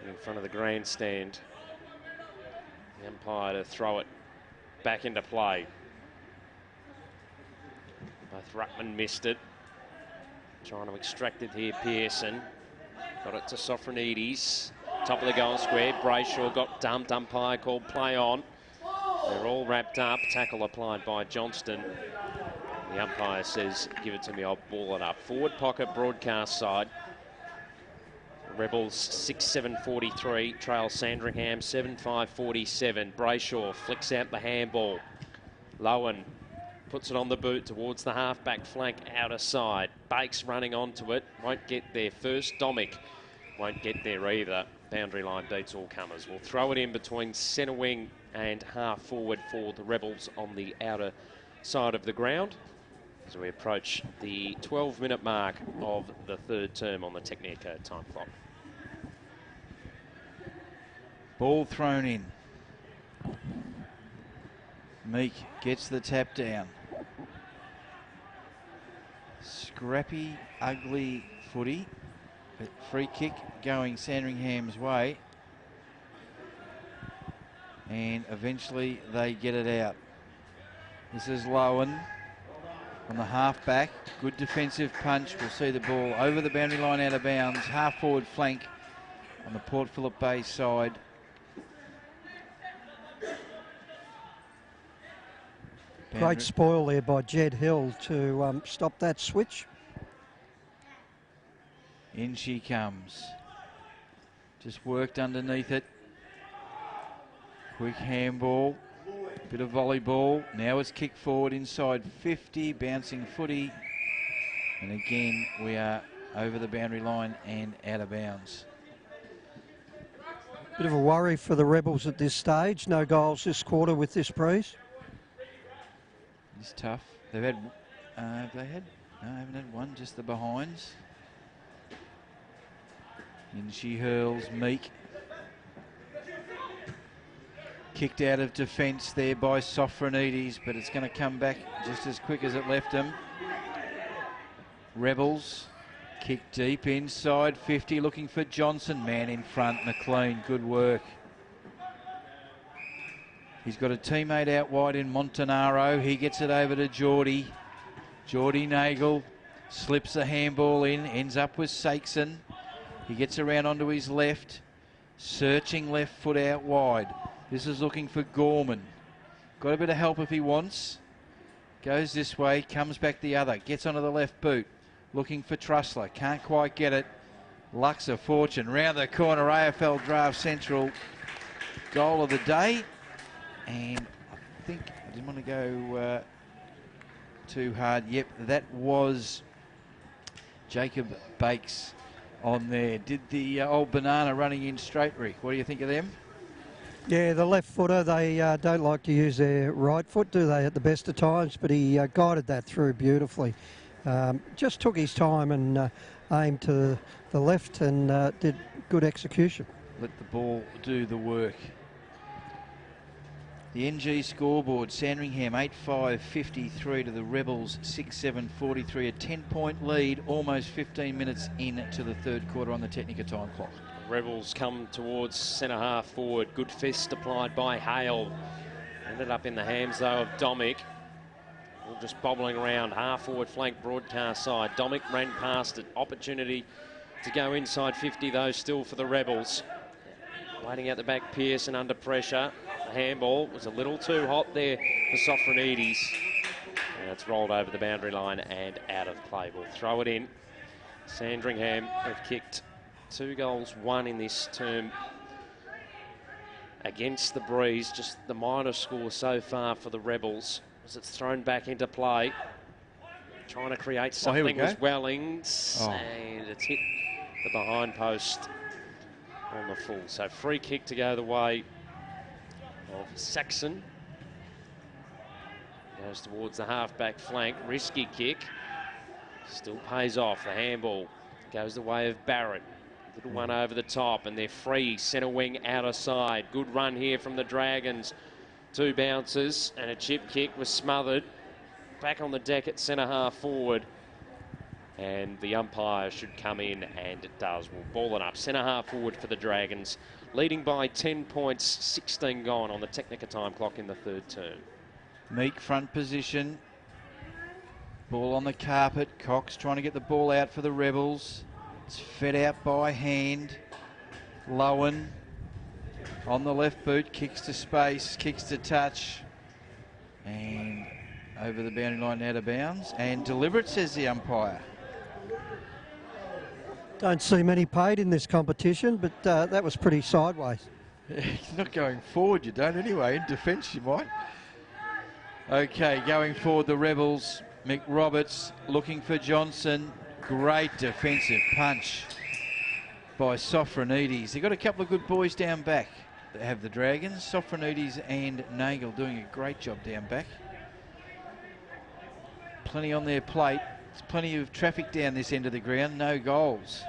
In front of the grandstand. The umpire to throw it back into play. Both ruckman missed it. Trying to extract it here, Pearson. Got it to Sofronides. Top of the goal square. Brayshaw got dumped. Umpire called play on. They're all wrapped up. Tackle applied by Johnston. The umpire says, give it to me, I'll ball it up. Forward pocket broadcast side. Rebels 6-7-43. Trail Sandringham 7-5-47. Brayshaw flicks out the handball. Lowen puts it on the boot towards the half-back flank outer side. Bakes running onto it, won't get there first. Domick won't get there either. Boundary line beats all comers. We'll throw it in between centre wing and half forward for the Rebels on the outer side of the ground as we approach the 12-minute mark of the third term on the Technico time clock. Ball thrown in. Meek gets the tap down. Scrappy, ugly footy, but free kick going Sandringham's way. And eventually they get it out. This is Lowen on the half-back. Good defensive punch. We'll see the ball over the boundary line out of bounds. Half-forward flank on the Port Phillip Bay side. Great spoil there by Jed Hill to stop that switch. In she comes. Just worked underneath it. Quick handball. Bit of volleyball. Now it's kicked forward inside 50. Bouncing footy. And again, we are over the boundary line and out of bounds. Bit of a worry for the Rebels at this stage. No goals this quarter with this breeze. It's tough. They've had, have they had? No, I haven't had one, just the behinds. In she hurls, Meek. Kicked out of defence there by Sofronides, but it's going to come back just as quick as it left them. Rebels, kick deep inside 50, looking for Johnson. Man in front, McLean, good work. He's got a teammate out wide in Montanaro. He gets it over to Geordie. Geordie Nagel slips the handball in, ends up with Sakeson. He gets around onto his left, searching left foot out wide. This is looking for Gorman. Got a bit of help if he wants. Goes this way, comes back the other, gets onto the left boot. Looking for Trussler, can't quite get it. Luxor Fortune, round the corner, AFL Draft Central. Goal of the day. And I think I didn't want to go too hard. Yep, that was Jacob Bakes on there. Did the old banana running in straight, Rick? What do you think of them? Yeah, the left footer, they don't like to use their right foot, do they, at the best of times? But he guided that through beautifully. Just took his time and aimed to the left and did good execution. Let the ball do the work. The NG scoreboard, Sandringham 8-5-53 to the Rebels 6-7-43, a 10-point lead, almost 15 minutes into the third quarter on the Technico time clock. Rebels come towards centre half forward. Good fist applied by Hale. Ended up in the hands though of Domick. All just bobbling around half forward flank broadcast side. Domick ran past it. Opportunity to go inside 50 though still for the Rebels. Waiting out the back, Pearson under pressure. The handball was a little too hot there for Sofronides. And it's rolled over the boundary line and out of play. We'll throw it in. Sandringham have kicked 2 goals, 1 in this term against the Breeze. Just the minor score so far for the Rebels as it's thrown back into play. Trying to create something with Wellings. And it's hit the behind post on the full. So free kick to go the way of Saxon. Goes towards the half-back flank. Risky kick. Still pays off. The handball goes the way of Barrett. Little one over the top, and they're free. Centre wing outer side. Good run here from the Dragons. 2 bounces, and a chip kick was smothered. Back on the deck at centre half forward. And the umpire should come in, and it does. We'll ball it up. Centre half forward for the Dragons. Leading by 10 points, 16 gone on the Technico time clock in the third term. Meek front position. Ball on the carpet. Cox trying to get the ball out for the Rebels. It's fed out by hand. Lowen on the left boot. Kicks to space. Kicks to touch. And over the boundary line out of bounds. And deliberate, says the umpire. Don't see many paid in this competition, but that was pretty sideways. He's not going forward, you don't anyway. In defence, you might. Okay, going forward, the Rebels. McRoberts looking for Johnson. Great defensive punch by Sofronides. They've got a couple of good boys down back that have the Dragons. Sofronides and Nagel doing a great job down back. Plenty on their plate. There's plenty of traffic down this end of the ground. No goals.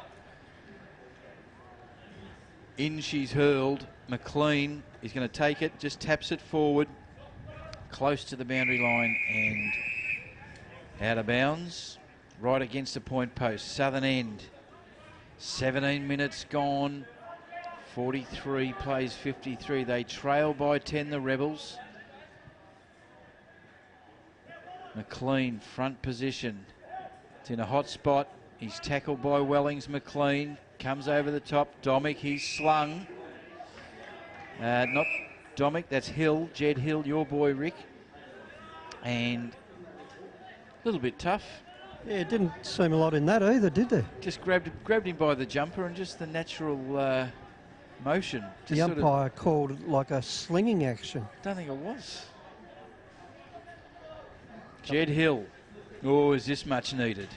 In she's hurled. McLean is going to take it. Just taps it forward. Close to the boundary line and out of bounds. Right against the point post. Southern end. 17 minutes gone. 43 plays 53. They trail by 10, the Rebels. McLean, front position. It's in a hot spot. He's tackled by Wellings. McLean comes over the top. Domick, he's slung. Not Domick, that's Hill. Jed Hill, your boy, Rick. And a little bit tough. Yeah, it didn't seem a lot in that either, did there? Just grabbed him by the jumper and just the natural motion. The umpire called it like a slinging action. Don't think it was. Jed Hill. Oh, is this much needed?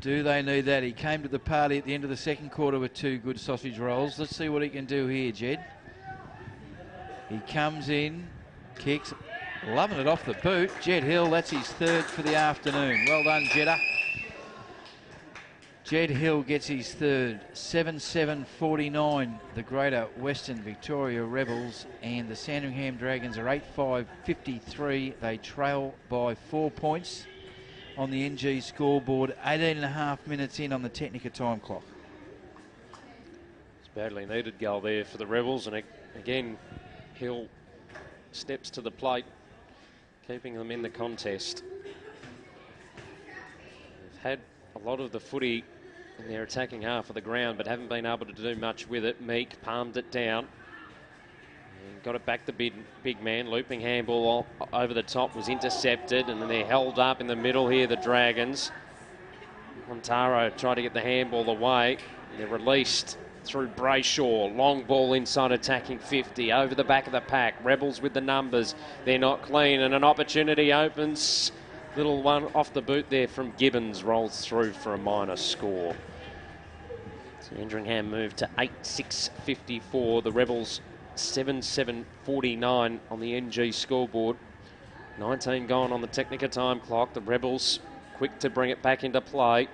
Do they need that? He came to the party at the end of the second quarter with 2 good sausage rolls. Let's see what he can do here, Jed. He comes in, kicks, loving it off the boot. Jed Hill, that's his 3rd for the afternoon. Well done, Jeddah. Jed Hill gets his 3rd. 7-7-49, the Greater Western Victoria Rebels, and the Sandringham Dragons are 8-5-53. They trail by 4 points on the NG scoreboard. 18.5 minutes in on the Technica time clock. It's badly needed goal there for the Rebels, and again, Hill steps to the plate, keeping them in the contest. They've had a lot of the footy in their attacking half of the ground, but haven't been able to do much with it. Meek palmed it down. And got it back the big man. Looping handball over the top was intercepted, and then they're held up in the middle here, the Dragons. Montaro tried to get the handball away. They're released through Brayshaw. Long ball inside attacking 50. Over the back of the pack. Rebels with the numbers. They're not clean, and an opportunity opens. Little one off the boot there from Gibbons, rolls through for a minor score. Sandringham moved to 8-6-54. The Rebels 7-7-49 on the NG scoreboard. 19 gone on the Technica time clock. The Rebels quick to bring it back into play.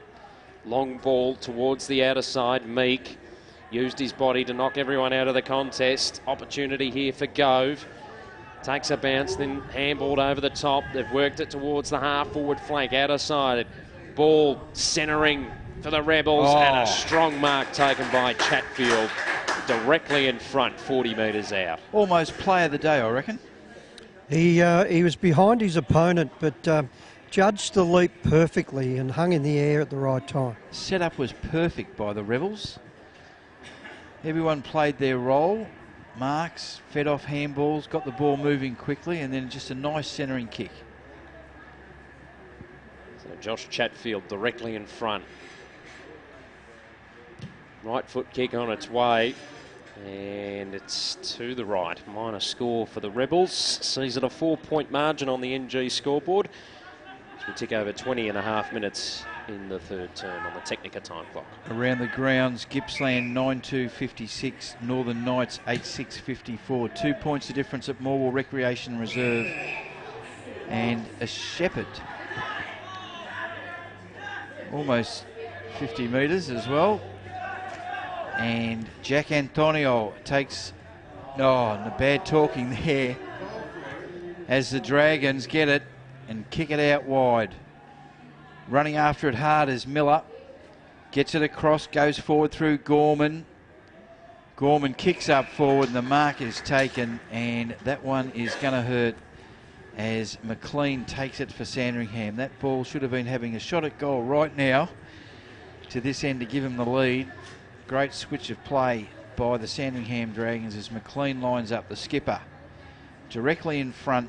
Long ball towards the outer side. Meek used his body to knock everyone out of the contest. Opportunity here for Gove. Takes a bounce, then handballed over the top. They've worked it towards the half-forward flank, outer side. Ball centering for the Rebels, and a strong mark taken by Chatfield directly in front, 40 metres out. Almost play of the day, I reckon. He was behind his opponent, but judged the leap perfectly and hung in the air at the right time. Setup was perfect by the Rebels. Everyone played their role. Marks fed off handballs, got the ball moving quickly, and then just a nice centering kick. So Josh Chatfield directly in front. Right foot kick on its way, and it's to the right. Minor score for the Rebels. Sees it a 4-point margin on the NG scoreboard. As we tick over 20.5 minutes in the 3rd term on the Technica time clock. Around the grounds, Gippsland 9-2-56, Northern Knights 8-6-54. 2 points of difference at Morwell Recreation Reserve. And a Shepherd. Almost 50 metres as well. And Jack Antonio takes, the bad talking there, as the Dragons get it and kick it out wide. Running after it hard is Miller. Gets it across, goes forward through Gorman. Gorman kicks up forward, and the mark is taken, and that one is going to hurt as McLean takes it for Sandringham. That ball should have been having a shot at goal right now to this end to give him the lead. Great switch of play by the Sandringham Dragons as McLean lines up the skipper directly in front,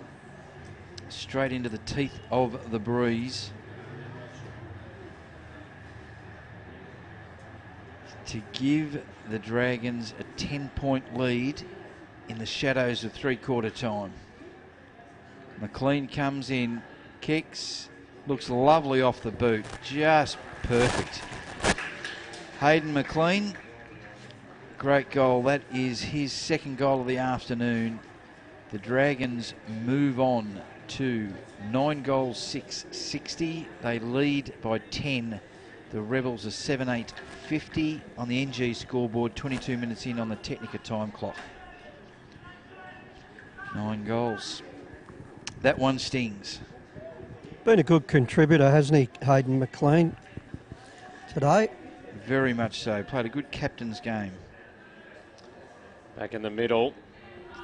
straight into the teeth of the breeze. To give the Dragons a 10-point lead in the shadows of 3/4 time. McLean comes in, kicks, looks lovely off the boot, just perfect. Hayden McLean, great goal. That is his second goal of the afternoon. The Dragons move on to 9 goals, 660. They lead by 10. The Rebels are 7-8-50 on the NG scoreboard, 22 minutes in on the Technica time clock. 9 goals. That one stings. Been a good contributor, hasn't he, Hayden McLean, today? Very much so. Played a good captain's game. Back in the middle.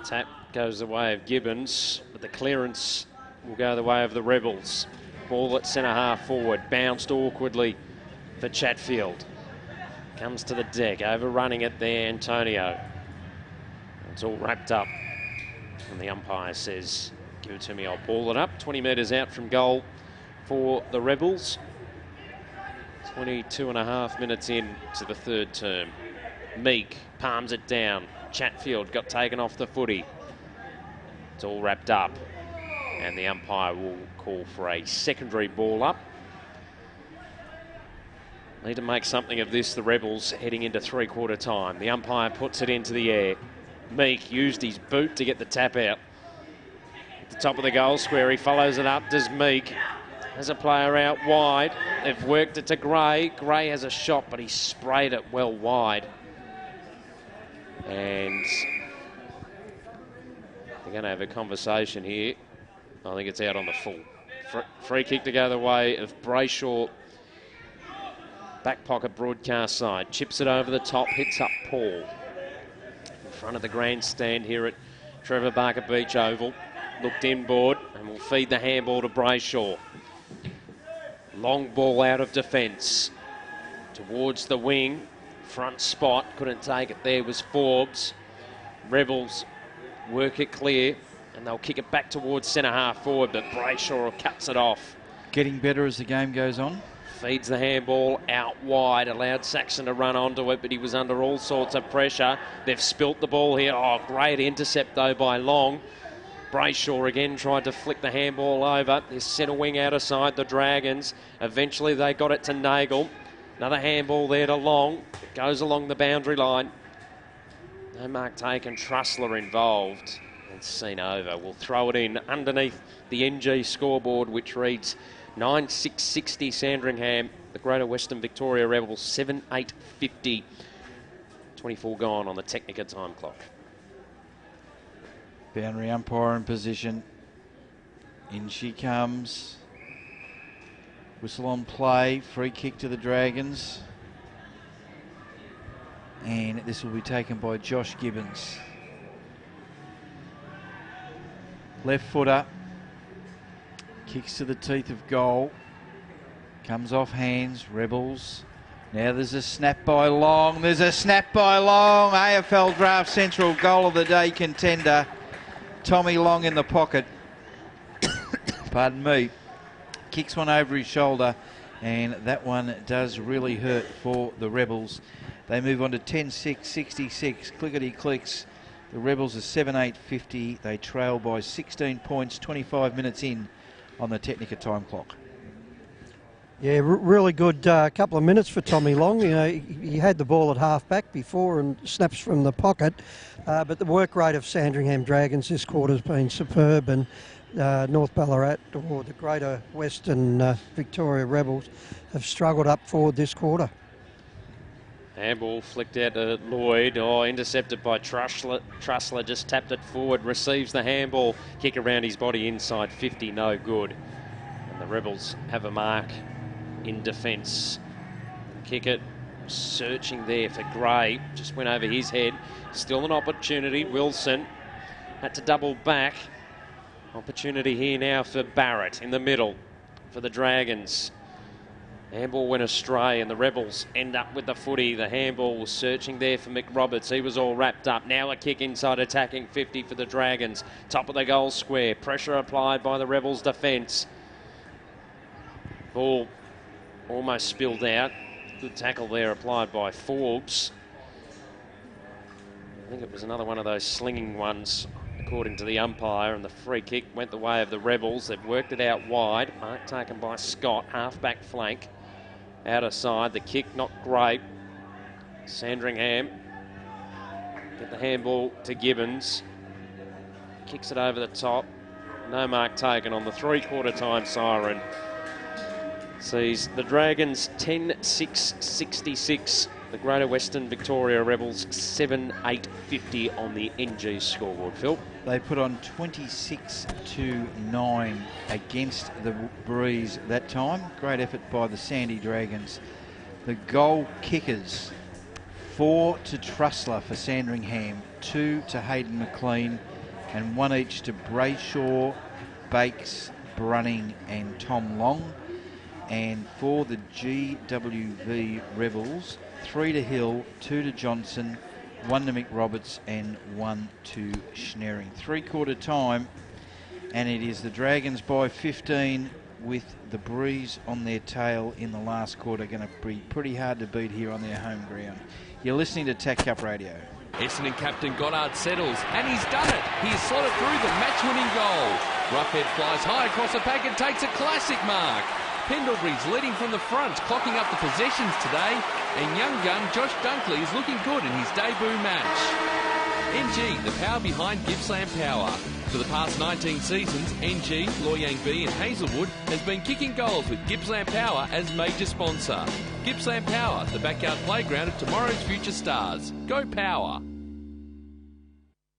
Tap goes the way of Gibbons, but the clearance will go the way of the Rebels. Ball at centre half forward, bounced awkwardly for Chatfield. Comes to the deck, overrunning it there, Antonio. It's all wrapped up. And the umpire says, give it to me, I'll ball it up. 20 metres out from goal for the Rebels. 22.5 minutes in to the third term. Meek palms it down. Chatfield got taken off the footy. It's all wrapped up. And the umpire will call for a secondary ball up. Need to make something of this, the Rebels, heading into three-quarter time. The umpire puts it into the air. Meek used his boot to get the tap out. At the top of the goal square, he follows it up, does Meek. Has a player out wide. They've worked it to Gray. Gray has a shot, but he sprayed it well wide. And they're going to have a conversation here. I think it's out on the full. Free kick to go the way of Brayshaw. Back pocket broadcast side. Chips it over the top, hits up Paul. In front of the grandstand here at Trevor Barker Beach Oval. Looked inboard and will feed the handball to Brayshaw. Long ball out of defence. Towards the wing. Front spot. Couldn't take it there was Forbes. Rebels work it clear and they'll kick it back towards centre half forward, but Brayshaw cuts it off. Getting better as the game goes on. Feeds the handball out wide, allowed Saxon to run onto it, but he was under all sorts of pressure. They've spilt the ball here. Oh, great intercept though by Long. Brayshaw again tried to flick the handball over. There's centre wing out of side, the Dragons. Eventually they got it to Nagel. Another handball there to Long. It goes along the boundary line. No mark taken, Trussler involved. It's seen over. We'll throw it in underneath the NG scoreboard, which reads 9-6-60 Sandringham. The Greater Western Victoria Rebels 7-8-50. 24 gone on the Technica time clock. Boundary umpire in position. In she comes. Whistle on play. Free kick to the Dragons. And this will be taken by Josh Gibbons. Left footer. Kicks to the teeth of goal. Comes off hands. Rebels. Now there's a snap by Long. There's a snap by Long. AFL Draft Central goal of the day contender. Tommy Long in the pocket. Pardon me. Kicks one over his shoulder. And that one does really hurt for the Rebels. They move on to 10-6-66. Clickety-clicks. The Rebels are 7-8-50. They trail by 16 points, 25 minutes in on the Technica time clock. Yeah, really good couple of minutes for Tommy Long. You know, he had the ball at half-back before and snaps from the pocket. But the work rate of Sandringham Dragons this quarter has been superb, and North Ballarat, or the Greater Western Victoria Rebels, have struggled up forward this quarter. Handball flicked out to Lloyd. Oh, intercepted by Trussler. Trussler just tapped it forward, receives the handball. Kick around his body inside 50, no good. And the Rebels have a mark in defence. Kick it, searching there for Gray. Just went over his head. Still an opportunity. Wilson had to double back. Opportunity here now for Barrett in the middle for the Dragons. Handball went astray and the Rebels end up with the footy. The handball was searching there for McRoberts. He was all wrapped up. Now a kick inside attacking 50 for the Dragons. Top of the goal square. Pressure applied by the Rebels defence. Ball almost spilled out. Good tackle there applied by Forbes. I think it was another one of those slinging ones according to the umpire, and the free kick went the way of the Rebels. They've worked it out wide. Mark taken by Scott, half-back flank. Outer side, the kick not great. Sandringham get the handball to Gibbons. Kicks it over the top. No mark taken on the three-quarter time siren. Sees the Dragons 10-6-66. The Greater Western Victoria Rebels 7-8-50 on the NG scoreboard. Phil? They put on 26-9 against the Breeze that time. Great effort by the Sandy Dragons. The goal kickers, 4 to Trussler for Sandringham, 2 to Hayden McLean, and 1 each to Brayshaw, Bakes, Brunning and Tom Long. And for the GWV Rebels, 3 to Hill, 2 to Johnson, 1 to Mick Roberts and 1 to Schneering. Three-quarter time, and it is the Dragons by 15 with the Breeze on their tail in the last quarter. Going to be pretty hard to beat here on their home ground. You're listening to TAC Cup Radio. Essendon captain Goddard settles, and he's done it. He's slotted through the match-winning goal. Roughhead flies high across the pack and takes a classic mark. Pendlebury's leading from the front, clocking up the possessions today, and young gun Josh Dunkley is looking good in his debut match. NG, the power behind Gippsland Power. For the past 19 seasons, NG, Loy Yang B and Hazelwood has been kicking goals with Gippsland Power as major sponsor. Gippsland Power, the backyard playground of tomorrow's future stars. Go Power!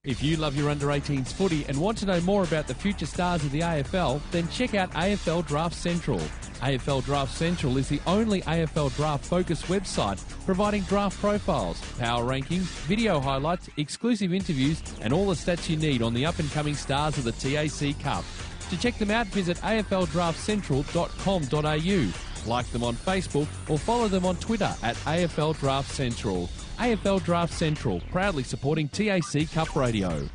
If you love your under-18s footy and want to know more about the future stars of the AFL, then check out AFL Draft Central. AFL Draft Central is the only AFL draft-focused website providing draft profiles, power rankings, video highlights, exclusive interviews and all the stats you need on the up-and-coming stars of the TAC Cup. To check them out, visit afldraftcentral.com.au, like them on Facebook or follow them on Twitter at AFL Draft Central. AFL Draft Central, proudly supporting TAC Cup Radio.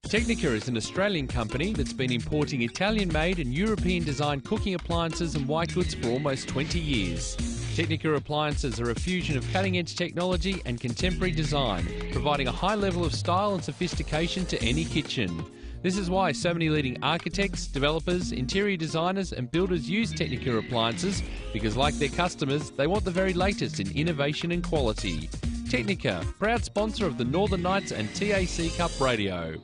Technica is an Australian company that's been importing Italian-made and European-designed cooking appliances and white goods for almost 20 years. Technica appliances are a fusion of cutting-edge technology and contemporary design, providing a high level of style and sophistication to any kitchen. This is why so many leading architects, developers, interior designers and builders use Technica appliances, because like their customers, they want the very latest in innovation and quality. Technica, proud sponsor of the Northern Knights and TAC Cup Radio.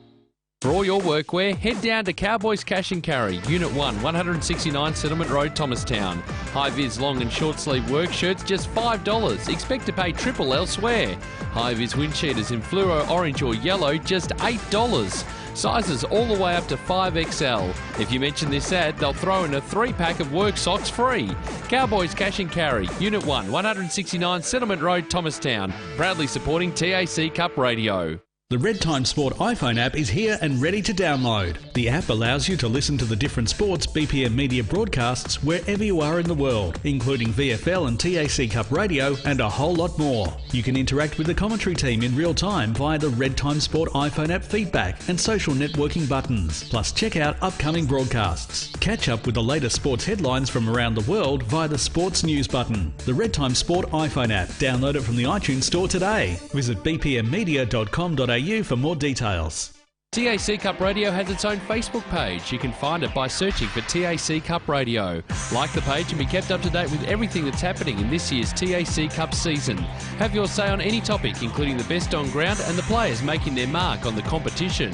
For all your workwear, head down to Cowboys Cash and Carry, Unit 1, 169 Settlement Road, Thomastown. High-vis long and short-sleeve work shirts, just $5. Expect to pay triple elsewhere. High-vis wind cheaters in fluoro, orange or yellow, just $8. Sizes all the way up to 5XL. If you mention this ad, they'll throw in a 3-pack of work socks free. Cowboys Cash and Carry, Unit 1, 169 Settlement Road, Thomastown. Proudly supporting TAC Cup Radio. The Red Time Sport iPhone app is here and ready to download. The app allows you to listen to the different sports BPM media broadcasts wherever you are in the world, including VFL and TAC Cup Radio and a whole lot more. You can interact with the commentary team in real time via the Red Time Sport iPhone app feedback and social networking buttons. Plus check out upcoming broadcasts. Catch up with the latest sports headlines from around the world via the Sports News button. The Red Time Sport iPhone app. Download it from the iTunes Store today. Visit bpmmedia.com.au for more details. TAC Cup Radio has its own Facebook page. You can find it by searching for TAC Cup Radio. Like the page and be kept up to date with everything that's happening in this year's TAC Cup season. Have your say on any topic, including the best on ground and the players making their mark on the competition.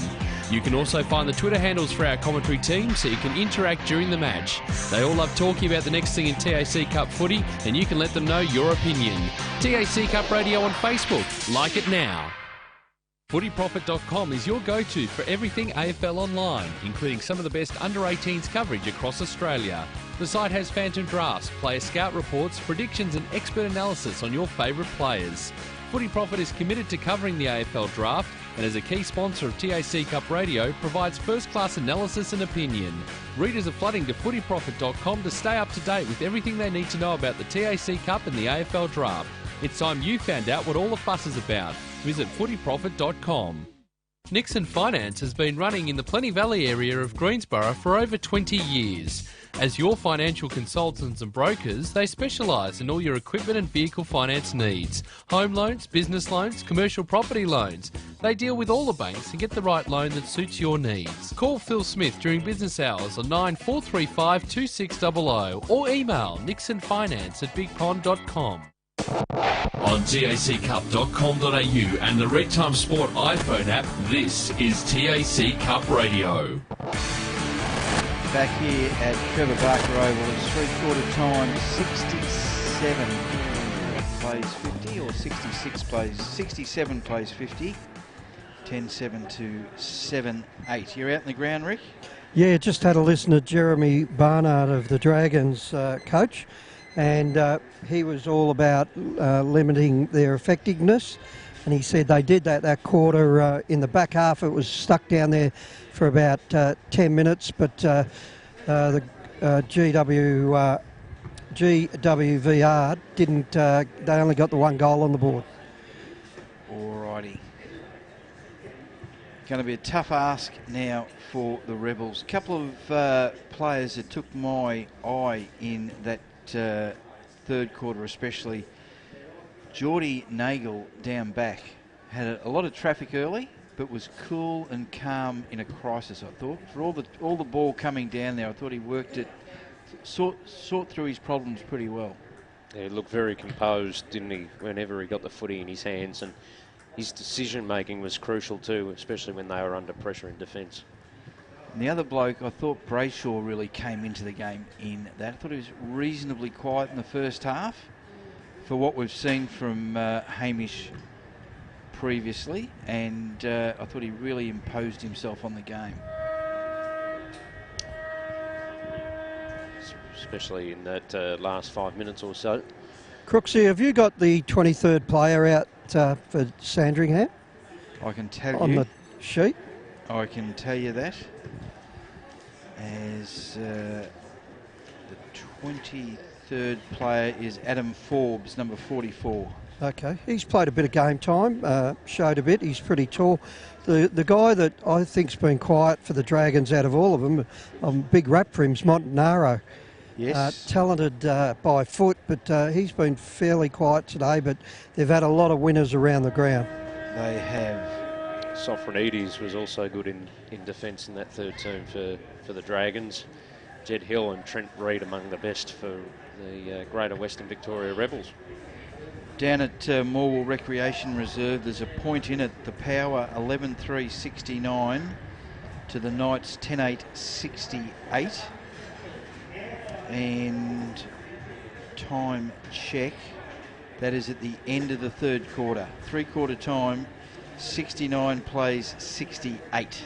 You can also find the Twitter handles for our commentary team so you can interact during the match. They all love talking about the next thing in TAC Cup footy, and you can let them know your opinion. TAC Cup Radio on Facebook. Like it now. FootyProfit.com is your go-to for everything AFL online, including some of the best under-18s coverage across Australia. The site has phantom drafts, player scout reports, predictions and expert analysis on your favourite players. Footy Profit is committed to covering the AFL draft and as a key sponsor of TAC Cup Radio provides first-class analysis and opinion. Readers are flooding to FootyProfit.com to stay up to date with everything they need to know about the TAC Cup and the AFL draft. It's time you found out what all the fuss is about. Visit footyprofit.com. Nixon Finance has been running in the Plenty Valley area of Greensborough for over 20 years. As your financial consultants and brokers, they specialise in all your equipment and vehicle finance needs. Home loans, business loans, commercial property loans. They deal with all the banks and get the right loan that suits your needs. Call Phil Smith during business hours on 9435 2600 or email nixonfinance@bigpond.com. On taccup.com.au and the Red Time Sport iPhone app, this is TAC Cup Radio. Back here at Trevor Barker Oval, it's three-quarter time, 67 plays 50, or 67 plays 50, 10-7 to 7-8. You're out in the ground, Rick? Yeah, just had a listen to Jeremy Barnard of the Dragons coach, and he was all about limiting their effectiveness, and he said they did that quarter. In the back half it was stuck down there for about 10 minutes, but the GWVR didn't, they only got the one goal on the board. Alrighty. Going to be a tough ask now for the Rebels. A couple of players that took my eye in that third quarter especially. Geordie Nagel down back had a lot of traffic early, but was cool and calm in a crisis, I thought. For all the ball coming down there, I thought he worked it, sort through his problems pretty well. Yeah, he looked very composed, didn't he, whenever he got the footy in his hands, and his decision-making was crucial too, especially when they were under pressure in defence. And the other bloke, I thought Brayshaw really came into the game in that. I thought he was reasonably quiet in the first half for what we've seen from Hamish previously, and I thought he really imposed himself on the game. Especially in that last 5 minutes or so. Crooksy, have you got the 23rd player out for Sandringham? I can tell you. On the sheet? I can tell you that. As the 23rd player is Adam Forbes, number 44. Okay, he's played a bit of game time, showed a bit. He's pretty tall. The guy that I think's been quiet for the Dragons out of all of them, big rap for him's Montanaro. Yes. Talented by foot, but he's been fairly quiet today, but they've had a lot of winners around the ground. They have. Sofronides was also good in defence in that third term for the Dragons. Jed Hill and Trent Reid among the best for the Greater Western Victoria Rebels. Down at Morwell Recreation Reserve, there's a point in it. The Power 11-3-69 to the Knights 10-8-68. And time check, that is at the end of the third quarter. Three-quarter time, 69 plays 68.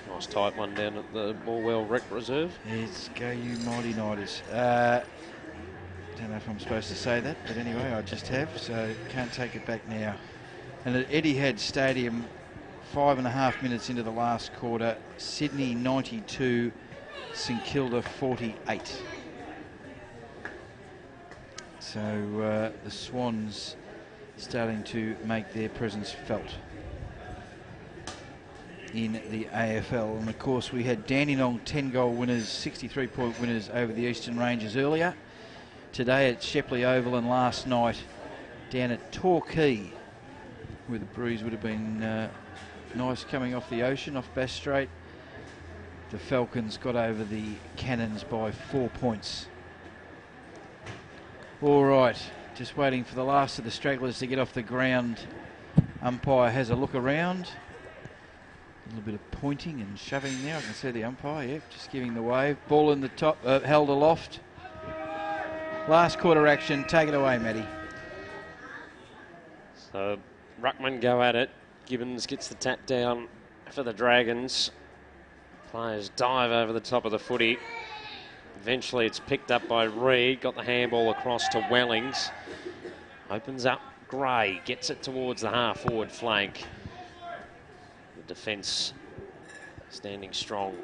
Nice tight one down at the Morwell Rec Reserve. It's go you mighty Nighters. Don't know if I'm supposed to say that, but anyway, I just have, so can't take it back now. And at Etihad Stadium, 5.5 minutes into the last quarter, Sydney 92, St Kilda 48. So the Swans starting to make their presence felt in the AFL. And of course we had Dandenong 10-goal winners, 63-point winners over the Eastern Rangers earlier. Today at Shepley Oval, and last night down at Torquay, where the breeze would have been nice coming off the ocean, off Bass Strait. The Falcons got over the Cannons by 4 points. All right, just waiting for the last of the stragglers to get off the ground. Umpire has a look around. A little bit of pointing and shoving there. I can see the umpire, yep, just giving the wave. Ball in the top, held aloft. Last quarter action, take it away, Matty. So Ruckman go at it. Gibbons gets the tap down for the Dragons. Players dive over the top of the footy. Eventually it's picked up by Reid. Got the handball across to Wellings. Opens up Gray. Gets it towards the half-forward flank. The defence standing strong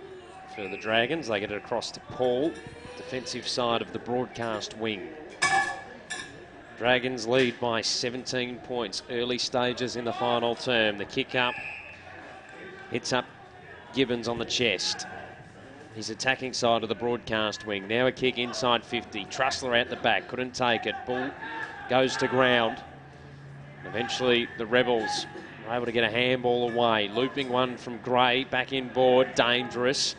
for the Dragons. They get it across to Paul. Defensive side of the broadcast wing. Dragons lead by 17 points. Early stages in the final term. The kick up hits up Gibbons on the chest. his attacking side of the broadcast wing. Now a kick inside 50. Trussler out the back, couldn't take it. Ball goes to ground. Eventually the Rebels are able to get a handball away. Looping one from Gray, back inboard, dangerous.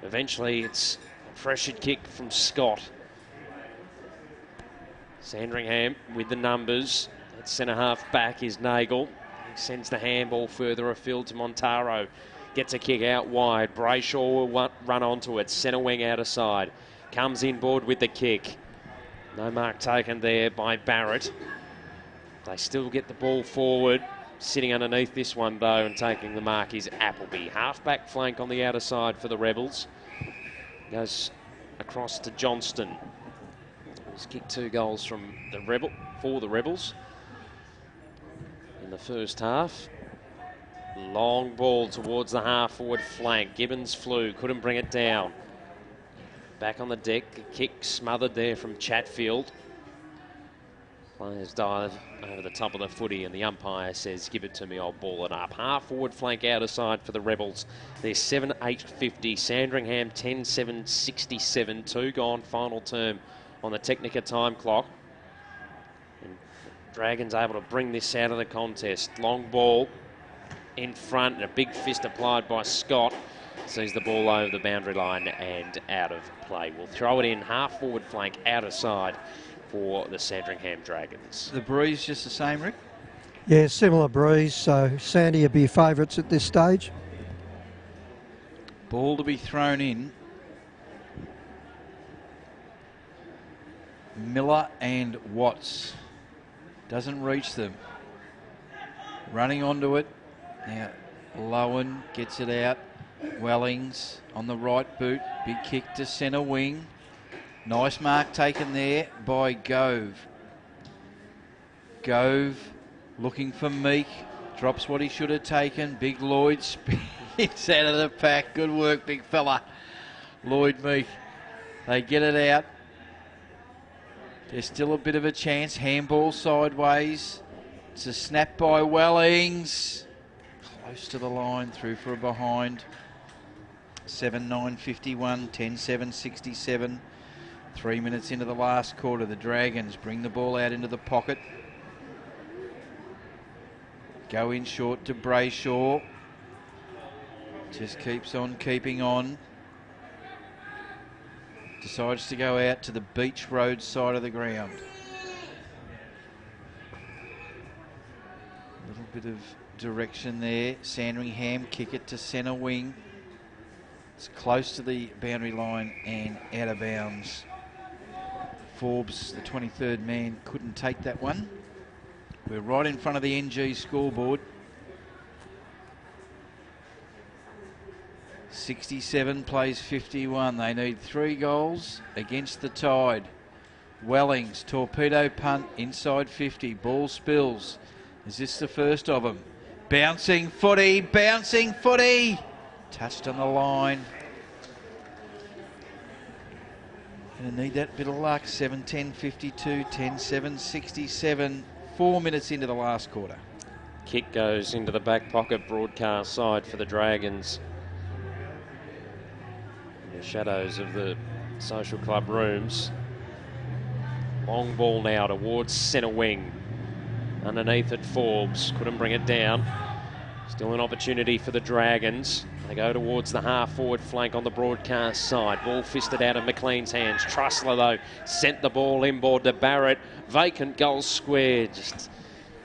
Eventually it's a pressured kick from Scott. Sandringham with the numbers. At centre half back is Nagel. He sends the handball further afield to Montaro. Gets a kick out wide. Brayshaw will run onto it. Centre wing out of side. Comes inboard with the kick. No mark taken there by Barrett. They still get the ball forward. Sitting underneath this one though and taking the mark is Appleby. Half-back flank on the outer side for the Rebels. Goes across to Johnston. He's kicked 2 goals for the Rebels in the first half. Long ball towards the half-forward flank. Gibbons flew, couldn't bring it down. Back on the deck, a kick smothered there from Chatfield. Players dive over the top of the footy and the umpire says, give it to me, I'll ball it up. Half-forward flank outer side for the Rebels. They're 7-8-50. Sandringham 10-7-67. 2 gone, final term on the Technica time clock. And Dragons able to bring this out of the contest. Long ball in front and a big fist applied by Scott. Sees the ball over the boundary line and out of play. We'll throw it in half-forward flank outer side for the Sandringham Dragons. The breeze just the same, Rick? Yeah, similar breeze, so Sandy will be favourites at this stage. Ball to be thrown in. Miller and Watts. Doesn't reach them. Running onto it. Now Lowen gets it out. Wellings on the right boot. Big kick to centre wing. Nice mark taken there by Gove. Gove looking for Meek. Drops what he should have taken. Big Lloyd spins out of the pack. Good work, big fella. Lloyd Meek. They get it out. There's still a bit of a chance. Handball sideways. It's a snap by Wellings. Close to the line, through for a behind. 7-9-51, 10-7-67. 3 minutes into the last quarter. The Dragons bring the ball out into the pocket. Go in short to Brayshaw. Just keeps on keeping on. Decides to go out to the Beach Road side of the ground. A little bit of direction there. Sandringham kick it to centre wing. It's close to the boundary line and out of bounds. Forbes, the 23rd man, couldn't take that one. We're right in front of the NG scoreboard. 67 plays 51. They need 3 goals against the Tide. Wellings, torpedo punt inside 50. Ball spills. Is this the first of them? Bouncing footy, bouncing footy. Touched on the line. Going to need that bit of luck. 7-10-52, 10-7-67. 4 minutes into the last quarter. Kick goes into the back pocket broadcast side for the Dragons. In the shadows of the social club rooms. Long ball now towards centre wing. Underneath it, Forbes couldn't bring it down. Still an opportunity for the Dragons. They go towards the half-forward flank on the broadcast side. Ball fisted out of McLean's hands. Trussler, though, sent the ball inboard to Barrett. Vacant goal square. Just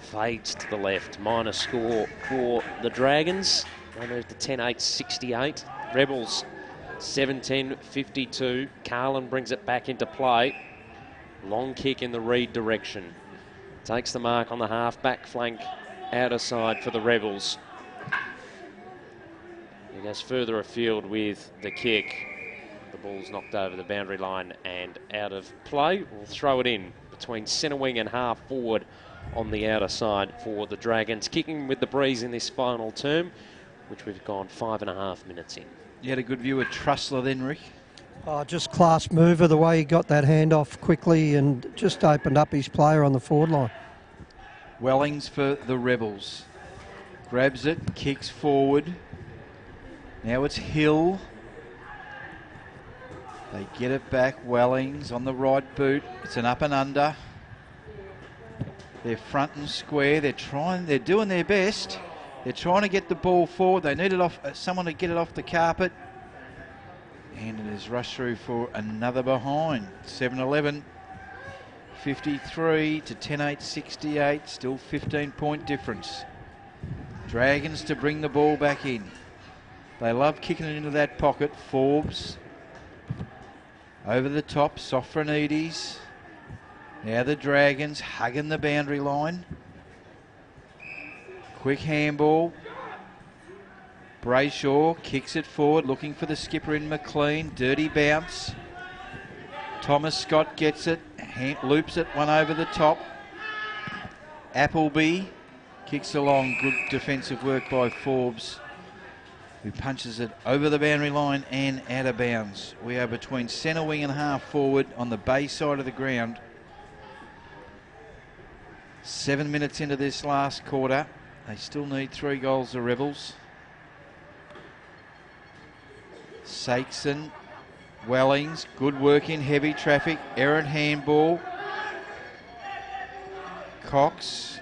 fades to the left. Minor score for the Dragons. They move to 10-8-68. Rebels 7-10-52. Carlin brings it back into play. Long kick in the Reed direction. Takes the mark on the half-back flank outer side for the Rebels. He goes further afield with the kick. The ball's knocked over the boundary line and out of play. We'll throw it in between centre wing and half forward on the outer side for the Dragons. Kicking with the breeze in this final term, which we've gone 5.5 minutes in. You had a good view of Trussler then, Rick? Oh, just class mover, the way he got that handoff quickly and just opened up his player on the forward line. Wellings for the Rebels. Grabs it, kicks forward. Now it's Hill. They get it back. Wellings on the right boot. It's an up and under. They're front and square. They're doing their best. They're trying to get the ball forward. They need it off, someone to get it off the carpet. And it is rushed through for another behind. 7-11. 53 to 10-8, 68. Still 15-point difference. Dragons to bring the ball back in. They love kicking it into that pocket. Forbes over the top. Sofronides. Now the Dragons hugging the boundary line. Quick handball. Brayshaw kicks it forward, looking for the skipper in McLean. Dirty bounce. Thomas Scott gets it, loops it, one over the top. Appleby kicks along. Good defensive work by Forbes, who punches it over the boundary line and out of bounds. We are between centre wing and half forward on the bay side of the ground. 7 minutes into this last quarter. They still need 3 goals, the Rebels. Sakeson, Wellings, good work in heavy traffic. Errant handball. Cox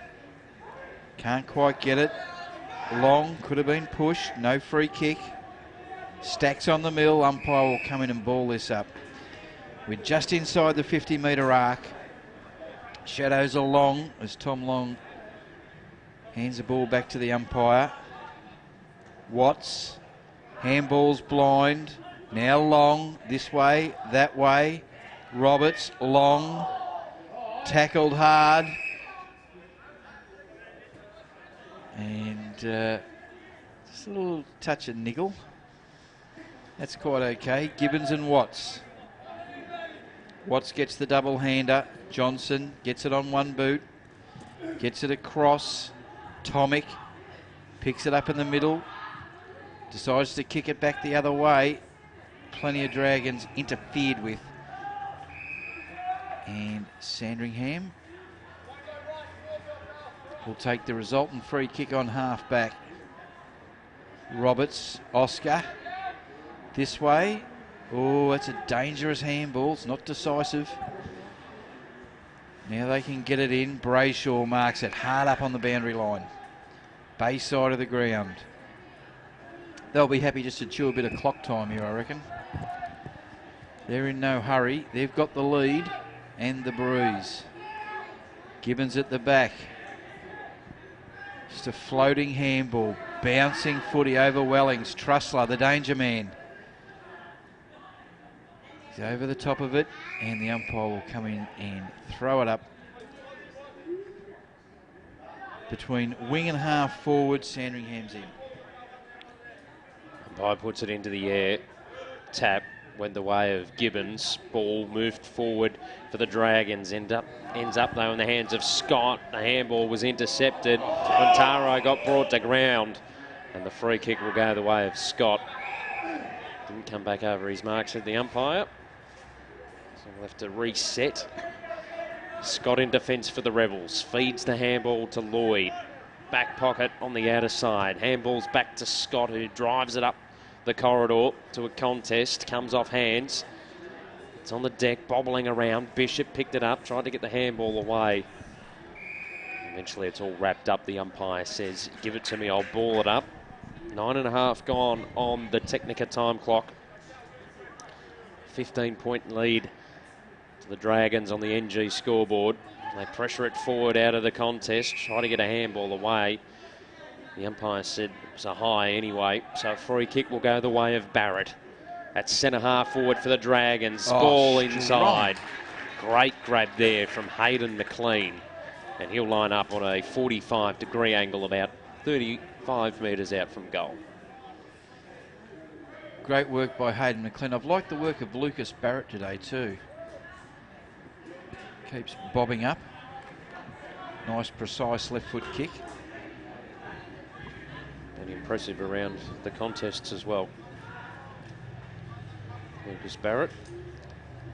can't quite get it. Long could have been pushed. No free kick. Stacks on the mill. Umpire will come in and ball this up. We're just inside the 50-metre arc. Shadows are long as Tom Long hands the ball back to the umpire. Watts. Handball's blind. Now Long. This way. That way. Roberts. Long. Tackled hard. And just a little touch of niggle. That's quite okay. Gibbons and Watts. Watts gets the double-hander. Johnson gets it on one boot. Gets it across. Tomic picks it up in the middle. Decides to kick it back the other way. Plenty of Dragons interfered with. And Sandringham will take the resultant free kick on half back. Roberts, Oscar. This way. Oh, that's a dangerous handball. It's not decisive. Now they can get it in. Brayshaw marks it hard up on the boundary line. Bay side of the ground. They'll be happy just to chew a bit of clock time here, I reckon. They're in no hurry. They've got the lead and the breeze. Gibbons at the back. Just a floating handball. Bouncing footy over Wellings. Trussler, the danger man. He's over the top of it, and the umpire will come in and throw it up. Between wing and half forward, Sandringham's in. Umpire puts it into the air. Tap went the way of Gibbons. Ball moved forward for the Dragons. Ends up though in the hands of Scott. The handball was intercepted. Montaro got brought to ground, and the free kick will go the way of Scott. Didn't come back over his mark, said the umpire. So we'll have to reset. Scott in defence for the Rebels. Feeds the handball to Lloyd. Back pocket on the outer side. Handball's back to Scott, who drives it up the corridor to a contest. Comes off hands. It's on the deck, bobbling around. Bishop picked it up, tried to get the handball away. Eventually it's all wrapped up. The umpire says, give it to me, I'll ball it up. 9.5 gone on the Technica time clock. 15-point lead to the Dragons on the NG scoreboard. They pressure it forward out of the contest, try to get a handball away. The umpire said it was a high anyway, so a free kick will go the way of Barrett. At centre half forward for the Dragons. Ball inside. Great grab there from Hayden McLean. And he'll line up on a 45-degree angle about 35 metres out from goal. Great work by Hayden McLean. I've liked the work of Lucas Barrett today too. Keeps bobbing up. Nice, precise left foot kick. And impressive around the contests as well. Lucas Barrett.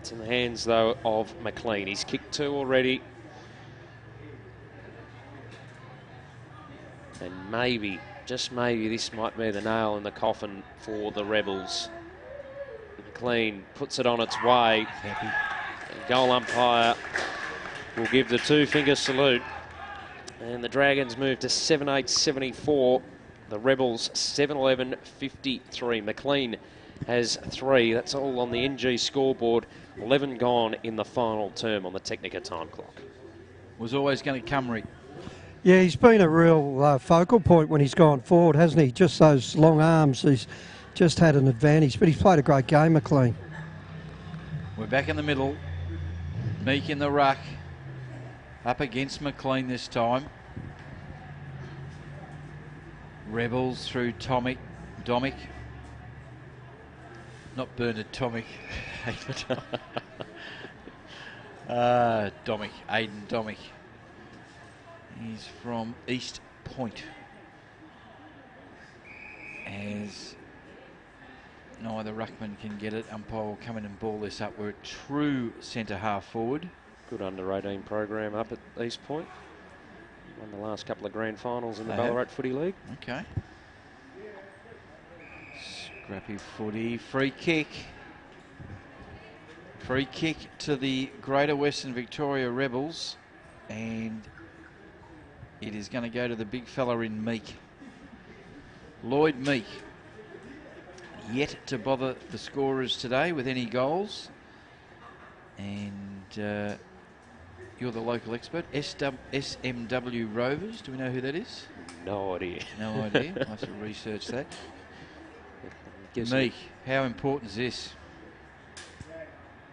It's in the hands, though, of McLean. He's kicked 2 already. And maybe, just maybe, this might be the nail in the coffin for the Rebels. McLean puts it on its way. The goal umpire will give the two-finger salute. And the Dragons move to 7-8-74. The Rebels 7-11-53. McLean has 3. That's all on the NG scoreboard. 11 gone in the final term on the Technica time clock. Was always going to come, Rick. Yeah, he's been a real focal point when he's gone forward, hasn't he? Just those long arms, he's just had an advantage. But he's played a great game, McLean. We're back in the middle. Meek in the ruck. Up against McLean this time. Rebels through Domic. Not Bernard, Tomic. Domic, Aidan Domic. He's from East Point. As neither ruckman can get it, umpire will come in and ball this up. We're a true centre half forward. Good under-18 program up at East Point. Won the last couple of grand finals in the Ballarat Footy League. Okay. Scrappy footy. Free kick. Free kick to the Greater Western Victoria Rebels. And it is going to go to the big fella in Meek. Lloyd Meek. Yet to bother the scorers today with any goals. And you're the local expert. SMW Rovers. Do we know who that is? No idea. No idea. I'll have to research that. Meek, how important is this?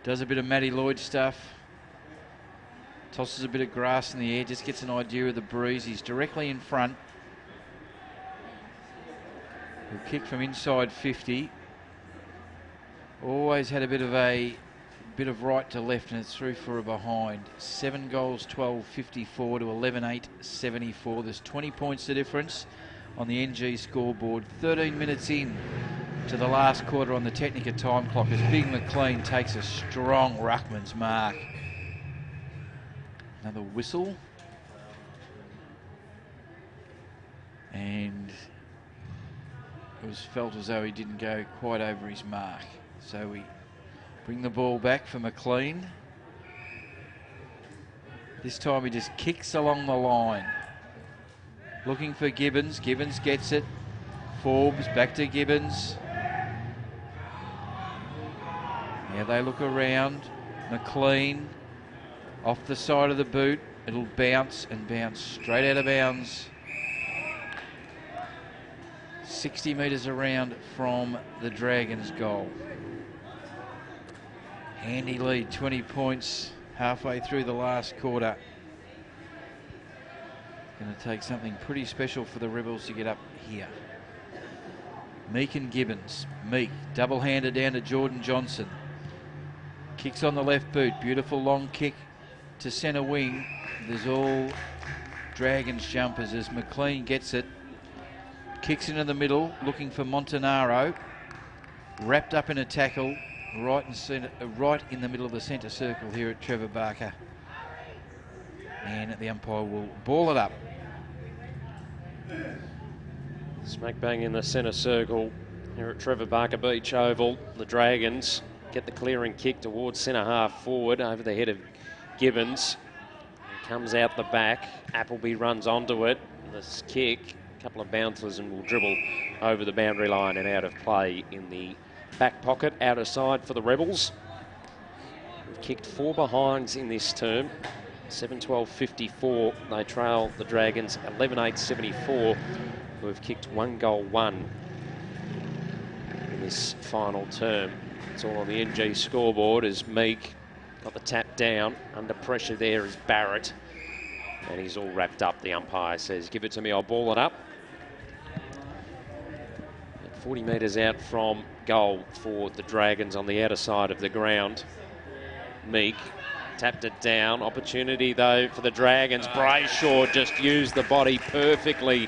Does a bit of Matty Lloyd stuff. Tosses a bit of grass in the air. Just gets an idea of the breeze. He's directly in front. He'll kick from inside 50. Always had a bit of right to left, and it's through for a behind. 7 goals, 12-54 to 11-8-74. There's 20 points the difference on the NG scoreboard. 13 minutes in to the last quarter on the Technica time clock as Big McLean takes a strong ruckman's mark. Another whistle. And it was felt as though he didn't go quite over his mark. So we bring the ball back for McLean. This time he just kicks along the line. Looking for Gibbons. Gibbons gets it. Forbes back to Gibbons. Now they look around. McLean off the side of the boot. It'll bounce and bounce straight out of bounds. 60 metres around from the Dragons' goal. Handy lead, 20 points halfway through the last quarter. Going to take something pretty special for the Rebels to get up here. Meek and Gibbons. Meek, double-hander down to Jordan Johnson. Kicks on the left boot. Beautiful long kick to centre wing. There's all Dragons jumpers as McLean gets it. Kicks into the middle, looking for Montanaro. Wrapped up in a tackle. Right in the middle of the centre circle here at Trevor Barker. And the umpire will ball it up. Smack bang in the centre circle here at Trevor Barker Beach Oval. The Dragons get the clearing kick towards centre half forward over the head of Gibbons. He comes out the back. Appleby runs onto it. This kick, a couple of bouncers, and will dribble over the boundary line and out of play in the back pocket, out of side for the Rebels. We've kicked 4 behinds in this term. 7-12-54. They trail the Dragons 11-8-74. Who have kicked 1 goal, 1 in this final term. It's all on the NG scoreboard as Meek got the tap down. Under pressure there is Barrett. And he's all wrapped up. The umpire says, give it to me, I'll ball it up. 40 metres out from goal for the Dragons on the outer side of the ground. Meek tapped it down. Opportunity, though, for the Dragons. Brayshaw just used the body perfectly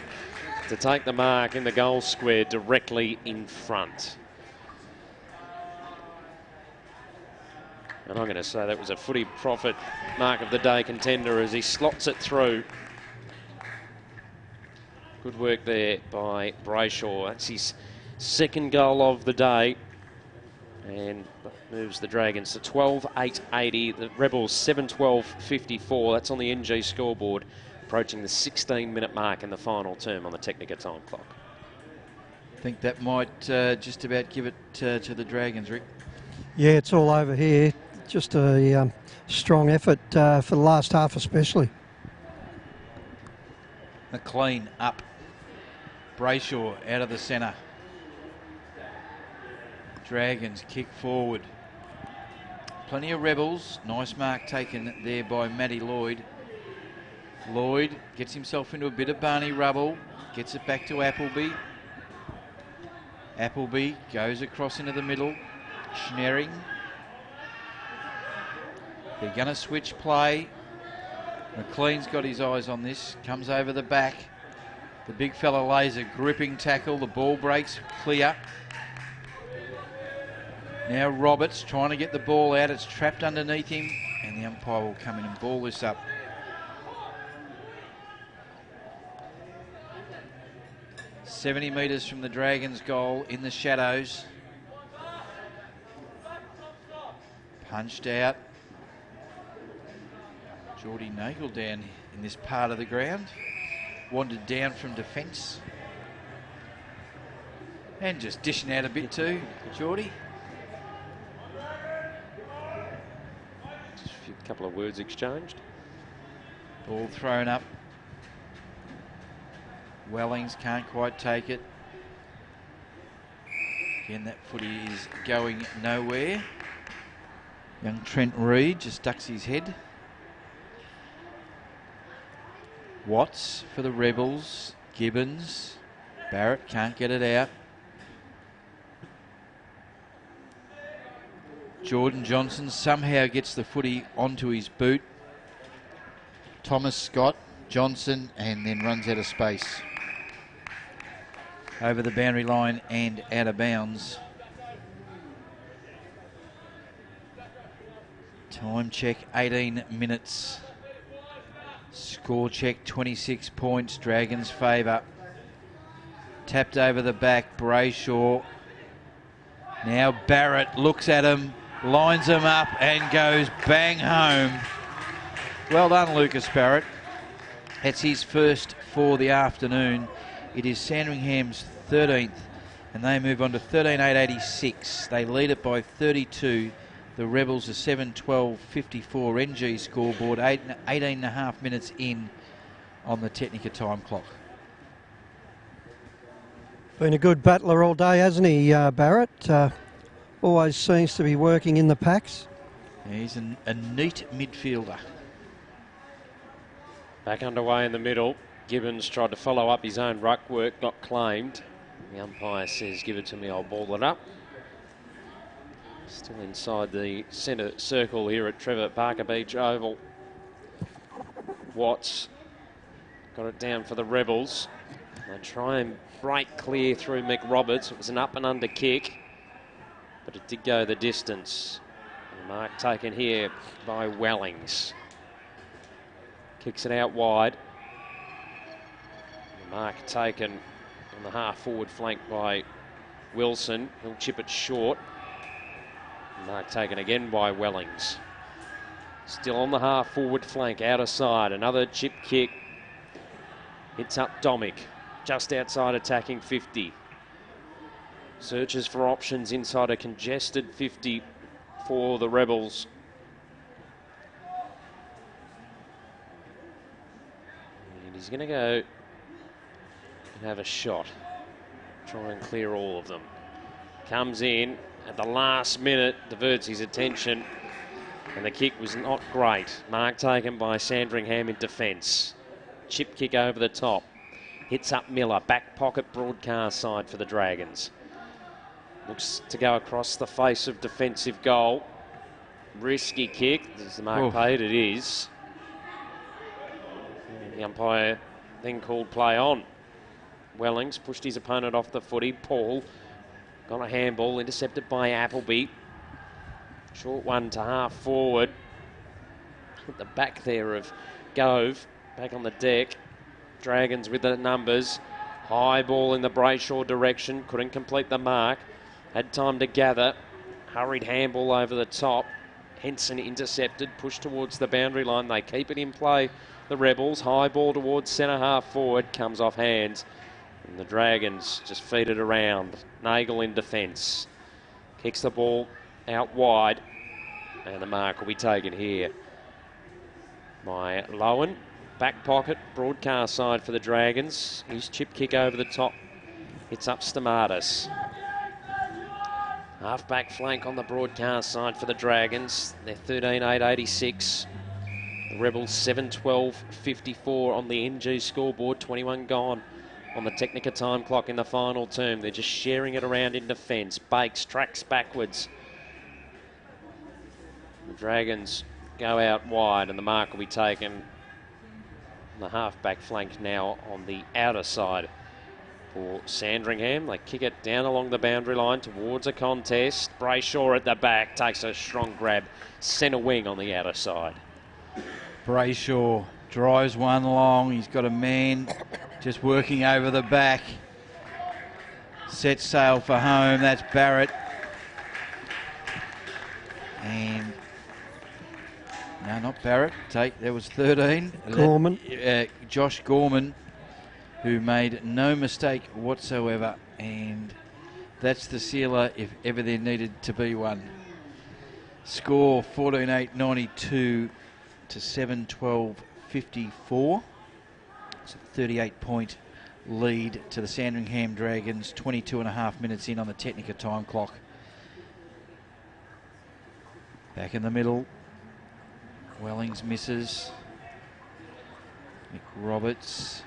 to take the mark in the goal square directly in front. And I'm going to say that was a footy profit mark of the day contender as he slots it through. Good work there by Brayshaw. That's his second goal of the day. And moves the Dragons to 12.880. The Rebels 7.12.54. That's on the NG scoreboard, approaching the 16-minute mark in the final term on the Technica time clock. I think that might just about give it to the Dragons, Rick. Yeah, it's all over here. Just a strong effort for the last half especially. McLean up. Brayshaw out of the centre. Dragons kick forward. Plenty of Rebels. Nice mark taken there by Matty Lloyd. Lloyd gets himself into a bit of Barney rubble. Gets it back to Appleby. Appleby goes across into the middle. Schneering. They're going to switch play. McLean's got his eyes on this. Comes over the back. The big fella lays a gripping tackle. The ball breaks clear. Now Roberts trying to get the ball out. It's trapped underneath him, and the umpire will come in and ball this up. "70 metres from the Dragons' goal in the shadows. Punched out. Geordie Nagel down in this part of the ground. Wandered down from defence. And just dishing out a bit too, Geordie. A couple of words exchanged. Ball thrown up. Wellings can't quite take it. Again, that footy is going nowhere. Young Trent Reid just ducks his head. Watts for the Rebels. Gibbons. Barrett can't get it out. Jordan Johnson somehow gets the footy onto his boot. Thomas Scott, Johnson, and then runs out of space. Over the boundary line and out of bounds. Time check, 18 minutes. Score check, 26 points, Dragons' favour. Tapped over the back, Brayshaw. Now Barrett looks at him, lines him up and goes bang home. Well done, Lucas Barrett. It's his first for the afternoon. It is Sandringham's 13th, and they move on to 13.886. They lead it by 32. The Rebels are 7.12.54 NG scoreboard, 18.5 minutes in on the Technica time clock. Been a good battler all day, hasn't he, Barrett? Always seems to be working in the packs. Yeah, he's a neat midfielder. Back underway in the middle. Gibbons tried to follow up his own ruck work, not claimed. The umpire says, give it to me, I'll ball it up. Still inside the centre circle here at Trevor Parker Beach Oval. Watts got it down for the Rebels. They try and break clear through Mick Roberts. It was an up and under kick, but it did go the distance. And mark taken here by Wellings. Kicks it out wide. The mark taken on the half forward flank by Wilson. He'll chip it short. Mark taken again by Wellings. Still on the half forward flank, outer side. Another chip kick. Hits up Domick, just outside attacking 50. Searches for options inside a congested 50 for the Rebels. And he's going to go and have a shot. Try and clear all of them. Comes in at the last minute, diverts his attention, and the kick was not great. Mark taken by Sandringham in defence. Chip kick over the top. Hits up Miller, back pocket broadcast side for the Dragons. Looks to go across the face of defensive goal. Risky kick. Is the mark paid? It is. The umpire then called play on. Wellings pushed his opponent off the footy. Paul got a handball, intercepted by Appleby. Short one to half forward. At the back there of Gove, back on the deck. Dragons with the numbers. High ball in the Brayshaw direction, couldn't complete the mark. Had time to gather. Hurried handball over the top. Henson intercepted, pushed towards the boundary line. They keep it in play, the Rebels. High ball towards centre half forward, comes off hands. And the Dragons just feed it around. Nagel in defence. Kicks the ball out wide. And the mark will be taken here by Lowen. Back pocket, broadcast side for the Dragons. His chip kick over the top. It's up Stamatis. Half-back flank on the broadcast side for the Dragons. They're 13-8-86. The Rebels 7-12-54 on the NG scoreboard. 21 gone on the Technica time clock in the final term. They're just sharing it around in defence. Bakes tracks backwards. The Dragons go out wide and the mark will be taken on the half-back flank now on the outer side for Sandringham. They kick it down along the boundary line towards a contest. Brayshaw at the back takes a strong grab. Centre wing on the outer side. Brayshaw drives one long. He's got a man just working over the back. Sets sail for home. That's Barrett. And no, not Barrett. There was 13. Gorman. Josh Gorman, who made no mistake whatsoever, and that's the sealer if ever there needed to be one. Score 14-8-92 to 7-12-54. It's a 38-point lead to the Sandringham Dragons, 22 and a half minutes in on the Technica time clock. Back in the middle, Wellings misses. Nick Roberts.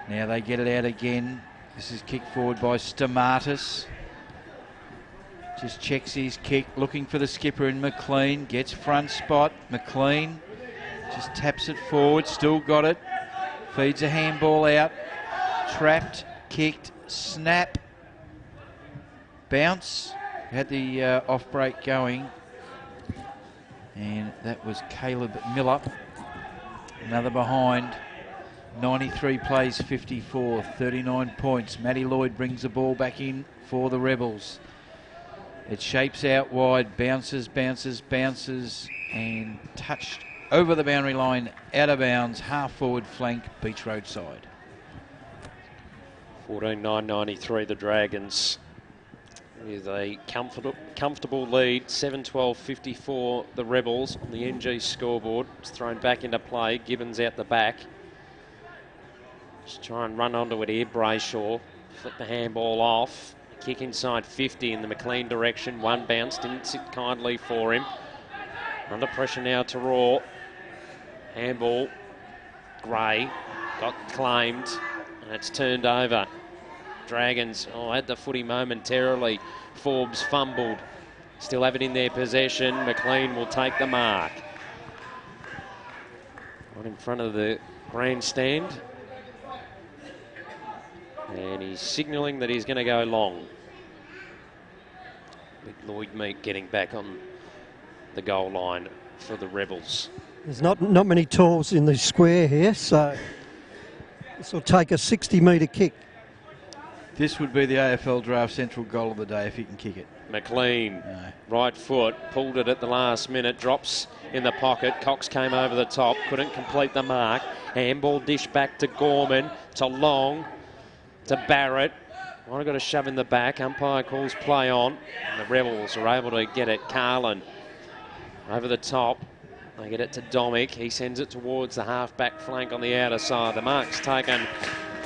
Now they get it out again. This is kicked forward by Stamatis. Just checks his kick, looking for the skipper in McLean. Gets front spot. McLean just taps it forward. Still got it. Feeds a handball out. Trapped, kicked, snap. Bounce. Had the off break going. And that was Caleb Miller. Another behind. 93 plays 54, 39 points. Matty Lloyd brings the ball back in for the Rebels. It shapes out wide, bounces, and touched over the boundary line, out of bounds, half forward flank, Beach Road side. 14-9-93, the Dragons with a comfortable lead. 7-12-54, the Rebels on the NG scoreboard. It's thrown back into play. Gibbons out the back. Just try and run onto it here. Brayshaw flick the handball off. Kick inside 50 in the McLean direction. One bounce, didn't sit kindly for him. Under pressure now to Raw. Handball. Gray got claimed and it's turned over. Dragons had the footy momentarily. Forbes fumbled. Still have it in their possession. McLean will take the mark. Right in front of the grandstand. And he's signalling that he's going to go long. With Lloyd Meek getting back on the goal line for the Rebels. There's not many talls in the square here, so this will take a 60-metre kick. This would be the AFL Draft Central goal of the day if he can kick it. McLean, right foot, pulled it at the last minute, drops in the pocket. Cox came over the top, couldn't complete the mark. Handball dish back to Gorman, to Long, to Barrett. Might have got a shove in the back. Umpire calls play on. And the Rebels are able to get it. Carlin over the top. They get it to Domick. He sends it towards the half-back flank on the outer side. The mark's taken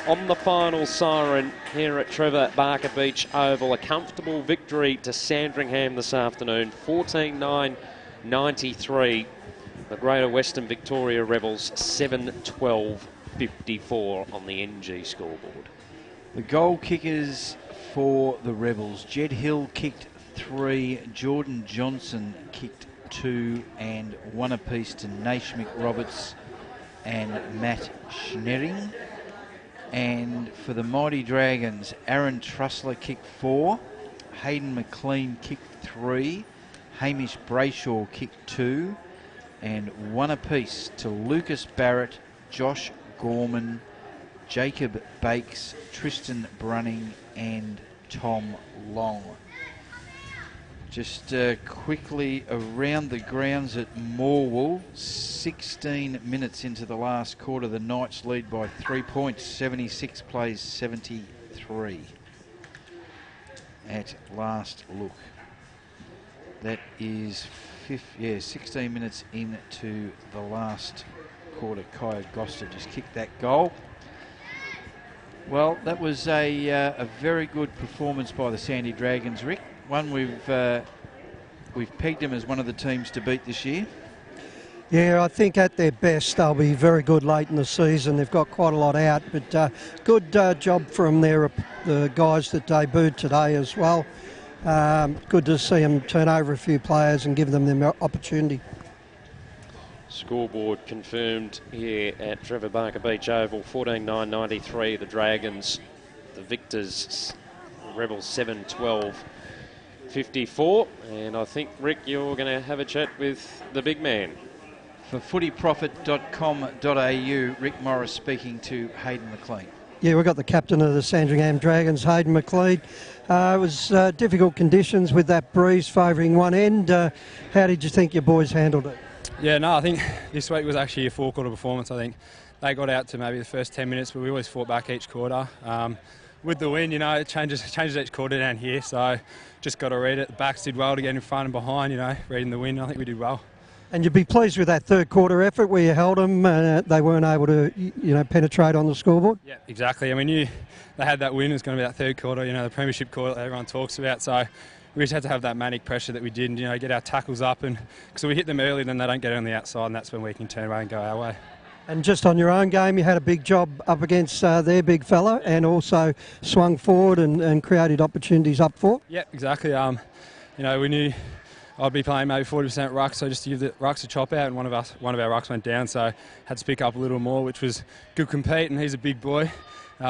on the final siren here at Trevor Barker Beach Oval. A comfortable victory to Sandringham this afternoon. 14-9-93. The Greater Western Victoria Rebels 7-12-54 on the NG scoreboard. The goal kickers for the Rebels. Jed Hill kicked 3, Jordan Johnson kicked 2, and 1 apiece to Naishmik Roberts and Matt Schneering. And for the Mighty Dragons, Aaron Trussler kicked 4, Hayden McLean kicked 3, Hamish Brayshaw kicked 2, and 1 apiece to Lucas Barrett, Josh Gorman, Jacob Bakes, Tristan Brunning and Tom Long. Just quickly around the grounds at Morwell, 16 minutes into the last quarter, the Knights lead by 3 points, 76 plays 73 at last look. That is 16 minutes into the last quarter. Kaya Goster just kicked that goal. Well, that was a very good performance by the Sandy Dragons, Rick. One we've pegged them as one of the teams to beat this year. Yeah, I think at their best they'll be very good late in the season. They've got quite a lot out, but good job from the guys that debuted today as well. Good to see them turn over a few players and give them the opportunity. Scoreboard confirmed here at Trevor Barker Beach Oval, 14-9-93 the Dragons, the Victors, Rebels 7-12-54. And I think, Rick, you're going to have a chat with the big man. For footyprofit.com.au, Rick Morris speaking to Hayden McLean. Yeah, we've got the captain of the Sandringham Dragons, Hayden McLean. It was difficult conditions with that breeze favouring one end. How did you think your boys handled it? Yeah, no, I think this week was actually a four-quarter performance. I think they got out to maybe the first 10 minutes, but we always fought back each quarter. With the win, it changes each quarter down here, so just got to read it. The backs did well to get in front and behind, reading the win. I think we did well. And you'd be pleased with that third quarter effort where you held them, they weren't able to, penetrate on the scoreboard? Yeah, exactly. We knew they had that win. It was going to be that third quarter, the premiership quarter that everyone talks about. So we just had to have that manic pressure that we did and, get our tackles up. And because we hit them early, then they don't get on the outside, and that's when we can turn away and go our way. And just on your own game, you had a big job up against their big fella and also swung forward and created opportunities up for. Yeah, exactly. We knew I'd be playing maybe 40% ruck, so just to give the rucks a chop out, and one of our rucks went down, so had to pick up a little more, which was good compete, and he's a big boy,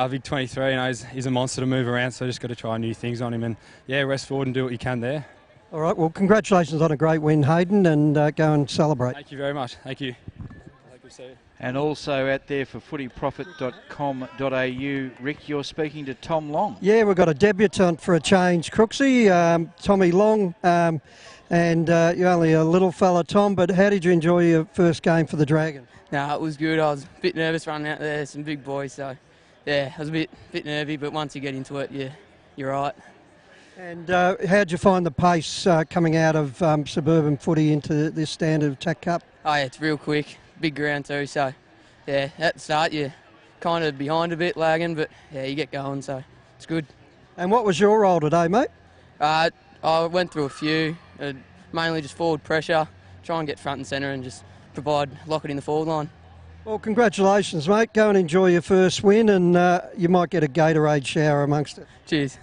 big 23, he's a monster to move around, so just got to try new things on him, and yeah, rest forward and do what you can there. All right, well, congratulations on a great win, Hayden, and go and celebrate. Thank you very much. Thank you. Hope to see you. And also out there for footyprofit.com.au, Rick, you're speaking to Tom Long. Yeah, we've got a debutant for a change, Crooksy, Tommy Long. And you're only a little fella, Tom, but how did you enjoy your first game for the Dragons? No, it was good. I was a bit nervous running out there, some big boys, so yeah, I was a bit nervy, but once you get into it, yeah, you're right. And how'd you find the pace coming out of suburban footy into this standard TAC Cup? Oh yeah, it's real quick, big ground too, so yeah, at the start you're kind of behind a bit, lagging, but yeah, you get going, so it's good. And what was your role today, mate? I went through a few, mainly just forward pressure, try and get front and centre and just lock it in the forward line. Well, congratulations, mate. Go and enjoy your first win, and you might get a Gatorade shower amongst it. Cheers.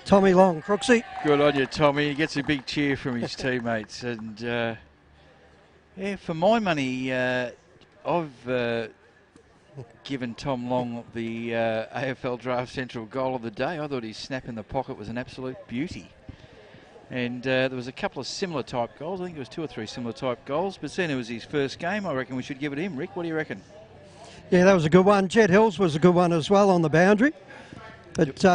Tommy Long, Crooksy. Good on you, Tommy. He gets a big cheer from his teammates. And yeah, for my money, I've given Tom Long the AFL Draft Central goal of the day. I thought his snap in the pocket was an absolute beauty. And there was a couple of similar type goals. I think it was 2 or 3 similar type goals. But seeing it was his first game, I reckon we should give it him. Rick, what do you reckon? Yeah, that was a good one. Jet Hills was a good one as well on the boundary. But